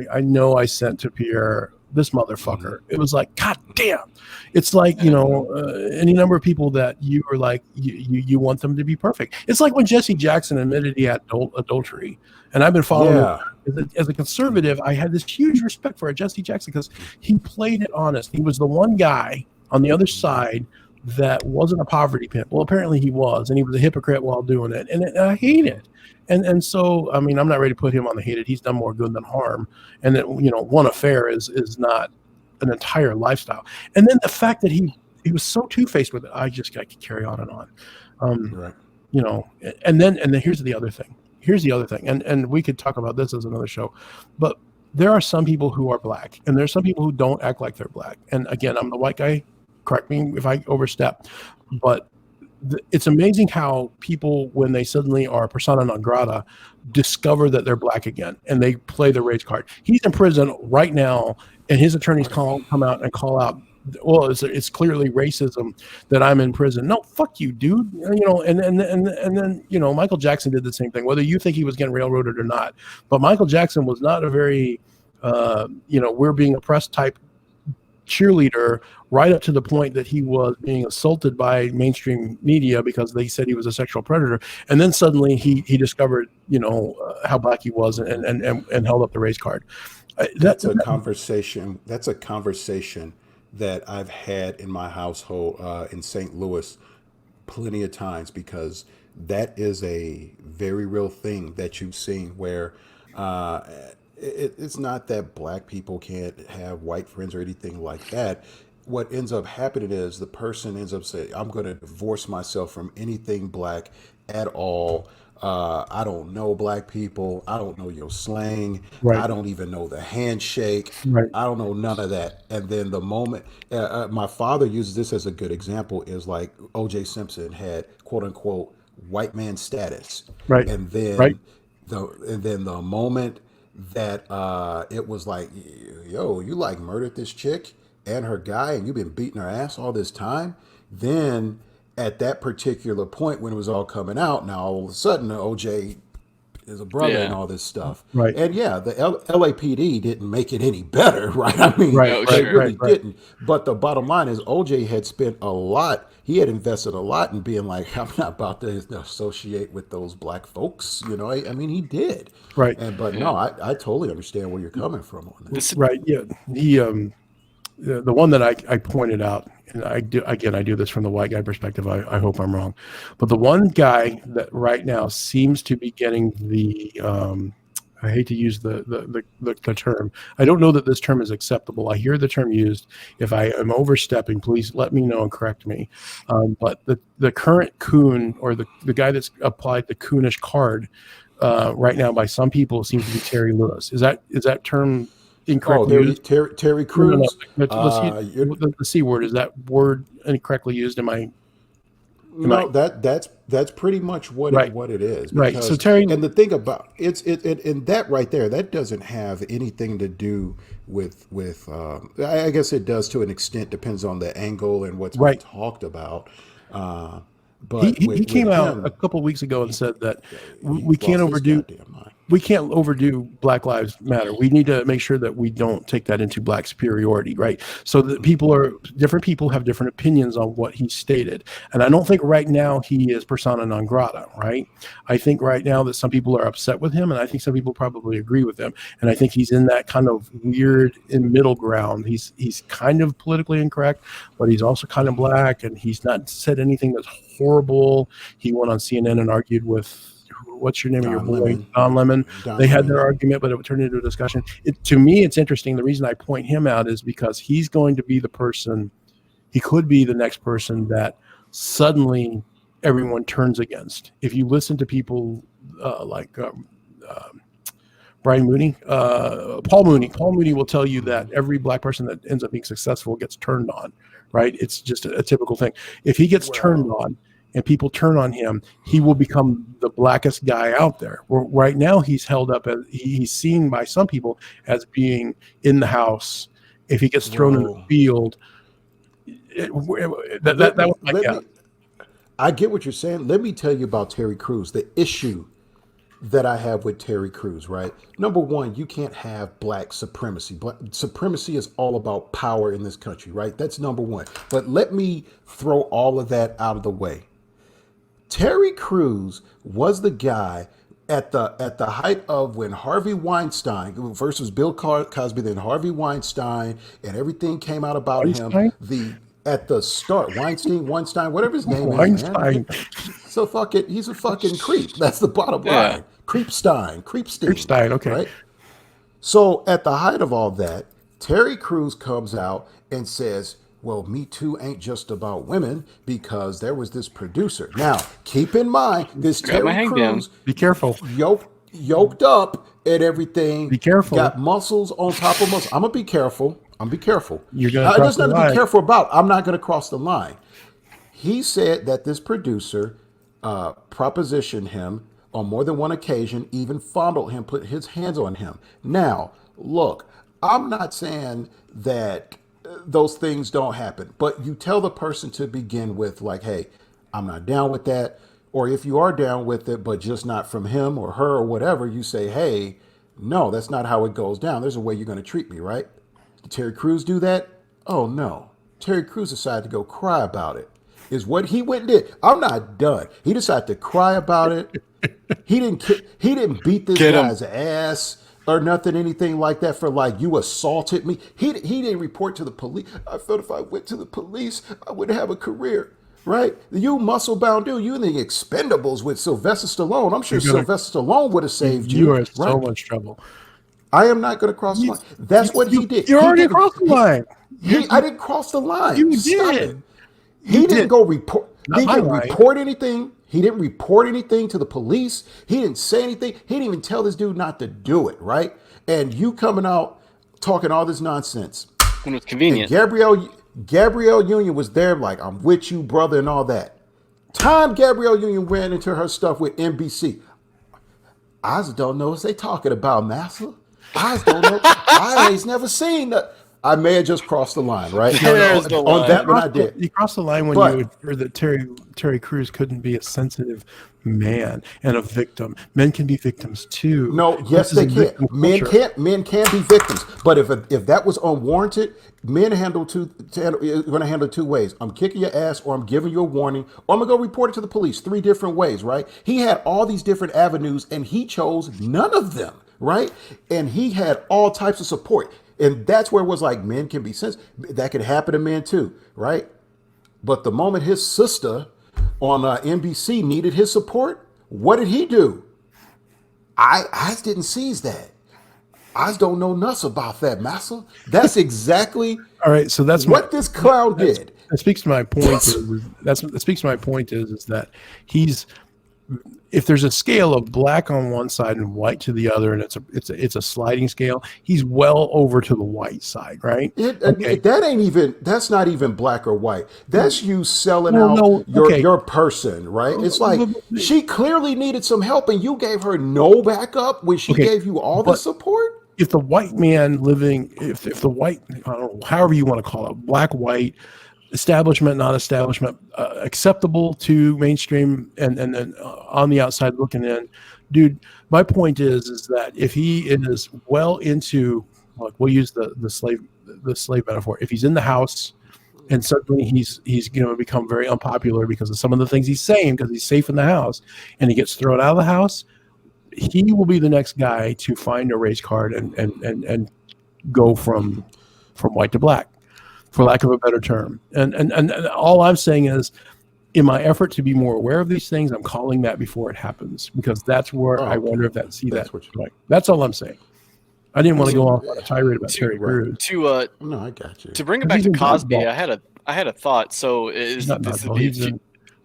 I know I sent to Pierre, this motherfucker. It was like, God damn. It's like, any number of people that you were like, you want them to be perfect. It's like when Jesse Jackson admitted he had adultery. And I've been following him. As a conservative, I had this huge respect for Jesse Jackson because he played it honest. He was the one guy on the other side that wasn't a poverty pimp. Well, apparently he was, and he was a hypocrite while doing it. And I hate it. And so, I mean, I'm not ready to put him on the hated. He's done more good than harm. And that, one affair is not an entire lifestyle. And then the fact that he was so two-faced with it, I could carry on and on. Right. And then here's the other thing. And we could talk about this as another show, but there are some people who are black, and there's some people who don't act like they're black. And again, I'm the white guy. Correct me if I overstep, but it's amazing how people, when they suddenly are persona non grata, discover that they're black again, and they play the race card. He's in prison right now, and his attorneys come out and call out well, it's clearly racism that I'm in prison. No, fuck you, dude. And then Michael Jackson did the same thing, whether you think he was getting railroaded or not. But Michael Jackson was not a very we're being oppressed type cheerleader, right up to the point that he was being assaulted by mainstream media because they said he was a sexual predator. And then suddenly he discovered how black he was and held up the race card. That's a conversation that I've had in my household in St. Louis plenty of times, because that is a very real thing that you've seen where it's not that black people can't have white friends or anything like that. What ends up happening is the person ends up saying, I'm going to divorce myself from anything black at all. I don't know black people. I don't know your slang. Right. I don't even know the handshake. Right. I don't know none of that. And then the moment my father uses this as a good example is like O.J. Simpson had quote unquote white man status. Right. And then Right. the moment that it was like, yo, you like murdered this chick and her guy and you've been beating her ass all this time. Then at that particular point when it was all coming out, now all of a sudden OJ is a brother and all this stuff. Right. And yeah, the LAPD didn't make it any better, right? I mean, Right, they right, really right, right. didn't. But the bottom line is OJ had spent a lot. He had invested a lot in being like, I'm not about to associate with those black folks. I mean, he did. Right. But no, I totally understand where you're coming from on that. Right. Yeah. The one that I pointed out, and I do this from the white guy perspective. I hope I'm wrong, but the one guy that right now seems to be getting the I hate to use the term. I don't know that this term is acceptable. I hear the term used. If I am overstepping, please let me know and correct me. But the current coon, or the guy that's applied the coonish card right now by some people, seems to be Terry Lewis. Is that term incorrectly used? Terry Crews. The C word, is that word incorrectly used? That's pretty much what it is. Right. So Terry, and the thing about and that right there, that doesn't have anything to do with I guess it does to an extent, depends on the angle and what's been talked about. But he came out a couple of weeks ago and said that we can't overdo Black Lives Matter. We need to make sure that we don't take that into black superiority, right? So that different people have different opinions on what he stated. And I don't think right now he is persona non grata, right? I think right now that some people are upset with him, and I think some people probably agree with him. And I think he's in that kind of weird in middle ground. He's kind of politically incorrect, but he's also kind of black, and he's not said anything that's horrible. He went on CNN and argued with, what's your name of your boy? Don Lemon. They had their argument, but it turned into a discussion. To me, it's interesting. The reason I point him out is because he's going to be the person, he could be the next person that suddenly everyone turns against. If you listen to people like Brian Mooney, Paul Mooney will tell you that every black person that ends up being successful gets turned on, right? It's just a typical thing. If he gets turned on, and people turn on him, he will become the blackest guy out there. Right now, he's held up as, he's seen by some people as being in the house. If he gets thrown in the field, that was my guess. I get what you're saying. Let me tell you about Terry Crews. The issue that I have with Terry Crews, right? Number one, you can't have black supremacy. Black supremacy is all about power in this country, right? That's number one. But let me throw all of that out of the way. Terry Crews was the guy at the height of when Harvey Weinstein versus Bill Cosby, then Harvey Weinstein, and everything came out about him. At the start, Weinstein, whatever his name is, man. So he's a fucking creep. That's the bottom line. Creepstein. Okay. Right? So at the height of all that, Terry Crews comes out and says, well, Me Too ain't just about women, because there was this producer. Now, keep in mind, this Terry Crews, be careful, yoked up and everything. Be careful. Got muscles on top of muscles. I'm gonna be careful. You're gonna. There's nothing to be careful about. I'm not gonna cross the line. He said that this producer propositioned him on more than one occasion, even fondled him, put his hands on him. Now, look, I'm not saying that those things don't happen. But you tell the person to begin with, like, hey, I'm not down with that. Or if you are down with it, but just not from him or her or whatever, you say, hey, no, that's not how it goes down. There's a way you're going to treat me, right? Did Terry Crews do that? Oh, no. Terry Crews decided to go cry about it. Is what he went and did. I'm not done. He decided to cry about it. He didn't beat this guy's ass or nothing, anything like that for like, you assaulted me. He didn't report to the police. I felt if I went to the police, I wouldn't have a career. Right? You muscle bound dude. You in the Expendables with Sylvester Stallone. I'm sure Sylvester Stallone would have saved you. You are in so much trouble. I am not going to cross the line. That's what he did. You already crossed the line. I didn't cross the line. You did. He didn't go report. He didn't report anything. He didn't report anything to the police. He didn't say anything. He didn't even tell this dude not to do it. Right? And you coming out talking all this nonsense. When it's convenient. And Gabrielle Union was there like, I'm with you, brother, and all that. Time Gabrielle Union ran into her stuff with NBC. I just don't know what they talking about, Massa. I just don't know. I ain't never seen that. I may have just crossed the line, right? On that one, I did. You crossed the line when you heard that Terry Crews couldn't be a sensitive man and a victim. Men can be victims too. No, yes, they can. Men can be victims. But if that was unwarranted, men are going to handle it two ways. I'm kicking your ass, or I'm giving you a warning, or I'm going to go report it to the police. 3 different ways, right? He had all these different avenues, and he chose none of them, right? And he had all types of support. And that's where it was like, men can be sensitive. That could happen to men too, right? But the moment his sister on NBC needed his support, what did he do? I just didn't seize that. I just don't know nuts about that, Massa. That's exactly all right. So that's what this clown did. That speaks to my point. That speaks to my point is that he's. If there's a scale of black on one side and white to the other, and it's a sliding scale, he's well over to the white side, right? That's not even black or white. That's you selling out your person, right? It's like she clearly needed some help, and you gave her no backup when she gave you all the support. If the white man if the white, I don't know, however you want to call it, black, white, establishment, non-establishment, acceptable to mainstream, and then on the outside looking in, dude. My point is that if he is well into, like, we'll use the slave metaphor. If he's in the house and suddenly he's going to become very unpopular because of some of the things he's saying, because he's safe in the house, and he gets thrown out of the house, he will be the next guy to find a race card and go from white to black, for lack of a better term. And all I'm saying is, in my effort to be more aware of these things, I'm calling that before it happens, because that's where I wonder if that's all I'm saying. I didn't want to go off on a tirade about Terry Crews. No, I got you. To bring it back to Cosby, I had a thought. So is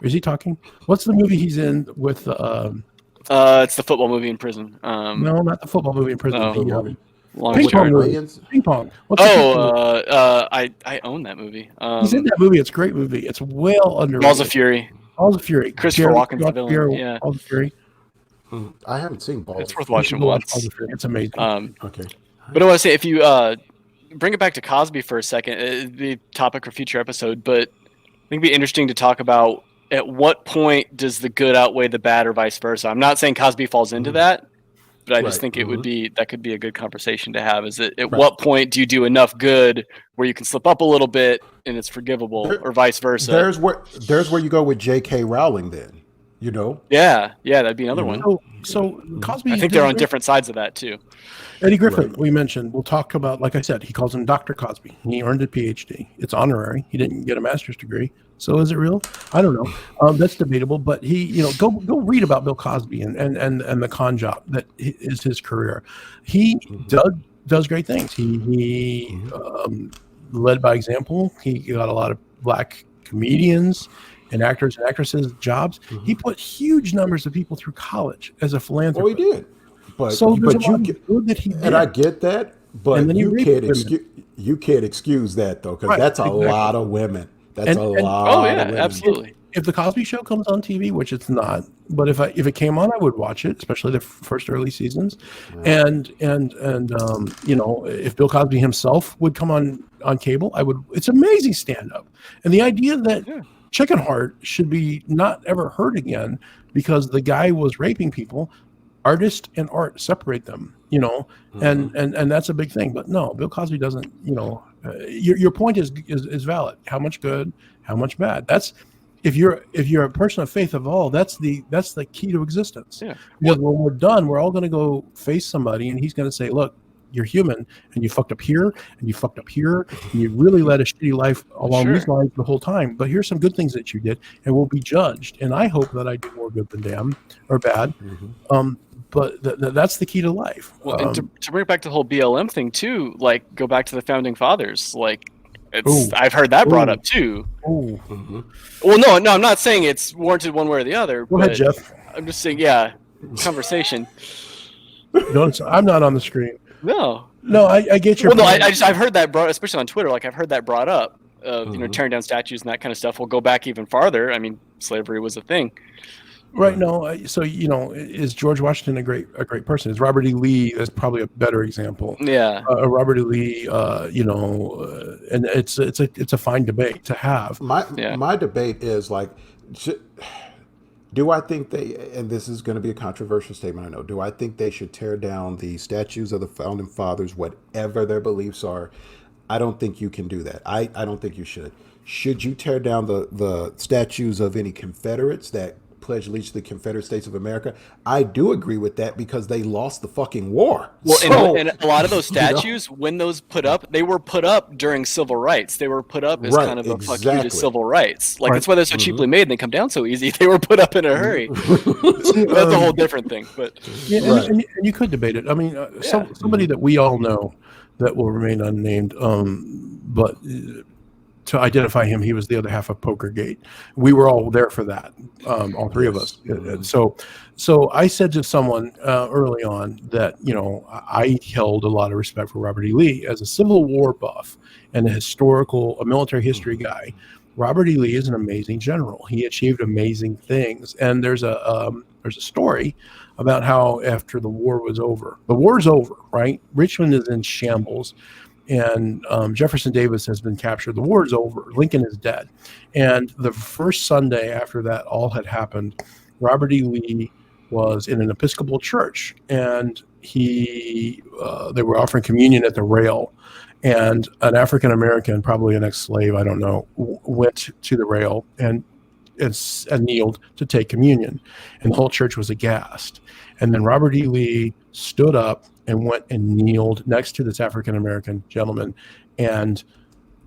he talking? What's the movie he's in with? It's the football movie in prison. No, not the football movie in prison. Ping pong. I own that movie. He's in that movie. It's a great movie. It's well underrated. Balls of Fury. Christopher Walken's the villain. Yeah. Balls of Fury. I haven't seen Balls. It's worth watching once. It's amazing. Okay. But I want to say, if you bring it back to Cosby for a second, it'd be a topic for a future episode, but I think it'd be interesting to talk about at what point does the good outweigh the bad, or vice versa. I'm not saying Cosby falls into that, but I just think it would be, that could be a good conversation to have. Is that at what point do you do enough good where you can slip up a little bit and it's forgivable, or vice versa? There's where you go with J.K. Rowling then, you know? Yeah, that'd be another one. So Cosby, I think they're on different sides of that too. Eddie Griffin, we mentioned. We'll talk about, like I said, he calls him Dr. Cosby. He earned a PhD. It's honorary. He didn't get a master's degree. So is it real? I don't know. That's debatable. But he, go read about Bill Cosby and the con job that is his career. He does great things. He led by example. He got a lot of black comedians and actors and actresses jobs. He put huge numbers of people through college as a philanthropist. Oh, he did. But that he did. And I get that, but you can't excuse that though, because that's a lot of women. That's a lot. Oh yeah, absolutely. if the Cosby Show comes on TV, which it's not, but if it came on, I would watch it, especially the first early seasons. And if Bill Cosby himself would come on cable, I would. It's amazing stand up, and the idea that Chicken Heart should be not ever heard again because the guy was raping people. Artist and art separate them, and that's a big thing. But no, Bill Cosby doesn't. Your point is valid. How much good, how much bad? That's if you're a person of faith of all. That's the key to existence. Yeah. Because when we're done, we're all going to go face somebody, and he's going to say, "Look, you're human, and you fucked up here, and you fucked up here, and you really led a shitty life along these lines the whole time. But here's some good things that you did, and we'll be judged. And I hope that I do more good than damn or bad." But that's the key to life. Well, and to bring it back to the whole BLM thing too, like go back to the founding fathers. Like, I've heard that brought up too. Well, no, I'm not saying it's warranted one way or the other. Go ahead, Jeff. I'm just saying, conversation. Notice I'm not on the screen. No, I get your. Well, no, I've heard that brought, especially on Twitter. Like I've heard that brought up. Tearing down statues and that kind of stuff. We'll go back even farther. I mean, slavery was a thing. Right. No. So is George Washington a great person? Is Robert E. Lee is probably a better example. Yeah. Robert E. Lee. And it's a fine debate to have. My debate is like, do I think and this is going to be a controversial statement, I know. Do I think they should tear down the statues of the founding fathers, whatever their beliefs are? I don't think you can do that. I don't think you should. Should you tear down the statues of any Confederates that pledge allegiance to the Confederate States of America? I do agree with that because they lost the fucking war. Well, and a lot of those statues, when those put up, they were put up during civil rights. They were put up as kind of a fuck you to civil rights. Like that's why they're so cheaply made and they come down so easy. They were put up in a hurry. That's a whole different thing. But and you could debate it. I mean, somebody that we all know that will remain unnamed, but to identify him, he was the other half of Pokergate. We were all there for that, all three of us. So I said to someone early on that, I held a lot of respect for Robert E. Lee as a Civil War buff and a military history guy. Robert E. Lee is an amazing general. He achieved amazing things. And there's a story about how after the war was over, the war's over, right? Richmond is in shambles. And Jefferson Davis has been captured. The war is over. Lincoln is dead. And the first Sunday after that all had happened, Robert E. Lee was in an Episcopal church, and they were offering communion at the rail. And an African American, probably an ex-slave, I don't know, went to the rail and kneeled to take communion. And the whole church was aghast. And then Robert E. Lee stood up and went and kneeled next to this African-American gentleman and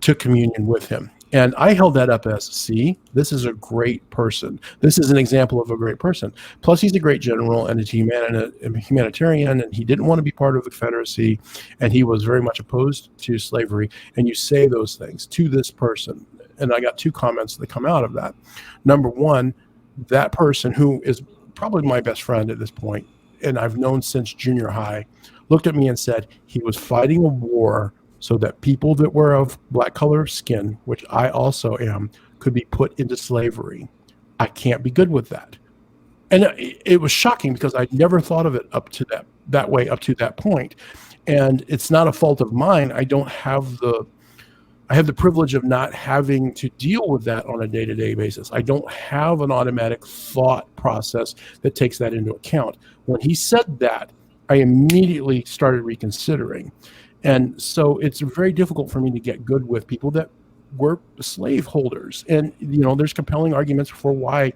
took communion with him. And I held that up as, see, this is a great person. This is an example of a great person. Plus, he's a great general and a humanitarian, and he didn't want to be part of the Confederacy, and he was very much opposed to slavery. And you say those things to this person. And I got two comments that come out of that. Number one, that person, who is probably my best friend at this point, and I've known since junior high, looked at me and said he was fighting a war so that people that were of black color of skin, which I also am, could be put into slavery. I can't be good with that. And it was shocking because I'd never thought of it up to that way, up to that point. And it's not a fault of mine. I have the privilege of not having to deal with that on a day-to-day basis. I don't have an automatic thought process that takes that into account. When he said that, I immediately started reconsidering. And so it's very difficult for me to get good with people that were slave holders. And, there's compelling arguments for why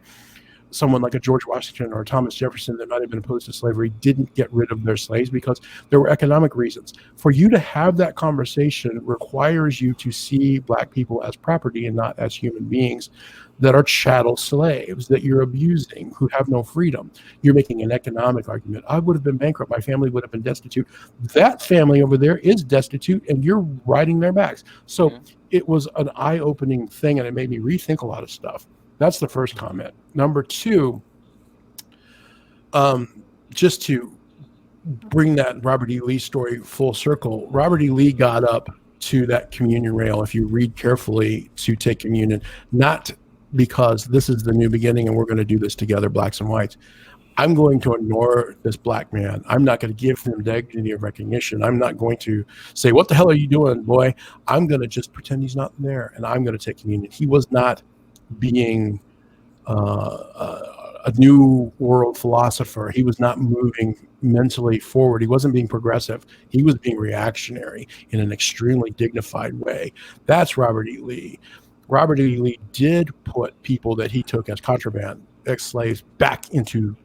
someone like a George Washington or a Thomas Jefferson that might have been opposed to slavery didn't get rid of their slaves, because there were economic reasons. For you to have that conversation requires you to see black people as property and not as human beings that are chattel slaves that you're abusing, who have no freedom. You're making an economic argument. I would have been bankrupt. My family would have been destitute. That family over there is destitute, and you're riding their backs. So it was an eye-opening thing, and it made me rethink a lot of stuff. That's the first comment. Number two, just to bring that Robert E. Lee story full circle, Robert E. Lee got up to that communion rail, if you read carefully, to take communion, not because this is the new beginning and we're going to do this together, blacks and whites. I'm going to ignore this black man. I'm not going to give him dignity of recognition. I'm not going to say, what the hell are you doing, boy? I'm going to just pretend he's not there, and I'm going to take communion. He was not being a new world philosopher. He was not moving mentally forward. He wasn't being progressive. He was being reactionary in an extremely dignified way. That's Robert E. Lee. Robert E. Lee did put people that he took as contraband, ex-slaves, back into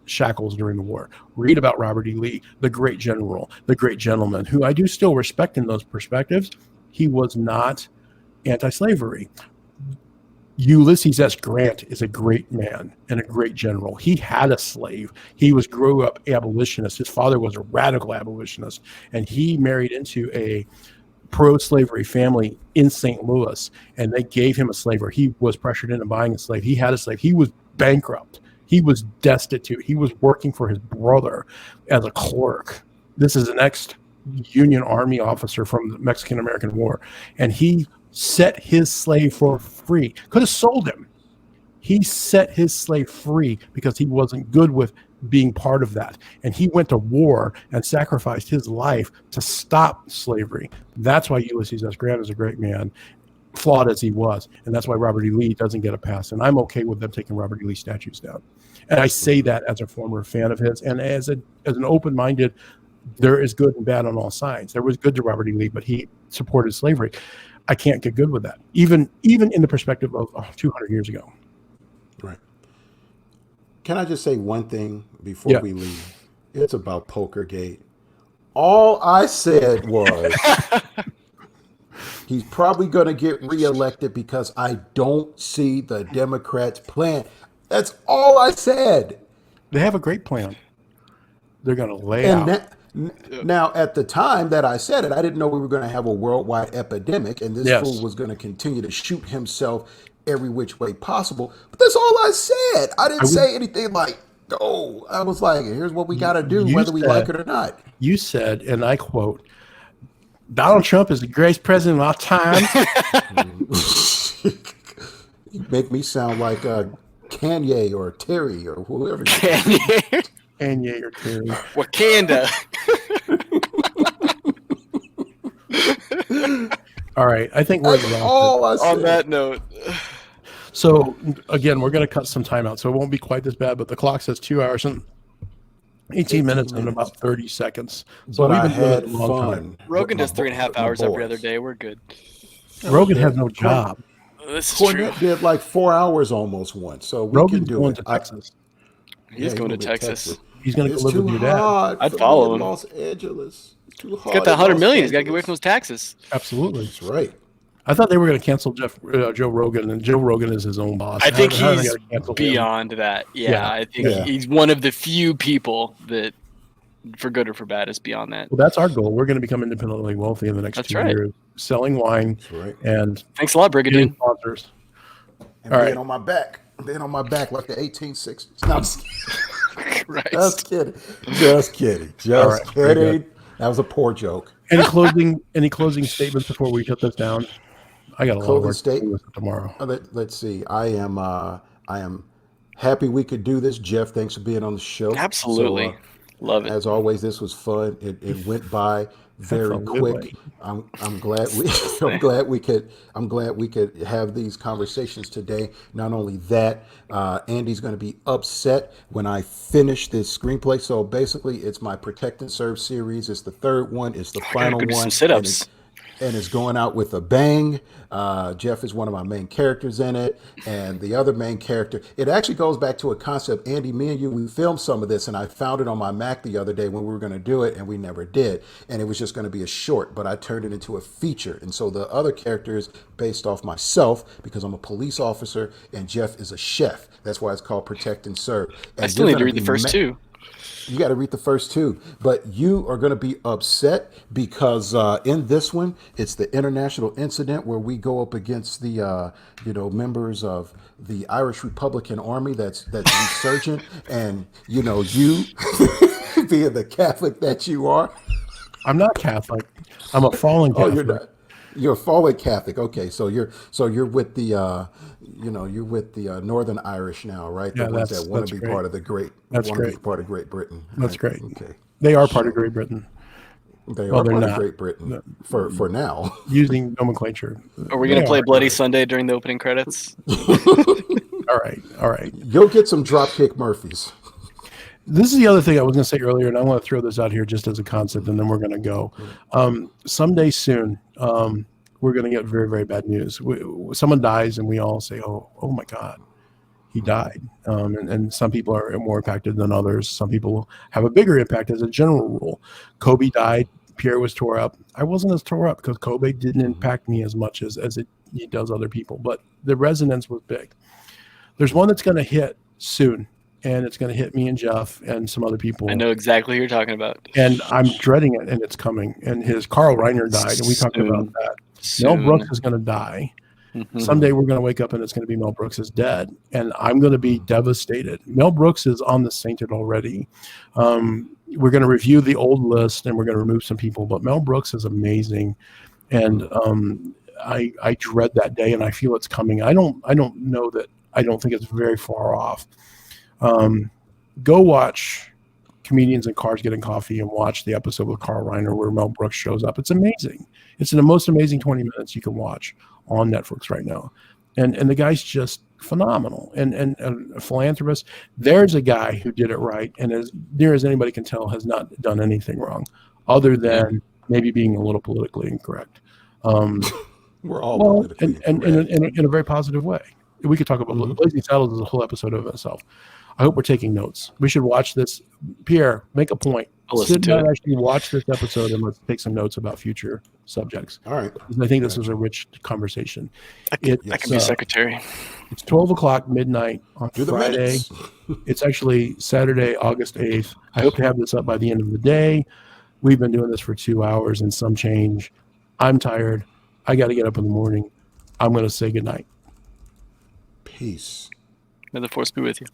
shackles during the war. Read about Robert E. Lee, the great general, the great gentleman, who I do still respect in those perspectives. He was not anti-slavery. Ulysses S. Grant is a great man and a great general. He had a slave. He grew up abolitionist. His father was a radical abolitionist, and he married into a pro-slavery family in St. Louis, and they gave him a slave, or he was pressured into buying a slave. He had a slave. He was bankrupt. He was destitute. He was working for his brother as a clerk. This is an ex-Union Army officer from the Mexican-American War, and he set his slave for free. Could have sold him. He set his slave free because he wasn't good with being part of that. And he went to war and sacrificed his life to stop slavery. That's why Ulysses S. Grant is a great man, flawed as he was. And that's why Robert E. Lee doesn't get a pass. And I'm okay with them taking Robert E. Lee statues down. And I say that as a former fan of his and as an open-minded, there is good and bad on all sides. There was good to Robert E. Lee, but he supported slavery. I can't get good with that, even in the perspective of 200 years ago. Right. Can I just say one thing before we leave? It's about Pokergate. All I said was he's probably going to get reelected because I don't see the Democrats' plan. That's all I said. They have a great plan. They're going to lay out. Now, at the time that I said it, I didn't know we were going to have a worldwide epidemic, and this fool was going to continue to shoot himself every which way possible. But that's all I said. I didn't say anything like, oh, I was like, here's what we got to do, whether we like it or not. You said, and I quote, Donald Trump is the greatest president of all time. You make me sound like Kanye or Terry or whoever. Kanye. Kanye or Terry. Wakanda. All right, I think we're on that note. So again, we're going to cut some time out, so it won't be quite this bad. But the clock says 2 hours and 18 minutes and about 30 seconds. So but I had fun. Rogan does 3.5 hours every other day. We're good. Rogan has no job. This is true. Cornette did like 4 hours almost once, so we Rogan's can do going it. to Texas. He's going to Texas. He's going to go live with your dad. I'd follow him. Los Angeles. It's too hard. He's got that $100 million. He's got to get away from those taxes. Absolutely. That's right. I thought they were going to cancel Joe Rogan, and Joe Rogan is his own boss. I think he's beyond that. Yeah, I think he's one of the few people that, for good or for bad, is beyond that. Well, that's our goal. We're going to become independently wealthy in the next 2 years, selling wine. That's right. And thanks a lot, Brigadier. Sponsors. And being on my back. Being on my back like the 1860s. No, I'm just kidding. Just kidding. Just kidding. Just kidding. That was a poor joke. Any closing statements before we shut this down? I got a lot of work to do tomorrow. Let's see. I am happy we could do this. Jeff, thanks for being on the show. Absolutely. So, love it. As always, this was fun. It went by very quick. I'm glad we could have these conversations today. Not only that, Andy's going to be upset when I finish this screenplay. So basically, it's my Protect and Serve series. It's the third one. It's the final one. Some sit-ups. And it's going out with a bang. Jeff is one of my main characters in it. And the other main character, it actually goes back to a concept. Andy, me and you, we filmed some of this, and I found it on my Mac the other day when we were going to do it, and we never did. And it was just going to be a short, but I turned it into a feature. And so the other character is based off myself because I'm a police officer, and Jeff is a chef. That's why it's called Protect and Serve. And I still need to read the first two. You got to read the first two, but you are going to be upset because in this one, it's the international incident where we go up against the members of the Irish Republican Army that's insurgent, and you being the Catholic that you are. I'm not Catholic. I'm a fallen Catholic. Oh, you're not. You're a forward Catholic. Okay, so you're with the you're with the Northern Irish now, right? The Yeah, ones that want that's to be great. part of the great, That's want to be great. part of Great Britain. That's great. Okay, They are part of sure. Great Britain. They Well, are they're part of not. Great Britain No, for now. using nomenclature. Are we They going to play are. Bloody Sunday during the opening credits? All right. All right. You'll get some Dropkick Murphys. This is the other thing I was going to say earlier, and I want to throw this out here just as a concept, and then we're going to go. Someday soon, we're going to get very, very bad news. Someone dies, and we all say, "Oh my God, he died." And some people are more impacted than others. Some people have a bigger impact as a general rule. Kobe died. Pierre was tore up. I wasn't as tore up because Kobe didn't impact me as much as it does other people, but the resonance was big. There's one that's going to hit soon, and it's going to hit me and Jeff and some other people. I know exactly who you're talking about. And I'm dreading it, and it's coming. And Carl Reiner died, and we talked about that. Mel Brooks is going to die. Mm-hmm. Someday we're going to wake up, and it's going to be Mel Brooks is dead, and I'm going to be devastated. Mel Brooks is on the Sainted already. We're going to review the old list, and we're going to remove some people, but Mel Brooks is amazing, and I dread that day, and I feel it's coming. I don't know that. I don't think it's very far off. Go watch Comedians in Cars Getting Coffee and watch the episode with Carl Reiner where Mel Brooks shows up. It's amazing. It's the most amazing 20 minutes you can watch on Netflix right now. And the guy's just phenomenal and a philanthropist. There's a guy who did it right, and as near as anybody can tell, has not done anything wrong other than maybe being a little politically incorrect. We're all politically incorrect. In a very positive way. We could talk about Blazing Saddles as a whole episode of itself. I hope we're taking notes. We should watch this. Pierre, make a point. Sit down, actually watch this episode, and let's take some notes about future subjects. All right. I think this was a rich conversation. I can be secretary. It's 12 o'clock midnight on Friday. It's actually Saturday, August 8th. I hope to have this up by the end of the day. We've been doing this for 2 hours and some change. I'm tired. I got to get up in the morning. I'm going to say goodnight. Peace. May the force be with you.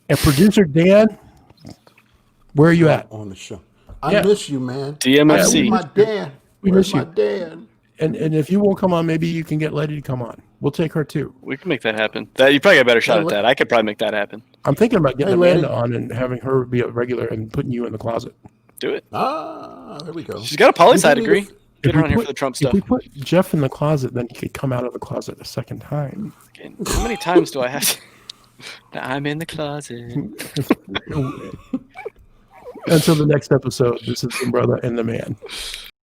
And producer Dan, where are you at? On the show. I miss you, man. DMFC. Yeah, my Dan. We miss you. My Dan? And if you won't come on, maybe you can get Letty to come on. We'll take her too. We can make that happen. You probably got a better shot at that. I could probably make that happen. I'm thinking about getting Amanda on and having her be a regular and putting you in the closet. Do it. There we go. She's got a poli-sci degree. Get her on here for the Trump stuff. If we put Jeff in the closet, then he could come out of the closet a second time. Okay. How many times do I have to? I'm in the closet. Until the next episode, this is the brother and the man.